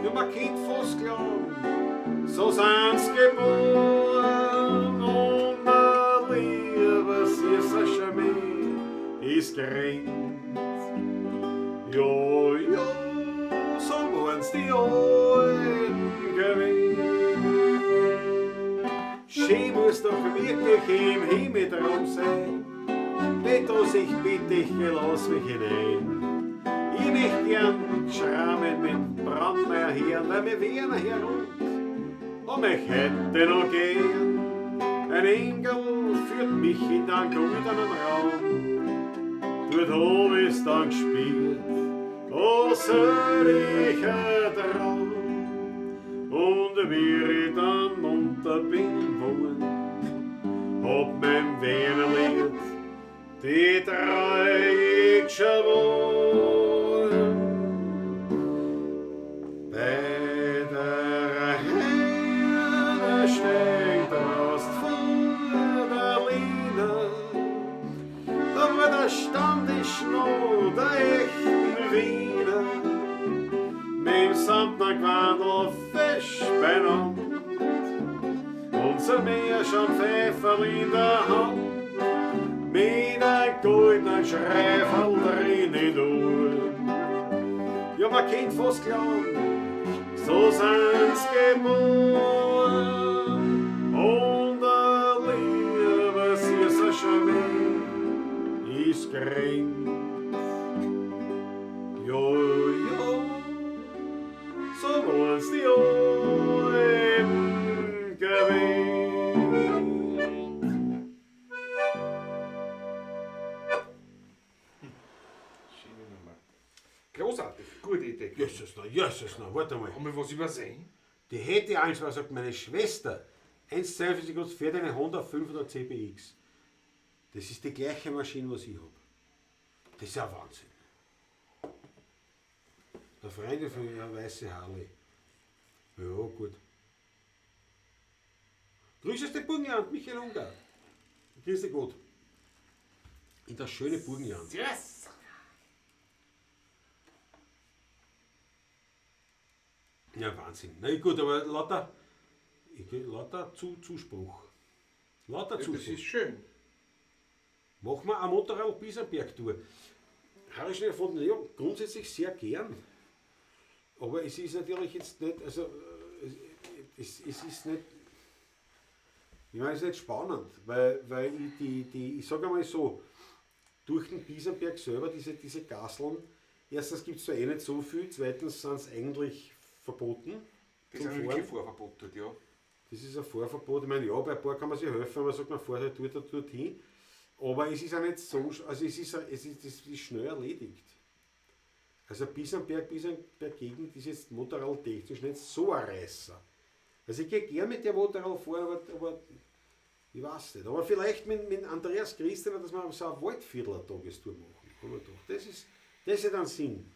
Ja, man kennt fast glauben, so sind's geboren. Und der Liebes Chemie ist gering. Jo, jo, so waren's die Alten gewesen. Schön muss doch wirklich im Himmel drum sein. Petrus, ich bitte dich, lass mich hinein. Ich möchte gern schrammen mit Brandmeier her, weil wir wären herum. Und ich hätte noch gern, ein Engel führt mich in den goldenen Raum. Dort hab ich's dann gespielt, oh, solcher Traum. Und wie ich dann munter bin wohn, hab mein Wienerlied die treu ich schon wohn. Bei der Herde steigt Rost vor der Linie. Da wo der Stand ist noch der echten Wiener. Mit dem Sandner Quandl Fischbein an. Unser Meerschaumpfeiferl in der Hand. Mit einem goldenen Schreiferl drin durch. Ja, man kennt fast glauben, so sind's geboren. Und der Liebes Chemie ist gering. Jo, jo, so waren's die Alten gewesen. Großartig, gute Idee. Jesus, warte mal. Haben wir was übersehen? Die hätte eins, was sagt meine Schwester, 1,42 Grad fährt eine Honda 500 CBX. Das ist die gleiche Maschine, was ich habe. Das ist ja Wahnsinn. Der Freund von mir, eine weiße Harley. Ja, gut. Grüßes den Burgenland, Michael Ungar. Grüß dich gut. In das schöne Burgenland. Yes! Ja, Wahnsinn. Na gut, aber lauter Zuspruch. Lauter Ja, Zuspruch. das ist schön. Machen wir eine Motorrad-Biesenberg-Tour. Habe ich schon gefunden, ja, grundsätzlich sehr gern. Aber es ist natürlich jetzt nicht, also es ist nicht, ich meine, es ist nicht spannend, weil ich sage einmal so, durch den Biesenberg selber, diese Gaseln, erstens gibt es da eh nicht so viel, zweitens sind es eigentlich verboten. Das ist ein wirklich Fahrverbot dort, ja. Das ist ein Fahrverbot. Ich meine, ja, bei ein paar kann man sich helfen, wenn man sagt, man fährt halt dorthin. Aber es ist auch nicht so, also es ist schnell erledigt. Also Biesenberg-Gegend ist jetzt motorradtechnisch nicht so ein Reißer. Also ich gehe gerne mit der Motorrad fahren, aber ich weiß nicht. Aber vielleicht mit Andreas Christian, dass wir so eine Waldviertler-Tagestour machen. Das hätte einen Sinn.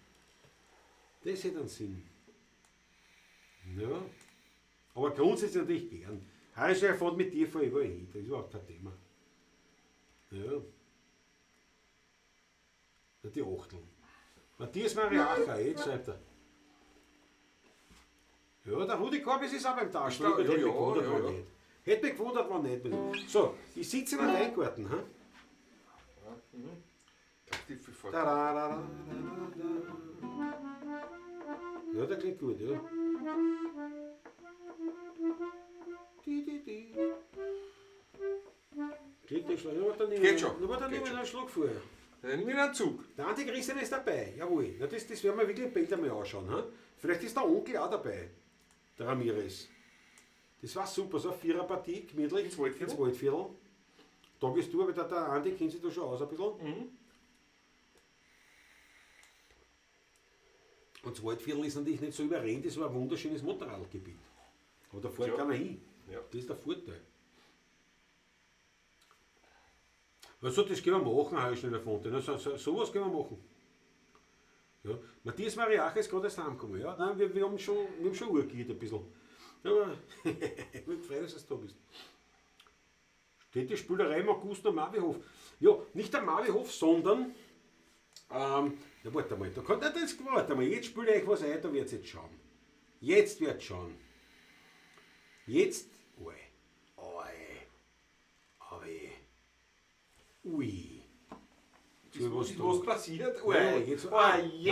Das hätte einen Sinn. Ja. Aber grundsätzlich natürlich gern. Heiße fährt mit dir vor überall hin, das ist überhaupt kein Thema. Ja. Die Achteln. Matthias Mariacha, jetzt schreibt er. Ja, der Rudi Korbis ist auch beim Tauschen. Ja, Hätte mich ja, gewundert, ja, wenn ja. nicht. Hätte mich gewundert, wenn nicht. So, ich sitze in einem Weingarten. Das ist viel vor. Da, da, da, da, da, da. Ja, der klingt gut, ja. Klingt nicht schlecht. Geht schon. Nur dann Geht nehmen wir schon. einen Schluck vor. Dann nimm ich einen Zug. Der Antichristen ist dabei, jawohl. Na, das werden wir wirklich später mal anschauen. Ha? Vielleicht ist der Onkel auch dabei, der Ramirez. Das war super, so eine Viererpartie, gemütlich. Ins Waldviertel. Ins Waldviertel. Da gehst du, aber der Andi kennt sich da schon aus ein bisschen. Und das Waldviertel ist natürlich nicht so überrennt, das war ein wunderschönes Motorradgebiet. Aber da fährt Ja. keiner hin. Ja. Das ist der Vorteil. Also das können wir machen, Herr Schneider Fonte. Sowas können wir machen. Ja. Matthias Mariacha ist gerade erst heimgekommen. Ja? Nein, wir haben schon urgiert ein bisschen. Ja, aber ich bin frei, dass du da bist. Steht die Spülerei im August am Mavihof. Ja, nicht am Mavihof, sondern ja, warte mal, warte mal, jetzt spüle ich euch was ein, da wird es jetzt schauen. Jetzt wird es schauen. Jetzt, ui. Ist was passiert? Ja, jetzt, je.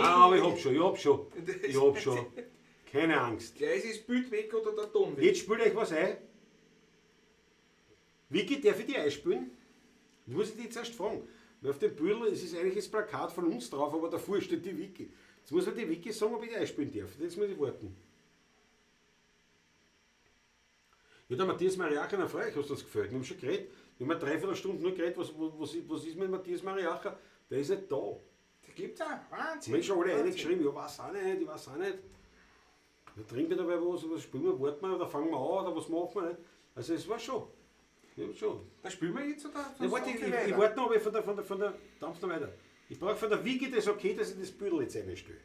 nein, aber ich hab schon. Keine Angst. Gleich ist das Bild weg oder der Ton weg. Jetzt spüle ich euch was ein. Vicky, darf ich die einspülen? Ich muss dich jetzt erst fragen. Weil auf dem Büdel ist eigentlich das Plakat von uns drauf, aber davor steht die Vicky. Jetzt muss man die Vicky sagen, ob ich die einspielen darf. Jetzt muss ich warten. Ja, der Matthias Mariacha, dann frage ich, hast du das gefällt? Wir haben schon geredet. Wir haben 3/4 Stunde nur geredet, was ist mit Matthias Mariacha? Der ist nicht da. Das gibt's auch. Wahnsinn. Menschen alle Wahnsinn. reingeschrieben, ja, weiß auch nicht, ich weiß auch nicht. Da trinken wir dabei was spielen wir, warten wir, oder fangen wir an, oder was machen wir nicht. Also es war schon. Ja, schon. Da spielen wir jetzt oder? Ja, warte, ich warte noch, aber von der Dampf noch weiter. Ich brauche von der Wiki das okay, dass ich das Büdel jetzt einstelle.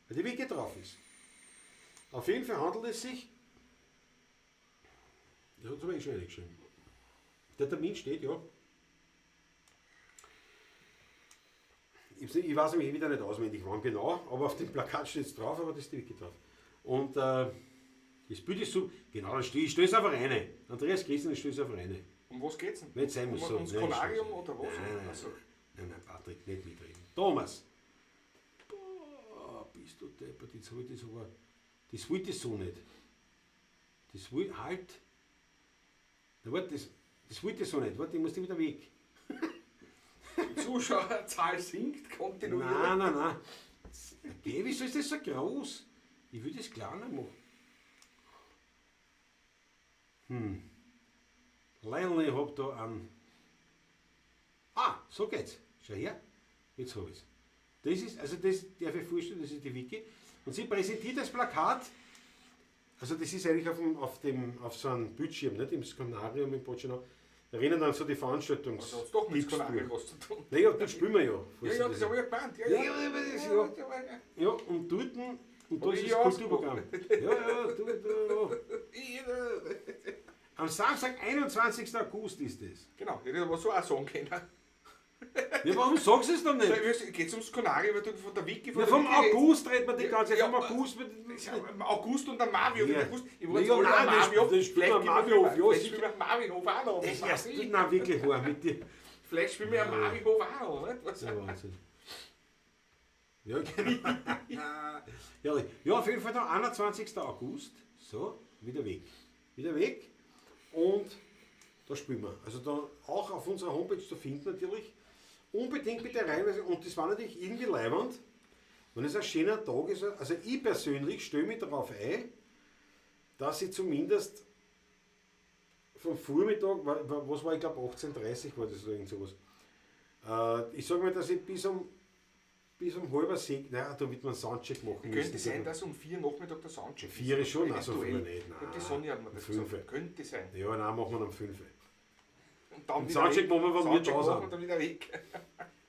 Weil die Wiki drauf ist. Auf jeden Fall handelt es sich. Ja, das habe ich schon eingeschrieben. Der Termin steht, ja. Ich weiß nämlich wieder nicht auswendig, wann genau, aber auf dem Plakat steht es drauf, aber das ist die Wiki drauf. Und das Bild ist so, genau, ich stelle es einfach rein. Andreas Christen, ich stelle es einfach rein. Um was geht's denn? Wenn es sein muss. So. Ums Nein, Kolarium ich- oder was? Nein, Also, nein, Patrick, nicht mitreden. Thomas! Boah, bist du deppert, jetzt habe ich das aber. Das wollte ich so nicht. Das wollte. Halt! Na, warte, das wollte ich so nicht. Warte, ich muss da wieder weg. die Zuschauerzahl sinkt kontinuierlich. Nein. Okay, wieso ist das so groß? Ich will das kleiner machen. Lionel, ich hab da einen. So geht's. Schau her. Jetzt habe ich es. Das ist, also das darf ich vorstellen, das ist die Wiki. Und sie präsentiert das Plakat. Also das ist eigentlich auf so einem Bildschirm, nicht im Skanarium in Bocino. Da rennen dann so die Veranstaltungs. Also hat's doch mit Tipps Kolarium durch. was zu tun. Naja, das spielen wir ja. Ja, das habe ich ja gemeint. Ja. Ja, und dort, und da Hab ist ich das ja Kulturprogramm. Du. Am Samstag, 21. August ist das. Genau, hätte ich aber so auch sagen können. Ja, warum sagst du es dann nicht? Geht es ums Szenario, weil du von der Wiki Ja, vom August redet man die ganze Zeit, Ja, vom August. Im August und am Marvin. Ja. Ich wollte Ja, sagen, nein, das Marvin. spielen wir am Marvinhof, ja, Vielleicht sicher. spielen wir am Marvinhof auch noch. was weiß ich. Nein, wirklich wahr mit dir. Vielleicht spielen wir am Marvinhof auch noch. Nicht? Was? Ja, Wahnsinn. Ja, genau. Herrlich. Ja, auf jeden Fall der 21. August. So, wieder weg. Wieder weg. Und da spielen wir. Also da auch auf unserer Homepage zu finden natürlich. Unbedingt bitte rein. Und das war natürlich irgendwie leibend. Wenn es ein schöner Tag ist, also ich persönlich stelle mich darauf ein, dass ich zumindest vom Vormittag, was war ich glaube 18:30 war das oder irgend sowas. Ich sage mal, dass ich bis um halb 6, nein, da wird man einen Soundcheck machen Könnte sein, dass um 4 Nachmittag der Soundcheck ist. 4 ist schon, also früh Eventuell. nicht. Nein, Die Sonja hat mir das 5. gesagt. Könnte sein. Ja, nein, machen wir am 5. Und dann Den wieder Soundcheck weg. machen wir, wenn wir Soundcheck da machen sind. und dann wieder weg.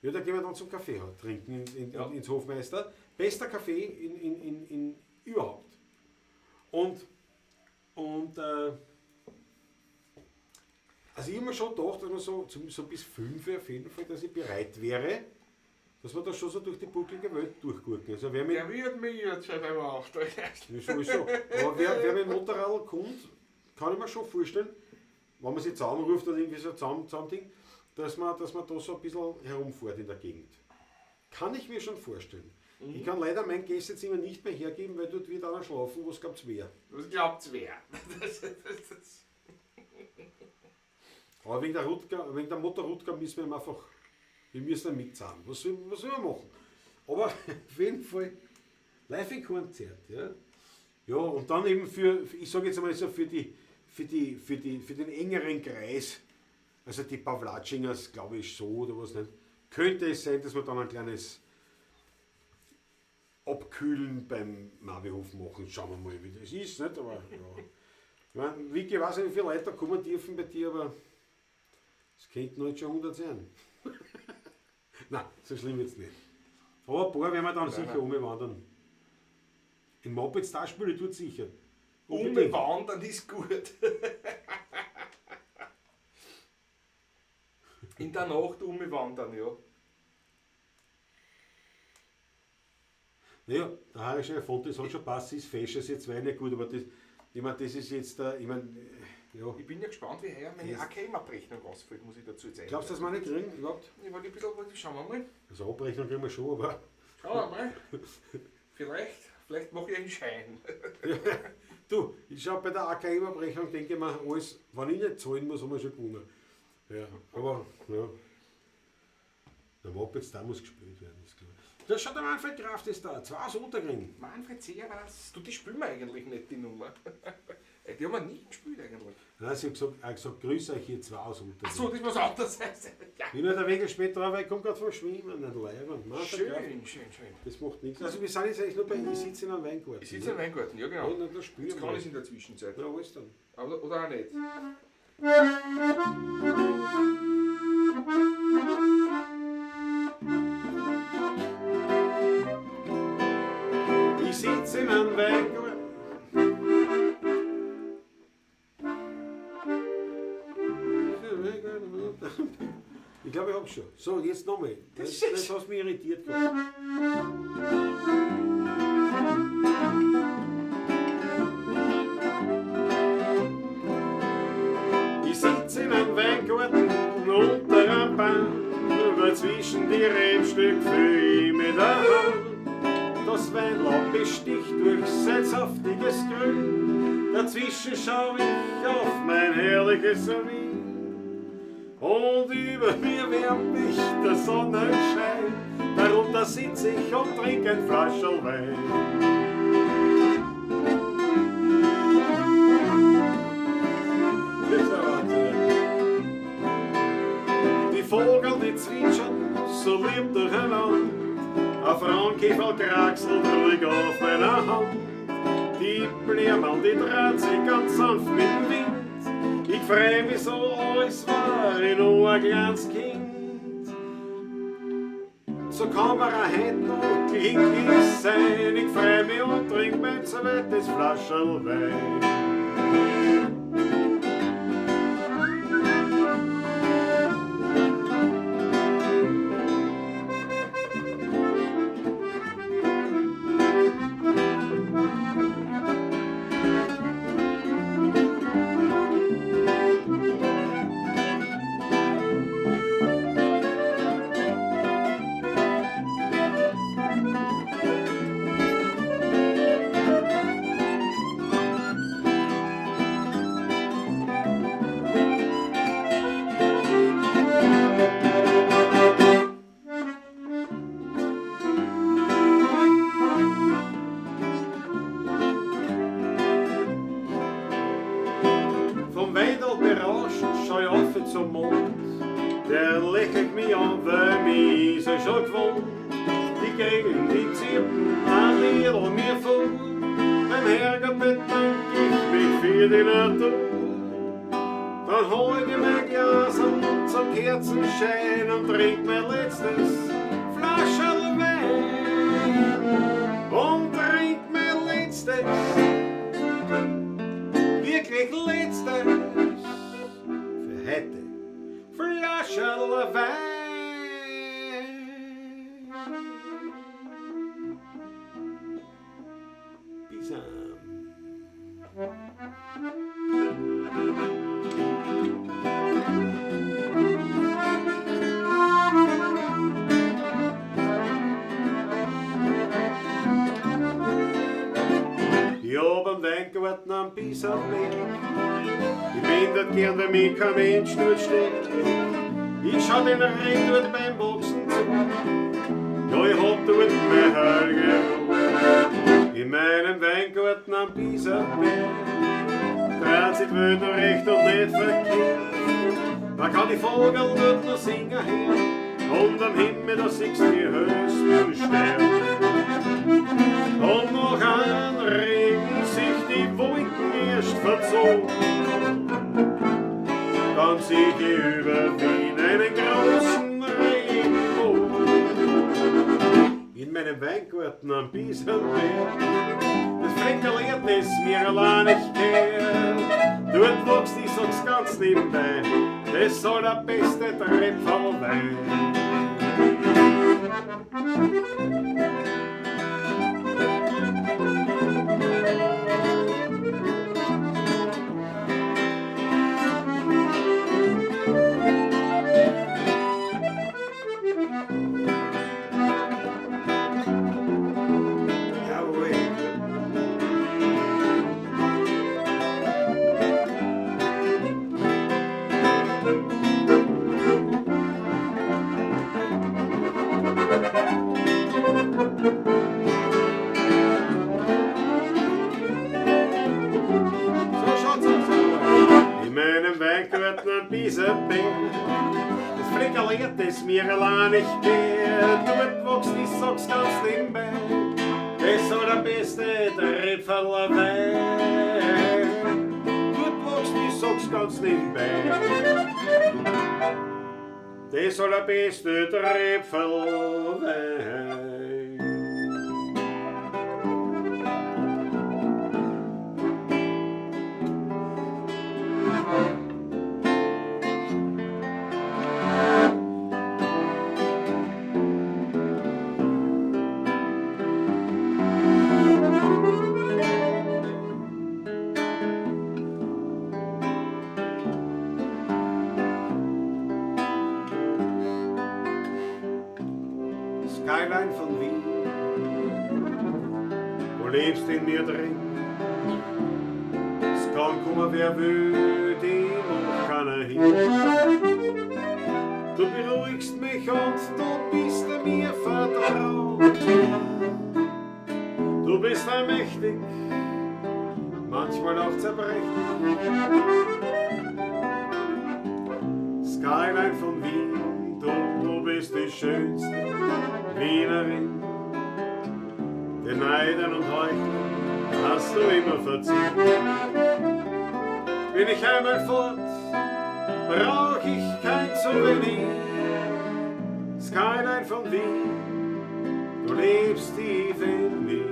Ja, da gehen wir dann zum Kaffee trinken Ja. ins Hofmeister. Bester Kaffee in überhaupt. Und also ich habe mir schon gedacht, dass man so bis 5 auf jeden Fall, dass ich bereit wäre, dass wir da schon so durch die bucklige Welt durchgucken. Also wer mit, Der wird mir jetzt schon einmal auf. ja, sowieso. Aber wer mit dem Motorrad kommt, kann ich mir schon vorstellen, wenn man sich zusammenruft oder irgendwie so zusammending, dass man da so ein bisschen herumfährt in der Gegend. Kann ich mir schon vorstellen. Ich kann leider mein Gästezimmer nicht mehr hergeben, weil dort wird einer schlafen, was glaubt's wer. Was glaubt's wer? Aber wegen der Mutter Rutger müssen wir müssen mitzahlen. Was soll wir machen? Aber auf jeden Fall Live-Konzert. Ja. Ja, und dann eben ich sage jetzt einmal so für den engeren Kreis, also die Pawlatschingers, glaube ich so oder was nicht, könnte es sein, dass wir dann ein kleines Abkühlen beim Marvihof machen. Schauen wir mal, wie das ist, nicht? Aber ja. Ich meine, Vicky, ich weiß nicht, wie viele Leute da kommen dürfen bei dir, aber es könnten halt schon 100 sein. Nein, so schlimm jetzt nicht. Aber ein paar werden wir dann sicher umwandern. In Mopeds da spiele tut sicher. Umwandern ist gut. In der Nacht umwandern, ja. Naja, der Harry schon erfunden, das hat schon passt, ist fesch, ist jetzt nicht gut, aber das, ich meine, das ist jetzt, ja. Ich bin ja gespannt, wie heuer meine AKM-Abrechnung rausfällt, muss ich dazu sagen. Glaubst du, dass wir nicht kriegen, überhaupt? Ich wollte ein bisschen, schauen wir mal. Also Abrechnung kriegen wir schon, aber... Schauen wir mal. Vielleicht mache ich einen Schein. Ja, du, ich schaue bei der AKM-Abrechnung, denke ich mir, alles, wenn ich nicht zahlen muss, haben wir schon gewonnen. Ja, aber, ja. Der Mopeds da muss gespielt werden, ist klar. Da schaut der Manfred Kraft ist da, 2 aus Untergring. Manfred Seeras, du, die spielen wir eigentlich nicht, die Nummer. Die haben wir nie gespielt eigentlich. Nein, sie hat gesagt, grüße euch hier 2 aus Untergring. Achso, das ist was anderes. Ja. Bin nur der Weg später drauf, weil ich komme gerade vom Schwimmen, nicht leibend. Schön. Das macht nichts. Also wir sind jetzt eigentlich nur bei, ich sitze in einem Weingarten. Ich sitze im Weingarten, ja genau. Ja, da spielen Jetzt wir. kann ich es in der Zwischenzeit. Ja, alles dann. Oder auch nicht. Ich sitze in einem Weingarten. Ich glaube, ich hab's schon. So, jetzt nochmal. Das hast mich irritiert gehabt. Ich sitze in einem Weingarten unter einem Baum, dazwischen die Rebstück fühl ich mit der Hand. Das Weinlaub besticht durch sein saftiges Grün, dazwischen schau ich auf mein herrliches Wien. Und über mir wärmt mich der Sonnenschein, darunter sitz ich und trink ein Flascherl Wein. Das ist der Wahnsinn. Die Vogel, die zwitschern, so lieb durcheinander, ein Frauenkäfer kraxelt ruhig auf meiner Hand. Die Blumen, die dreht sich ganz sanft mit dem Wind. Ich freu mich so, als war ich noch ein kleines Kind. So kann man auch heute noch glücklich sein. Ich freu mich und trink mein zweites Flascherl Wein. Vom Weidel berauscht schau ich auf zum Mond. Der lächelt mich an, weil mich ist er schon gewohnt. Die Gegend, die zirpen ein Liedl mir vor. Beim Herrgott bedank ich mich für die Natur. Dann hol ich mein Glas zum Kerzenschein und trink mein letztes Flascherl Wein. Und trink mein letztes, wirklich letztes für heute Flascherl Wein. Bis am dort am Pisa-Berg. Ich bin dort gern, wenn mich kein Mensch dort steht. Ich schau den Rhein dort beim Boxen zu. Ja, ich hab dort meine Helge in meinem Weingarten am Pisa-Berg. Dreht sich Welt noch recht und nicht verkehrt. Da kann die Vogel dort noch singen her. Und am Himmel, da siehst du die höchsten Sterne. Und noch an Regen sich die Wolken erst verzogen. Dann sieh ich über Wien einen großen Regenbogen. In meinem Weingarten am Pisa-Berg, das Fleckerl das mir allein nicht gehört. Dort wächst, ich sag's ganz nebenbei, das soll der beste Trepferl sein. Das Fleckerl das mir allein nicht geht. Dort wächst, ich sag's ganz nebenbei, das soll der beste Trepferl Wein. Dort wächst, ich sag's ganz nebenbei, das soll der beste Trepferl Wein. Skyline von Wien, du lebst in mir drin. Es kann kommen, wer will, die noch keiner hin. Du beruhigst mich und du bist mir vertraut. Du bist allmächtig, manchmal auch zerbrechlich. Skyline von Wien, du bist die schönste Wienerin. Den Neidern und Heuchlern hast du immer verziehen. Bin ich einmal fort, brauch ich kein Souvenir. Skyline von Wien, du lebst tief in mir.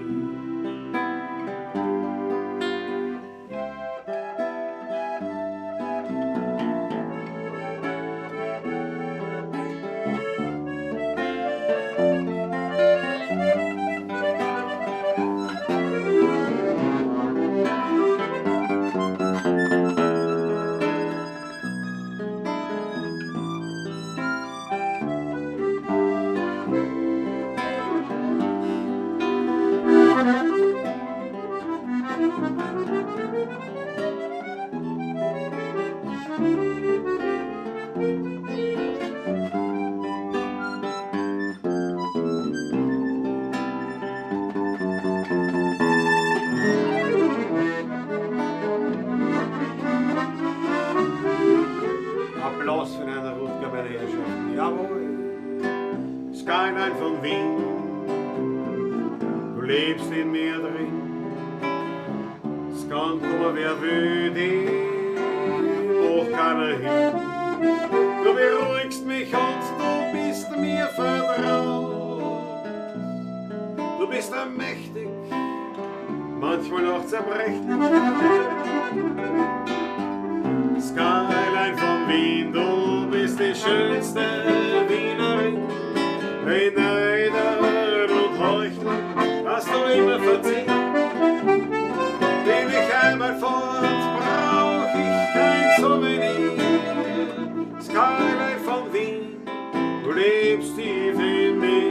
Applaus für eine Rutger, meine Herrschaften. Jawohl. Skyline von Wien, du lebst in mir drin. Es kann kommen, wer will, die auch keiner hin. Du beruhigst mich und du bist mir vertraut. Du bist allmächtig, manchmal auch zerbrechlich. Skyline von Wien, du bist die schönste Wienerin. Wenn Neider und Heuchler hast du immer verziehen. Bin ich einmal fort, brauch ich kein Souvenir. Skyline von Wien, du lebst tief in mir.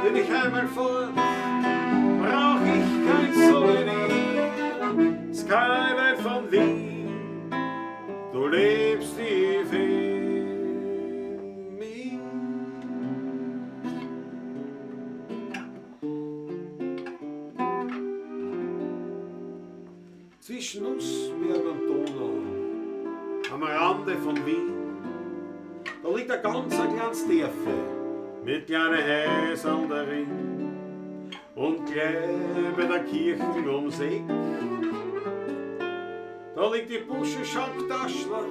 bin ich einmal fort, brauch ich kein Souvenir. Skyline von Wien, du lebst tief in mir. Zwischen Nussberg und Donau, am Rande von Wien, da liegt ein ganz kleines Dörfle mit kleinen Häusern darin und gleich bei der Kirche ums Eck. Da liegt die Busche Schanktaschler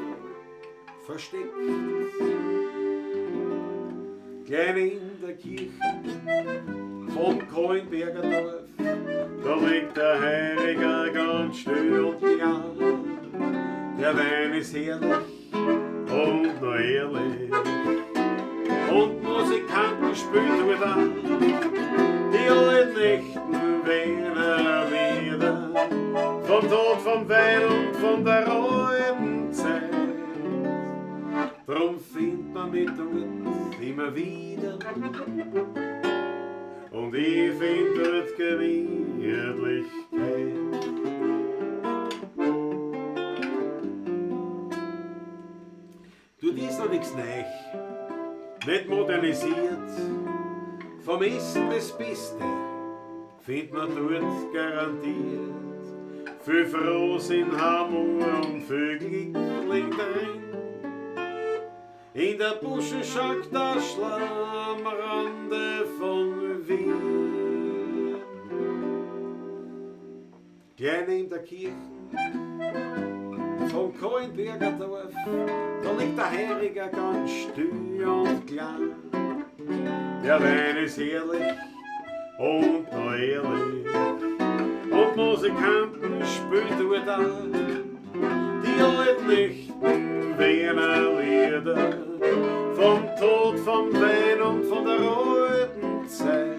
versteckt. Klein in der Kirche vom Kohlenberger Dorf, da liegt der Heiliger ganz still und klar. Der Wein ist herrlich und noch ehrlich. Und Musikanten spielen wieder die alten Nächten wieder. Vom Tod, vom Wein und von der alten Zeit. Drum findet man mich dort immer wieder. Und ich find dort Gemütlichkeit. Du, die ist noch nix neu, nicht modernisiert. Vom Essen das Beste findet man dort garantiert. Viel Frohsinn, Humor und viel Glück liegt drin. In der Buschenschanktaschler am Rande von Wien. Klein in der Kirche vom Kohlenberger Dorf, da liegt der Heiliger ganz still und klar. Der Wein ist herrlich und noch ehrlich. Und Musikanten spielen dort an die alten Nächten Wiener Lieder. Vom Tod, vom Wein und von der alten Zeit.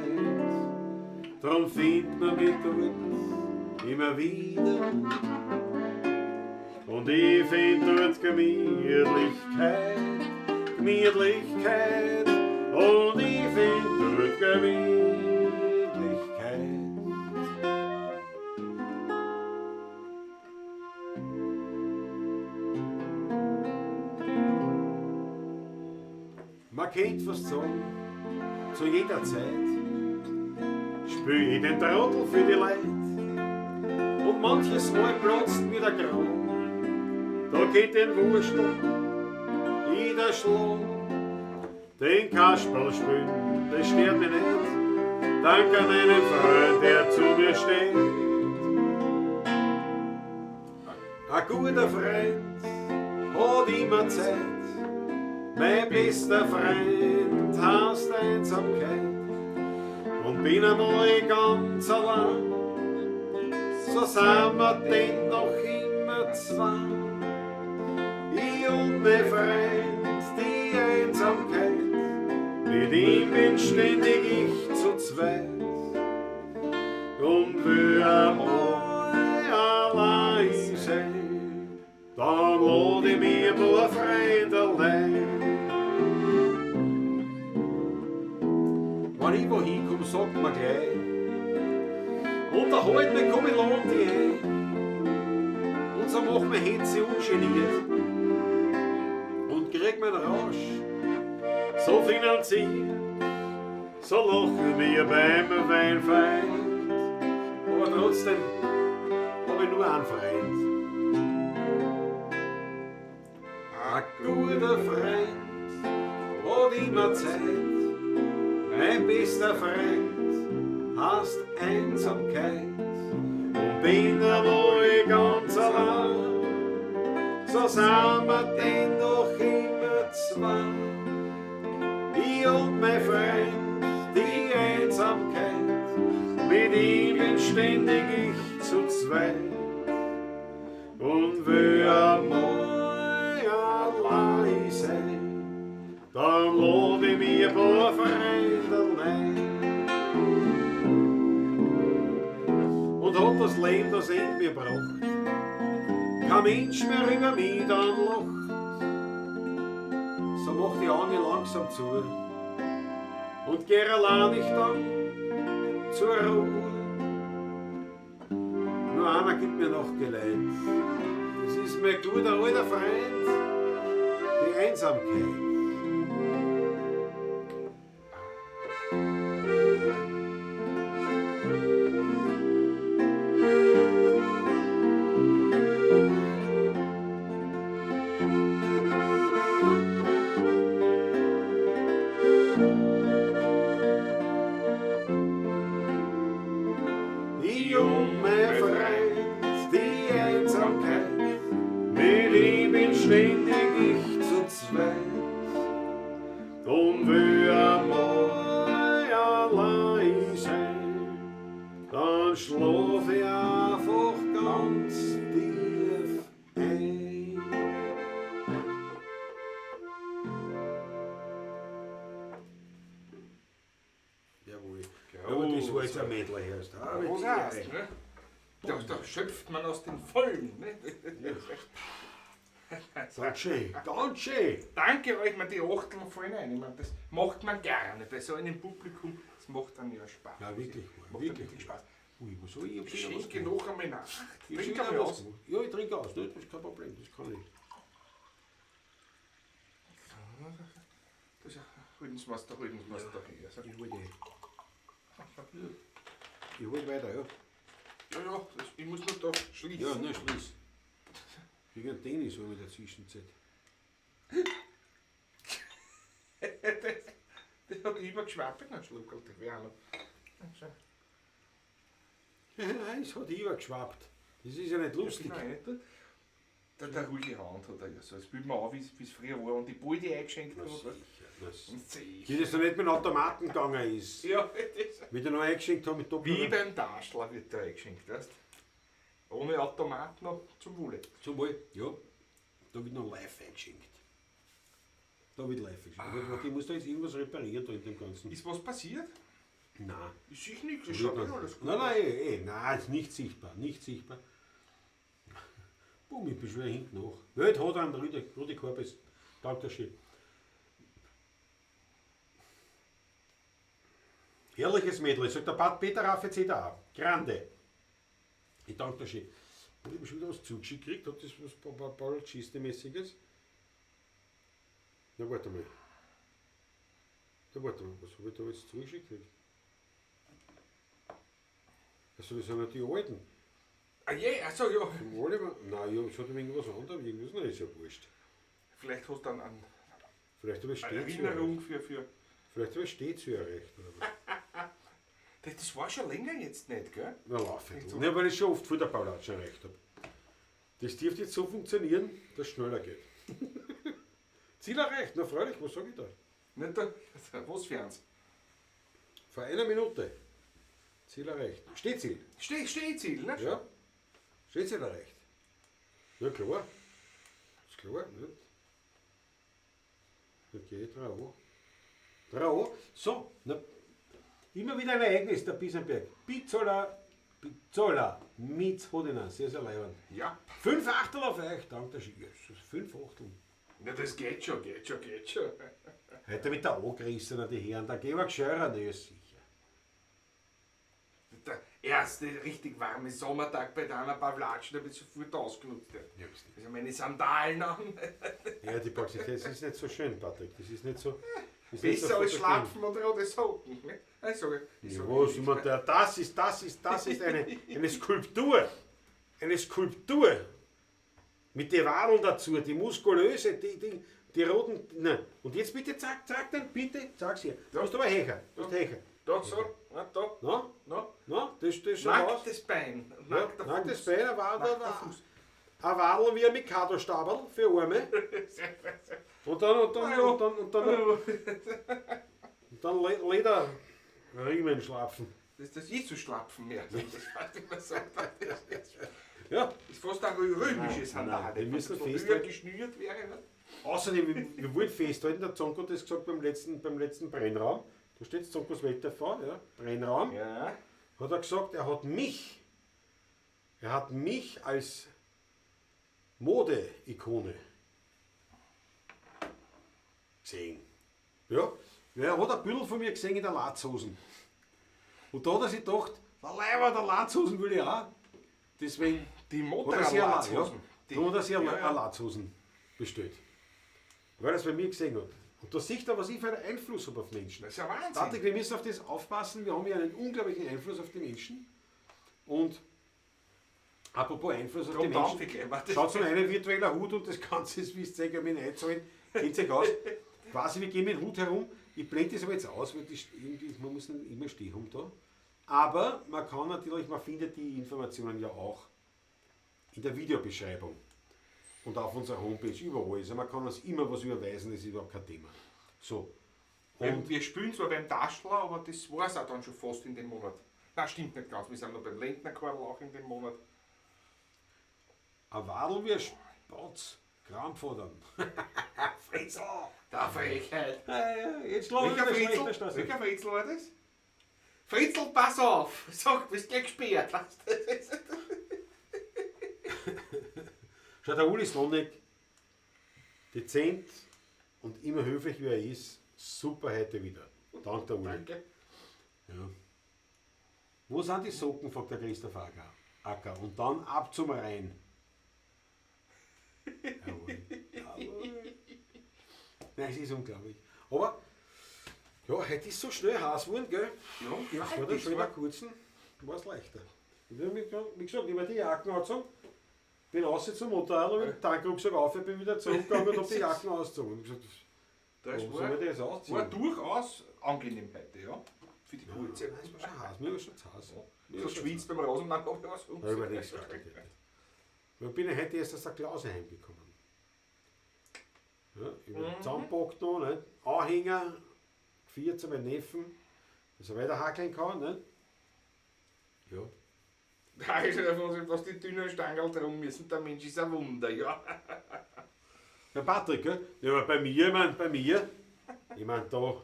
Drum findet man mich dort immer wieder. Und ich find dort Gemütlichkeit, Gemütlichkeit. Und ich find dort Gemütlichkeit. Man kennt fast sagen, zu jeder Zeit spür ich den Trottel für die Leute. Und manches Mal platzt mir der Grauen. Da geht den Wurstel in der Schlag. Den Kasperl spielen, das stört mich nicht. Dank an einen Freund, der zu mir steht. Ein guter Freund hat immer Zeit. Mein bester Freund heißt Einsamkeit. Und bin einmal ganz allein, so sind wir dennoch immer zwei. Ich und mein Freund, die Einsamkeit, mit ihm bin ständig ich zu zweit. Und will einmal allein sein, dann lad ich mir nur Freund allein. Wenn ich wohin komm, sagt man gleich, unterhalt mich, komm, ich lad dich ein. Und so macht man Hetze ungeniert und kriegt man Rausch so finanziert. So lachen wir beim Weinfeind, aber trotzdem hab ich nur einen Freund. Ein guter Freund hat immer Zeit. Mein bester Freund heißt Einsamkeit. Und bin einmal ganz allein, so sind wir dennoch immer zwei. Ich und mein Freund, die Einsamkeit, mit ihm bin ständig ich zu zweit. Und will einmal allein sein, dann lad ich mir ein paar Freunde allein. Und hat das Leben das Ende mir gebracht, kein Mensch mehr über mich dann lacht. So mach die Augen langsam zu und geh allein nicht dann zur Ruhe. Nur einer gibt mir noch Geleit. Das ist mein guter alter Freund, die Einsamkeit. Ständig ich zu zweit und will einmal allein sein, dann schlaf ich einfach ganz tief ein. Jawohl. Ja, das war jetzt ein Mädler erst. Was heißt, ne? Da schöpft man aus den Vollen. Ne? Ganz schön, ganz schön. Danke euch, die Achteln fallen ein. Ich meine, das macht man gerne bei so einem Publikum. Das macht dann ja Spaß. Ja, wirklich. Macht wirklich Spaß. Ui, was soll ich? Ich schenke noch einmal nach. Ich Trink trinke einmal aus. Ja, ich trinke aus. Das ist kein Problem, das kann ich. Das ist Rüdensmeister. Ich hol weiter, ja. Ja, ich muss nur da schließen. Ja, nur Schluss. Ich kriege einen Tennis so in der Zwischenzeit. Der hat übergeschwappt, ein Schluckerl, der wäre noch. Nein, es hat übergeschwappt. Das ist ja nicht lustig. Der ruhige Hand hat er ja so. Das spielt man auch, wie es früher war. Und die Ball, die eingeschenkt Na hat. sicher. Wie das noch nicht mit dem Automaten gegangen ist. Ja, das Wie der noch eingeschenkt hat mit Doppel. wie beim Taschler wird der eingeschenkt, weißt du? Ohne Automat noch zum Wohle. Zum Wohl, ja. Da wird noch live eingeschenkt. Da wird live eingeschenkt. Aber ich muss da jetzt irgendwas reparieren da in dem Ganzen. Ist was passiert? Nein. Ist sich nichts, es schaut ja alles gut. Nein, ist nicht sichtbar, nicht sichtbar. Boom, ich bin schon wieder hinten nach. Nicht hat einen Rudi Korbes. Danke der Schön. Herrliches Mädel, sagt der Peter Raffezeda auch. Grande. Ich danke dir schön. Und ich habe schon wieder was zugeschickt gekriegt, hat das was Paul-Schiste-mäßiges? Na, warte mal. Ja, warte mal, was habe ich da jetzt zugeschickt gekriegt? Also, das sind ja die alten. Ah je, achso, ja. Vom Oliver? Nein, ja, es hat irgendwas anderes, irgendwas, nein, ist ja wurscht. Vielleicht hast du dann Vielleicht habe ich eine stets Erinnerung erreicht. für. Vielleicht habe ich stets erreicht, oder was? Das war schon länger jetzt nicht, gell? Na, lauf Nicht ich. so. Ja, weil ich schon oft vor der Paulatsch erreicht habe. Das dürfte jetzt so funktionieren, dass es schneller geht. Ziel erreicht, na freilich, was sage ich da? Nicht da, was für eins? Vor einer Minute. Ziel erreicht. Stehziel. Stehziel, ne? Ja. Stehziel erreicht. Ja klar. Ist klar, nicht? Okay, Trau. So, na, immer wieder ein Ereignis, der Bisenberg. Pizzola, mit Hodina, sehr, sehr leibend. Ja. 5 Achtel auf euch, danke der Schick. 5 Achtel. Ja, das geht schon. Heute mit der angerissen, die Herren, da gehen wir gescheuert, ja sicher. Der erste richtig warme Sommertag bei der Anna Pavlatsch, der wird sofort ausgenutzt. Ja, Also meine Sandalen an. ja, die Praxis, das ist nicht so schön, Patrick. Das ist nicht so. Ist nicht Besser so als fotogen. Schlapfen und rote Socken. Ne? Also, Ja, was, man, das ist eine Skulptur. Eine Skulptur. Mit den Wadeln dazu, die muskulöse, die roten. Nein. Und jetzt bitte zack, dann bitte, sag's hier. Du hast aber Hecher. Du hast Hecher. da so, da, Na? no. Na? Das schaut aus. Nacktes Bein. Ja, Nackter nacktes Fuß. Bein, Nackter Fuß. ein Wadel wie ein Mikado-Stabel für Arme. Und dann Lederriemen schlafen. Das ist zu schlapfen mehr. Das weiß ich mal sagen. Ja. Das ist fast ein römisches Nein, Handel. wir müssen Wenn das festhalten. geschnürt wäre. Ne? Außerdem, wir wollen festhalten, der Zonko hat das gesagt beim letzten Brennraum. Da steht Zonkos Wetter ja, Brennraum. Ja. Hat er gesagt, er hat mich als Mode-Ikone gesehen. Ja, er hat ein Bild von mir gesehen in der Latzhosen. Und da hat er sich gedacht, der Leiber, der Latzhosen will ich auch. Deswegen Die hat er sich Motorradlatzhosen. eine Latzhosen bestellt. Weil er das bei mir gesehen hat. Und da sieht er, was ich für einen Einfluss habe auf Menschen. Das ist ja Wahnsinn. Patrick, wir müssen auf das aufpassen, wir haben ja einen unglaublichen Einfluss auf die Menschen. Und apropos Einfluss auf die Menschen, schaut so ein virtueller Hut und das Ganze ist, wie es zeigt, wenn ich einzahlen, kennt sich aus. Quasi, wir gehen mit dem Hut herum. Ich blende das aber jetzt aus, weil man muss nicht immer stehen haben da. Aber man kann natürlich, man findet die Informationen ja auch in der Videobeschreibung und auf unserer Homepage überall. Also man kann uns immer was überweisen, das ist überhaupt kein Thema. So. Und Wir spielen zwar beim Taschler, aber das war es auch dann schon fast in dem Monat. Nein, stimmt nicht ganz. Wir sind noch beim Lentnerkarl auch in dem Monat. ein Wadl wie ein Spatz, Krampfadern. Fritzl! Der Frechheit. Jetzt lass Welcher Fritzl war das? Fritzl, pass auf! Sag, bist gleich gesperrt. Schau, der Uli Slonek, dezent und immer höflich wie er ist, super heute wieder. Dank der Uli. Danke. Ja. Wo sind die Socken, fragt der Christoph Acker. Und dann ab zum Rhein. Jawohl. Jawohl. Nein, es ist unglaublich. Aber, ja, heute ist so schnell heiß geworden, gell? Ja, Vor der Schöner kurzen war es leichter. Ich habe wie gesagt, über die Jacken angezogen, bin raus zum Motorrad, habe den Tankrucksack auf, ich bin wieder zurückgegangen und habe die Jacken ausgezogen. Ich habe gesagt, das warum soll ich das ausziehen? war durchaus angenehm heute, ja. Für die kurze. Nein, es war schon heiß, mir war schon zu heiß. Mir So war schon schwitzt beim Rasenmann, ob ich was zu heiß. Ja, über nichts Ich bin ja heute erst aus der Klause heimgekommen. Ja, ich bin zusammengepackt noch, nicht? Anhänger, geführt zu meinen Neffen, dass er weiter hackeln kann. Nicht? Ja. Da ist was die dünnen Stangerl drum müssen, der Mensch ist ein Wunder, ja. Der Patrick, gell? Ja, aber bei mir, ich mein da,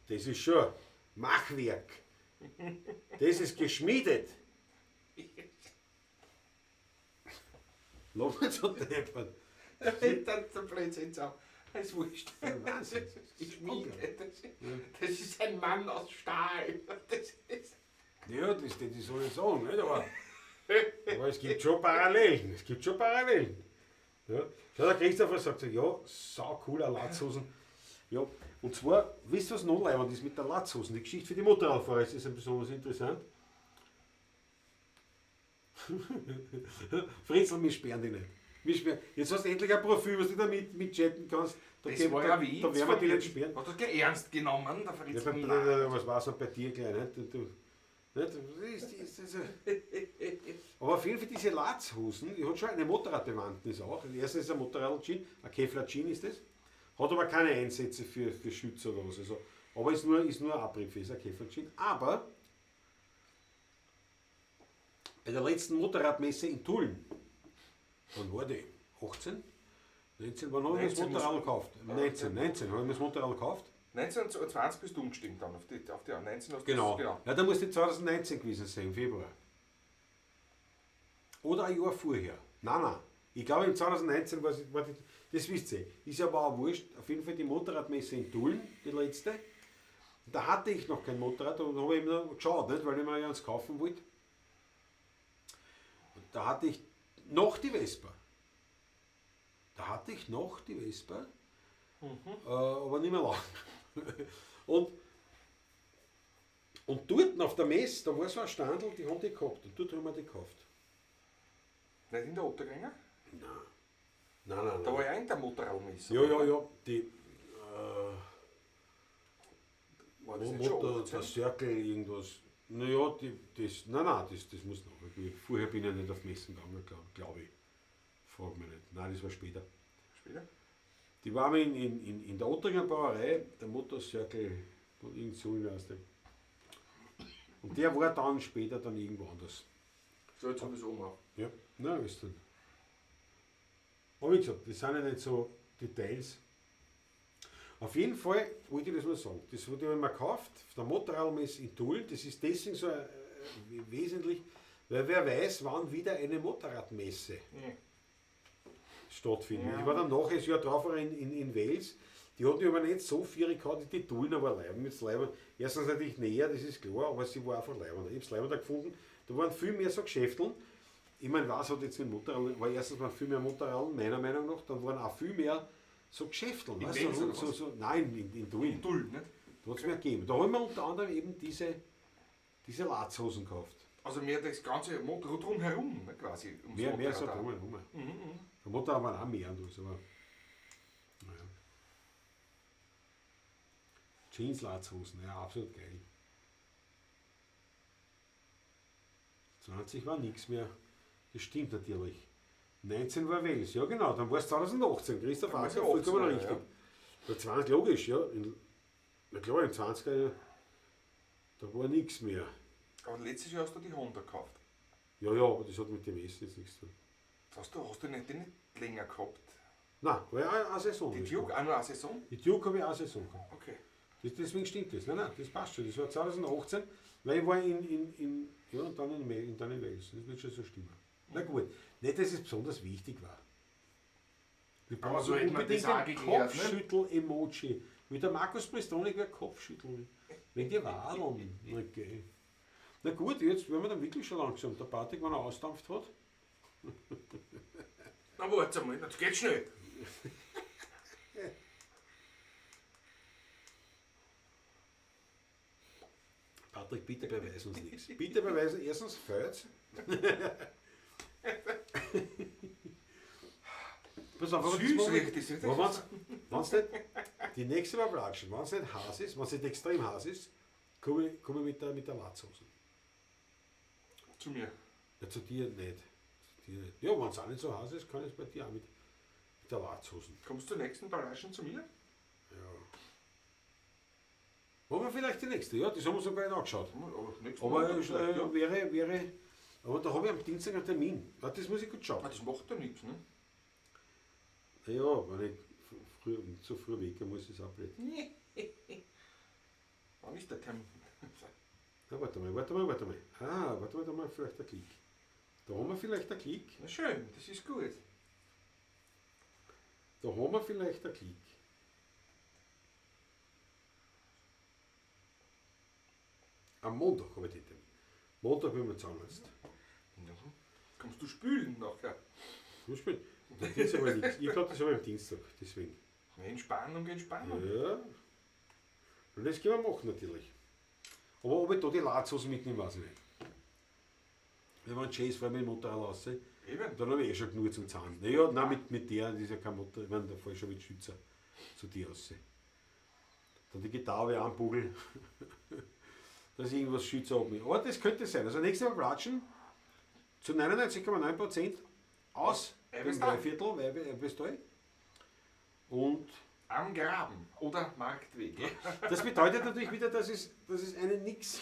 das ist schon Machwerk. Das ist geschmiedet. Lass mich so deppern. Dann der Blödsinn zusammen. Das ist wurscht. Wahnsinn. Ich schmiede. Das ist ein Mann aus Stahl. Das ist Ja, das soll ich sagen, nicht? Aber es gibt schon Parallelen. Ja. Schau, der Christopher sagt so, ja, sau cooler Latzhosen. Ja, und zwar, wisst ihr, was noch leibend ist mit der Latzhosen? Die Geschichte für die Motorradfahrer ist ein besonders interessant. Fritzl, wir sperren die nicht. Jetzt hast du endlich ein Profil, was du da mit chatten kannst. Da das war ja wie da werden wir die nicht sperren. Hast du das gleich ernst genommen, der Ja, Fritzl? was war so bei dir gleich, nicht? Aber auf jeden Fall diese Latzhosen, die hat schon eine Motorradbewandtnis auch. Erstens ist ein Motorrad-Jean, ein Kevlar-Jean ist das. Hat aber keine Einsätze für Schütze oder was. Also, aber ist nur ein Abriebfäß, ein Kevlar-Jean. Aber bei der letzten Motorradmesse in Tulln, wann war die? 18? 19, wann habe ich das 19 Motorrad gekauft? 19 habe ich das Motorrad gekauft. 1920 bist du umgestiegen dann auf die 19 hast du Genau. das, genau. Ja, da muss die 2019 gewesen sein, im Februar. Oder ein Jahr vorher. Nein. Ich glaube im 2019 war die, das wisst ihr. Ist aber auch wurscht. Auf jeden Fall die Motorradmesse in Tulln, die letzte. Da hatte ich noch kein Motorrad und da habe ich mir geschaut, nicht, weil ich mir ja eins kaufen wollte. Und da hatte ich noch die Vespa. Aber nicht mehr lang. Und dort auf der Messe, da war so ein Standel, die haben die gehabt. Und dort haben wir die gekauft. Nicht in der Ottergänger? Nein. Da war ja auch in der Motorradmesse. Ja. Die War das nicht schon Motor, der offiziell? Circle, irgendwas. Naja, das muss noch. Vorher bin ich nicht auf Messen gegangen, glaube ich. Frag mich nicht. Nein, das war später. Später? Die waren in der Ottinger Brauerei, der Motorcircle, irgend so aus dem. Und der war dann später dann irgendwo anders. So, jetzt haben wir es oben auch. Ja, nein, ist dann. Aber wie gesagt, das sind ja nicht so Details. Auf jeden Fall wollte ich das nur sagen. Das wurde ich mir gekauft, auf der Motorradmesse in Tulln. Das ist deswegen so wesentlich, weil wer weiß, wann wieder eine Motorradmesse stattfindet. Ja. Ich war dann nachher das Jahr drauf in Wales. Die hatten aber nicht so viel gehabt, die Tullen aber Leiben mit Leibern. Erstens natürlich näher, das ist klar, aber sie war einfach Leibern. Ich habe es Leibern gefunden, da waren viel mehr so Geschäfteln. Ich meine, was hat jetzt mit Motorrad, war erstens mal viel mehr Motorrad, meiner Meinung nach, dann waren auch viel mehr so Geschäfteln. In Weißt Wels du, oder so, was? so, nein, in Tulln. Tull, nicht? Da hat es mehr gegeben. Da haben wir unter anderem eben diese Latzhosen gekauft. Also mehr das ganze Motorrad drumherum, ne, quasi. ums Mehr so Motorrad auch. drumherum. Mhm. Der Motorrad waren auch mehr und alles, aber. Naja. Jeans-Latzhosen, ja, absolut geil. 20 war nichts mehr. Das stimmt natürlich. 19 war Wels, ja genau, dann war es 2018. Christoph Dann war's Acker, 18, vollkommen richtig. ja. Der 20, logisch, ja. Na klar, im 20er Jahr, da war nichts mehr. Aber letztes Jahr hast du die Honda gekauft. Ja, aber das hat mit dem Essen jetzt nichts zu tun. Hast du nicht länger gehabt? Nein, war ja eine Saison. Die das Duke war. auch noch eine Saison? Die Duke habe ich auch eine Saison gehabt. Okay. Deswegen stimmt das. Nein, das passt schon. Das war 2018, weil ich war ja, und dann in Wales. Das wird schon so stimmen. Na gut, nicht, dass es besonders wichtig war. Wir Aber brauchen so hätten wir unbedingt das auch ein geklärt, ne? Kopfschüttel-Emoji. Wie der Markus Pristonik wird Kopfschütteln. Wegen die Wadeln. Okay. Na gut, jetzt werden wir dann wirklich schon langsam. Der Patrick, wenn er ausdampft hat. Na warte mal, das geht schnell. Patrick, bitte beweis uns nichts. Bitte beweisen, erstens fällt. Pass auf, aber das Süß, machen wir- richtig. Aber wenn's nicht, die nächste Mal platschen, wenn es nicht heiß ist, wenn es nicht extrem heiß ist, komme ich mit der Latzhose. Zu mir. Ja, zu dir nicht. Ja, wenn es auch nicht so heiß ist, kann ich es bei dir auch mit der Latzhosen. Kommst du zur nächsten Balaschen zu mir? Ja. Machen wir vielleicht die nächste, ja, das haben wir sogar nicht angeschaut. Aber nächstes Aber Mal vielleicht, ja. wäre, aber da habe ich am Dienstag einen Termin. Ja, das muss ich gut schauen. Ah, das macht ja nichts, ne? Ja, wenn ich zu früh weg muss, ist es auch blöd. Wann ist der Termin? Ja, warte mal. Ah, warte mal, vielleicht ein Klick. Da haben wir vielleicht einen Klick. Na schön, das ist gut. Da haben wir vielleicht einen Klick. Am Montag habe ich den Termin. Montag bin ich Zahnarzt. Ja. Kommst du spülen nachher? Zum Beispiel. Der Dienstag habe ich nichts. Ich glaube, das habe ich am Dienstag. Deswegen. Entspannung. Ja. Und das können wir machen natürlich. Aber ob ich da die Latzhosen mitnehme, weiß ich nicht. Wir waren Chase vor mit dem Motorrad raus. Eben. Dann habe ich schon genug zum Zahn. Naja, nein, mit der, das ist ja kein Motor, ich meine, da fahre ich schon mit Schützer zu dir raus. Dann die Gitarre anbugel, dass ich irgendwas Schützer abnehme. Aber das könnte sein. Also nächstes Mal platschen zu 99,9% aus dem Eibestal. Weihviertel, Weihbestal. Und Am Graben oder Marktweg. das bedeutet natürlich wieder, dass es einen Nix.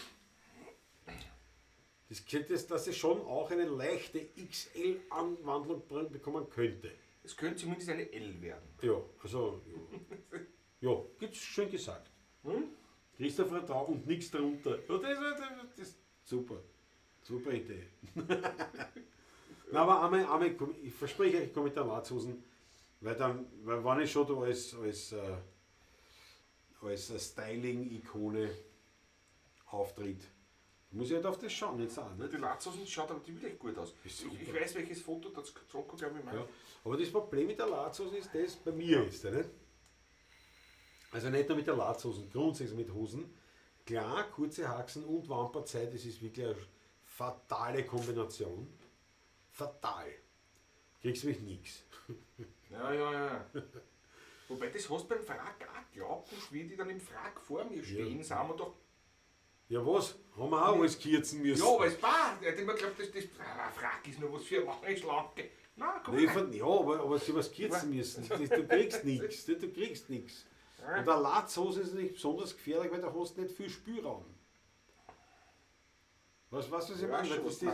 Das könnte, dass es schon auch eine leichte XL-Anwandlung bekommen könnte. Es könnte zumindest eine L werden. Ja, also, ja, gibt's schön gesagt. Christopher da und nichts darunter. Ja, das ist super. Super Idee. Na, aber einmal ich verspreche euch, ich komme mit der Latzhosen, weil wenn ich schon da als Styling-Ikone auftritt, muss ich halt auf das schauen, jetzt auch, Die nicht? Latzhosen schaut aber die wirklich gut aus. Ist Ich super. weiß, welches Foto das Zonko, glaube ich, meint. Ja, aber das Problem mit der Latzhose ist das, bei mir ist der, nicht? Also nicht nur mit der Latzhosen, grundsätzlich mit Hosen. Klar, kurze Haxen und Wamperzeit, das ist wirklich eine fatale Kombination. Fatal. Kriegst du mich nix. Ja. Wobei, das hast du beim Frack auch geglaubt, wie die dann im Frack vor mir stehen, sind wir doch. Ja was? Haben wir auch alles kürzen müssen. Ja, aber es passt. Er hat immer geglaubt, das Frack ist nur was für lange Schlanke. Nein, komm Nein, rein. ja, aber sie was kürzen müssen. Du kriegst nichts. Du kriegst nichts. Und eine Latzhose ist nicht besonders gefährlich, weil da hast du nicht viel Spielraum. Was ich Ja, meine? schon, Das, was die,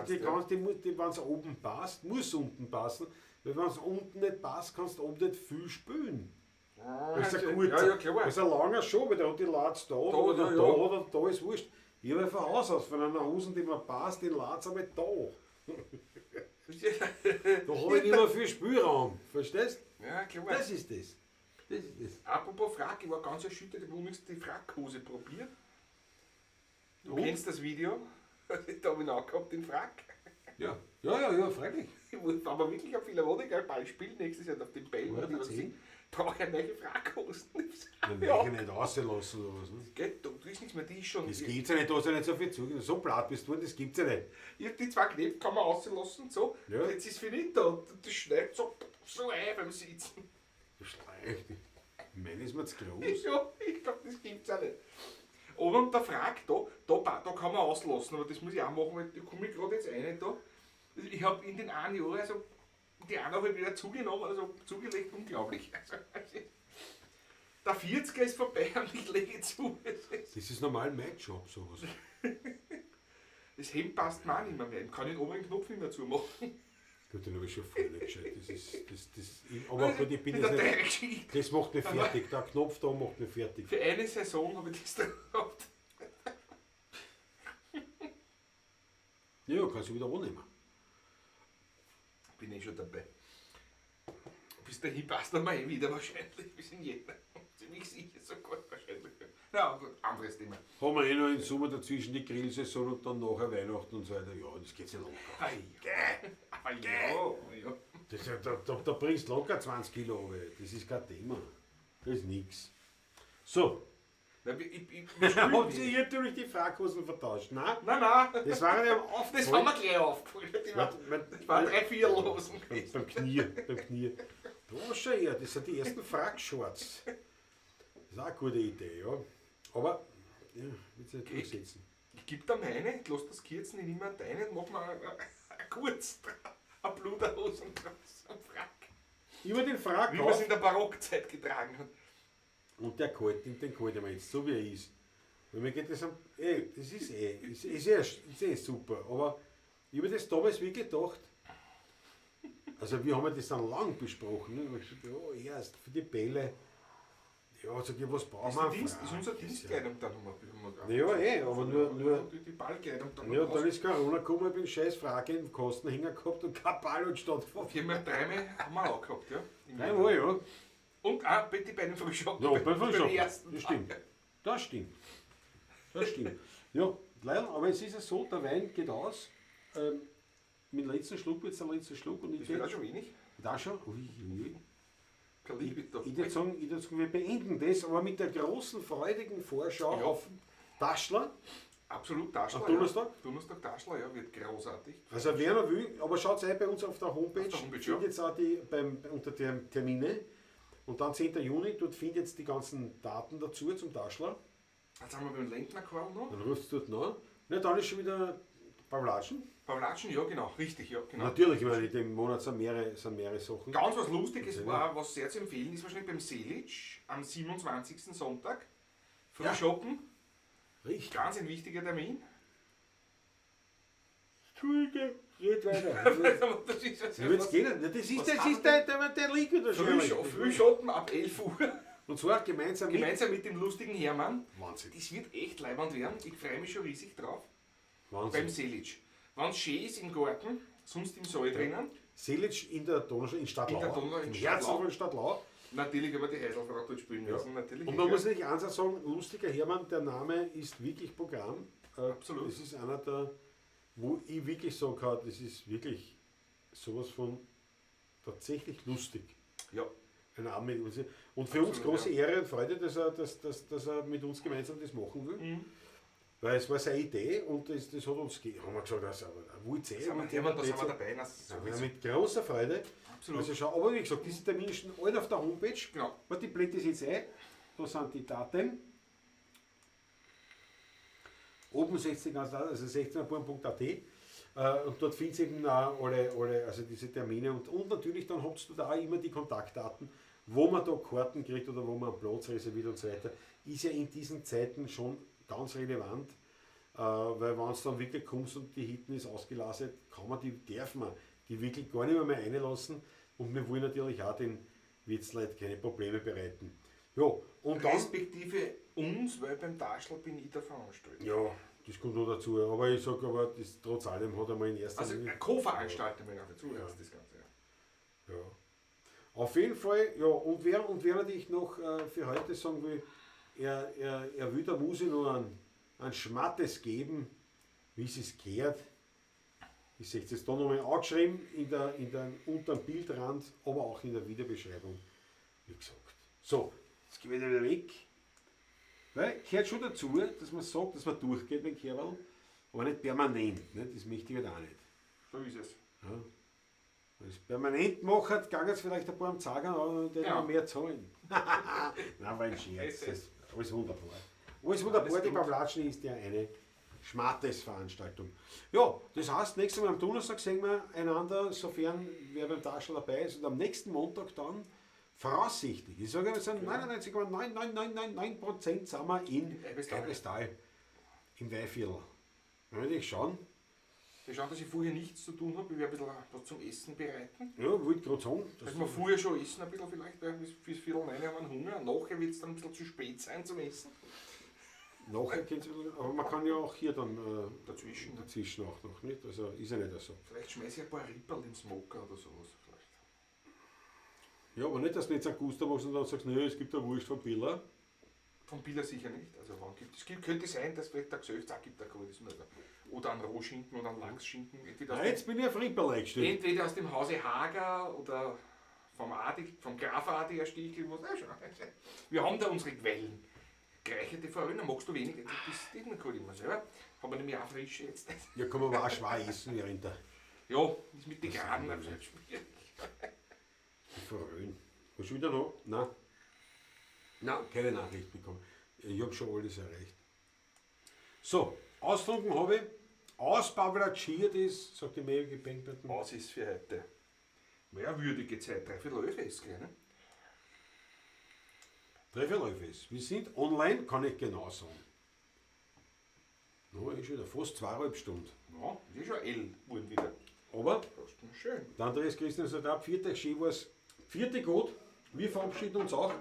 meinst die, wenn es oben passt, muss unten passen. Weil wenn es unten nicht passt, kannst du oben nicht viel spülen. Das ist ein kurzer. Ja, klar. Das ist ein langer Schuh, weil der hat die Latz da, oder ja, da ja. oder da, ist wurscht. Ich habe von Haus aus, von einer Hose, die mir passt, den Latz aber da. Da habe ich nicht mehr viel Spielraum. Verstehst Ja, klar. du? Das ist das. Das ist das. Apropos Frack, ich war ganz erschüttert, ich habe übrigens die Frackhose probiert. Du Und? kennst das Video? Da habe ich nachgehabt, den Frack. Ja. Ja, freilich. Ich wollte aber wirklich auf Philharmoniker-Ball spielen, nächstes Jahr auf dem Ball. Ja, Und ich erzähl. brauche eine neue Frackhosen. Dann Ja. will ich nicht rauslassen oder was. Ne? Geht, du ist nichts mehr, die ist schon. Das gibt's ja nicht, da hast du ja nicht so viel Zug. So blatt bist du, das gibt's ja nicht. Ich hab die zwei Knöpfe kann man rauslassen, so. Ja. Und jetzt ist finito. Und das schneidet so ein beim Sitzen. Das schleicht. Meine ist mir zu groß. Ja, ich glaube, das gibt's auch nicht. Und der Frag, da kann man auslassen, aber das muss ich auch machen, weil da komme ich gerade jetzt rein da. Ich habe in den 1 Jahren, also die 1,5 wieder zugenommen, also zugelegt, unglaublich. Also, der 40er ist vorbei und ich lege zu. Das ist normal mein Job, sowas. Das Hemd passt mir auch nicht mehr. Ich kann den oberen Knopf nicht mehr zumachen. Gut, den habe ich schon vorher nicht gescheit. Aber gut, ich bin Mit jetzt der nicht. Dreckschicht. Das macht mich fertig. Der Knopf da macht mich fertig. Für eine Saison habe ich das gehabt. Ja, kannst du wieder annehmen. Bin ich schon dabei. Bis dahin passt er mal wieder wahrscheinlich. Bis in Jänner. Ziemlich sicher sogar wahrscheinlich. Ja, gut, anderes Thema. Haben wir noch im Sommer dazwischen die Grillsaison und dann nachher Weihnachten und so weiter. Ja, das geht ja locker. Aber ja. Da bringst du locker 20 Kilo runter. Das ist kein Thema. Das ist nix. So, Nein, ich habt ihr natürlich die Frackhosen vertauscht? Nein, Nein, das waren ja das haben wir gleich aufgefallen. Das waren 3-4 Losen. Beim Knie. Da schau her, das sind die ersten Frackshorts. Das ist auch eine gute Idee, ja. Aber, ja, willst du nicht durchsetzen. Ich gebe da meine, ich lasse das kürzen, ich nehme deine und mache mir ein kurz eine Bluderhose und einen Frack. Über den Frack Wie man es auf in der Barockzeit getragen hat. und den kalte ich mir jetzt, so wie er ist. Weil mir geht das ist eh super. Aber ich habe das damals wirklich gedacht, also wir haben das dann lang besprochen. Ne? Ich hab gesagt, ja, erst für die Bälle. Ja, sag ich, was brauchen wir? Das ist unsere Dienstkleidung dann haben wir Ja, aber nur die Ballkleidung dann ja, dann ist Corona gekommen, ich bin scheiß Frage im Kasten hängen gehabt und kein Ball und stattgefunden. 4x3 haben wir auch gehabt, ja. Dreimal, ja. Und auch bei den Frühschoppen. Ja, beim Frühschoppen. ersten Das stimmt. Das stimmt. Das stimmt. Ja, leider, aber es ist ja so, der Wein geht aus. Mit dem letzten Schluck wird es der letzte Schluck und ich Das wird auch denke, schon wenig. da schon. Ui. Kein Licht mit da. Ich würde sagen, wir beenden das, aber mit der großen, freudigen Vorschau Ja. auf Taschler. Absolut Taschler. Am Donnerstag? Ja. Donnerstag Taschler, ja, wird großartig. Also wer noch will, aber schaut bei uns auf der Homepage. Auf der Homepage, Findet jetzt auch unter der Termine. Und dann 10. Juni, dort findet jetzt die ganzen Daten dazu zum Taschler. Jetzt haben wir beim Lenkner-Qual noch. Dann rufst du dort nach. Ja, dann ist schon wieder Pavlatschen. Pavlatschen, ja genau, richtig, ja genau. Natürlich, ich meine, in dem Monat sind mehrere Sachen. Ganz was Lustiges Ja. war, was sehr zu empfehlen ist, wahrscheinlich beim Selic am 27. Sonntag. Früh Ja. shoppen, Richtig. ganz ein wichtiger Termin. Entschuldige, red weiter. Das ist jetzt Ja, jetzt geht er. Das ist der Link wieder schon. Früh shoppen ab 11 Uhr, Und zwar gemeinsam mit. gemeinsam mit dem lustigen Hermann. Wahnsinn. Das wird echt leibend werden, ich freue mich schon riesig drauf. Beim Wahnsinn. Selic. Wenn es schön ist im Garten, sonst im Saal drinnen, Selic in der Donaustadt, in Stadtlau. In der Donau, in Im Stadtlau. Herzen von Stadtlau. natürlich aber die Heiselfrau dort spielen Ja. müssen. Natürlich. Und man muss nicht eins sagen, lustiger Hermann, der Name ist wirklich Programm. Absolut. Das ist einer der, wo ich wirklich sagen kann, das ist wirklich sowas von tatsächlich lustig. Ja. Ein Name. Und für uns Absolut, große Ehre und Freude, dass er mit uns gemeinsam das machen will. Mhm. Weil es war seine Idee und das hat uns haben wir gesagt, also, wollt ihr Da sind wir dabei. Na, ja, mit großer Freude. Absolut. Also schau, aber wie gesagt, diese Termine stehen alle auf der Homepage. Genau. Die Blätter ist jetzt ein. Da sind die Daten. Oben 16, also 16.at. Und dort findest du eben auch alle also diese Termine. Und natürlich dann hast du da auch immer die Kontaktdaten, wo man da Karten kriegt oder wo man einen Platz reserviert und so weiter. Ist ja in diesen Zeiten schon ganz relevant. Weil wenn es dann wirklich kommst und die Hitten ist ausgelastet, darf man die wirklich gar nicht mehr reinlassen. Und wir wollen natürlich auch den Witzleuten keine Probleme bereiten. Ja, und dann, Respektive uns, weil beim Taschel bin ich der Veranstalter. ja, das kommt noch dazu. Aber ich sage aber, das, trotz allem hat er mal in erster Also Linie. eine Co-Veranstalter, wenn ich dazu Ja. das Ganze. Ja. Ja. Auf jeden Fall, ja, und wer natürlich noch für heute sagen will, er will der Muse nur ein Schmattes geben, wie es gehört. Ich sehe es da nochmal angeschrieben unter dem Bildrand, aber auch in der Videobeschreibung, wie gesagt. So, jetzt gehen wir wieder weg. Weil gehört schon dazu, dass man sagt, dass man durchgeht mit dem Kerl, aber nicht permanent. Ne? Das möchte ich halt auch nicht. So ist es. Ja. Wenn es permanent macht, kann es vielleicht ein paar am Zagen, aber dann Ja. noch mehr zahlen. Nein, war ein Scherz. Das ist alles wunderbar. Alles wunderbar, Alles die gut. Pavlatschen ist ja eine Schmattes-Veranstaltung. Ja, das heißt, nächstes Mal am Donnerstag sehen wir einander, sofern wer beim Taschel dabei ist. Und am nächsten Montag dann voraussichtlich, ich sage, wir sind 99,9999% sind wir in Eibestal, im Weihviertel. Wenn wir schauen, Wir schauen, dass ich vorher nichts zu tun habe. Ich werde ein bisschen was zum Essen bereiten. ja, wollte gerade sagen, Dass wir vorher schon essen, ein bisschen vielleicht, weil bis Viertel 9 haben wir Hunger. Nachher wird es dann ein bisschen zu spät sein zum Essen. nachher geht's, aber man kann ja auch hier dann Dazwischen. auch noch, nicht? Also ist ja nicht so. Vielleicht schmeiße ich ein paar Ripperl in Smoker oder sowas. Vielleicht. Ja, aber nicht, dass du jetzt einen Guster machst und dann sagst, nö, es gibt eine Wurst von Billa. Von Billa sicher nicht. Also wann gibt es? Könnte sein, dass vielleicht der Gesöft auch gibt, oder einen Rohschinken oder einen Lachsschinken. Nein, jetzt bin ich auf Ripperl eingestellt. Entweder aus dem Hause Hager oder vom Graf Adi ein Stichel. Wir haben da unsere Quellen. Gereicherte Forellen, magst du wenig? Das ist mir cool immer selber. Haben wir nämlich auch frische jetzt. Ja, kann man aber auch schwer essen während der Ja, ist mit den Graden ein bisschen schwierig. Verröhn. Hast du wieder noch? Nein. Nein, keine Nachricht bekommen. Ich habe schon alles erreicht. So, austrunken habe ich. Auspavlatschiert ist, sagt die ewige Bankpartner. Was ist für heute? Mehrwürdige Zeit, 3/4 ist gleich, ne? 3/4 ist. Wir sind online, kann ich genau sagen. No, ist schon wieder fast 2,5 Stunden. Ja, das ist schon L geworden wieder. Aber Das ist noch schön. der Andreas Christian sagt auch, vierte schön war's. Vierte gut. Wir verabschieden uns auch.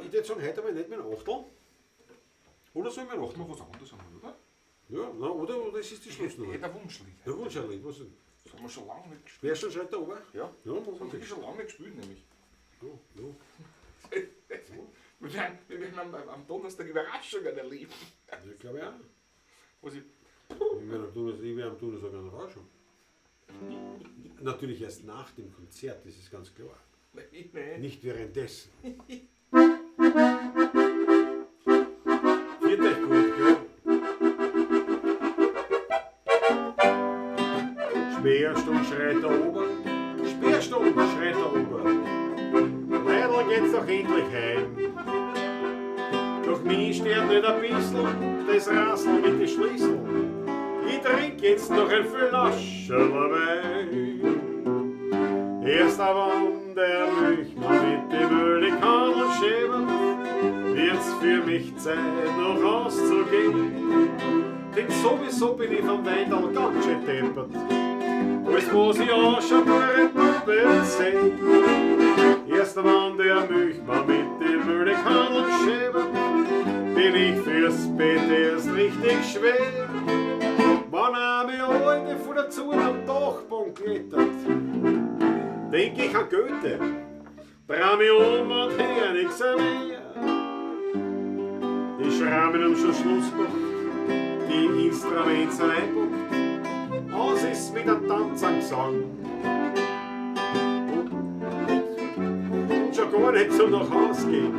Ich würde sagen, heute aber nicht mit einem Achtel. Oder soll ich mit einem Macht Achtel? mal was anderes an, oder? Ja, na, oder es ist die Schlussnummer. Hätte ein Wunschlied. Der Wunschlied, was ist Das haben wir schon lange nicht gespielt. wer schon schreit da oben? Ja, Ja, das haben wir machen wirklich schon lange nicht gespielt, nämlich. Ja. Wir werden am Donnerstag Überraschungen erleben. Ich glaube ja. Was ich, Ich werde am Donnerstag eine Überraschung. Natürlich erst nach dem Konzert, das ist ganz klar. nein. Nicht währenddessen. Viert euch gut, gell? Speerstunde schreit der Ober. Speerstunde schreit der Ober. Leider geht's doch endlich heim. Doch mich stört nicht ein bisschen das Rasseln mit den Schlüsseln. Ich trink jetzt noch ein Flascherl Wein. Erst wenn der Milchmann mit dem Ölekannel schäbert, wird's für mich Zeit, noch rauszugehen. Denn sowieso bin ich vom Weindal ganz schön deppert. Alles muss ich auch schon nur ein Puppe sehen. Erst wenn der Milchmann mit dem Ölekannel schäbert, bin ich fürs Bett erst richtig schwer. Wenn eine Alte von der Zunge am Dachboden klettert, denk ich an Goethe, dreh mich um und her nix mehr. Die Schrammen haben schon Schluss gemacht, die Instrumente sind eingebuckt, aus ist mit einem Tanzgesang. Und schon gar nicht so nach Haus gehen,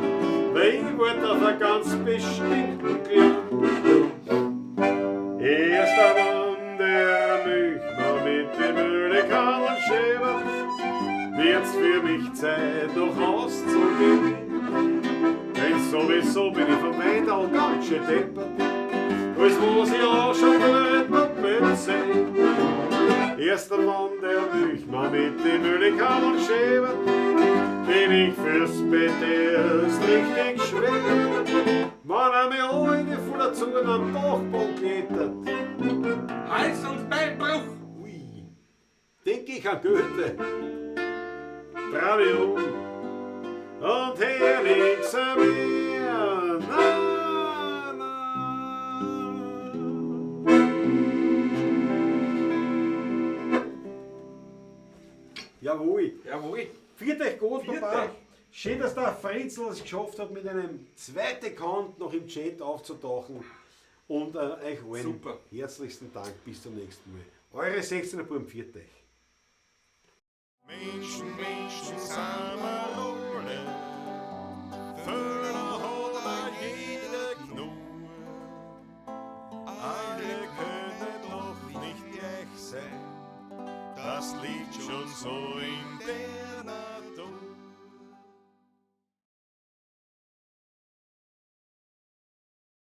weil ich wollte auf einen ganz bestimmten Klang. Erst wenn der Milchmann mit dem Ölekannel schäbert, wird's für mich Zeit, noch rauszugehen. Denn sowieso bin ich vom Weindal ganz schön deppert. Alles muss ich auch schon nur ein Puppe sehen. Erst wenn der Milchmann mit dem Ölekannel schäbert, bin ich fürs Bett erst richtig schwer. Wenn eine Alte von der Zunge am Dachboden klettert, Hals- und Beinbruch! ui, denk ich an Goethe. Dreh mich um und her nix mehr. Na, na. Jawohl. Jawohl. Viert euch gut, Viert Papa. euch. Schön, dass der Fritzl es geschafft hat, mit einem zweiten Account noch im Chat aufzutauchen. Und euch allen Super. herzlichsten Dank. Bis zum nächsten Mal. Eure 16er Buben, viert euch. Menschen, Menschen, Samarone, für hat mal jeder genug. Alle können doch nicht gleich sein, das liegt schon so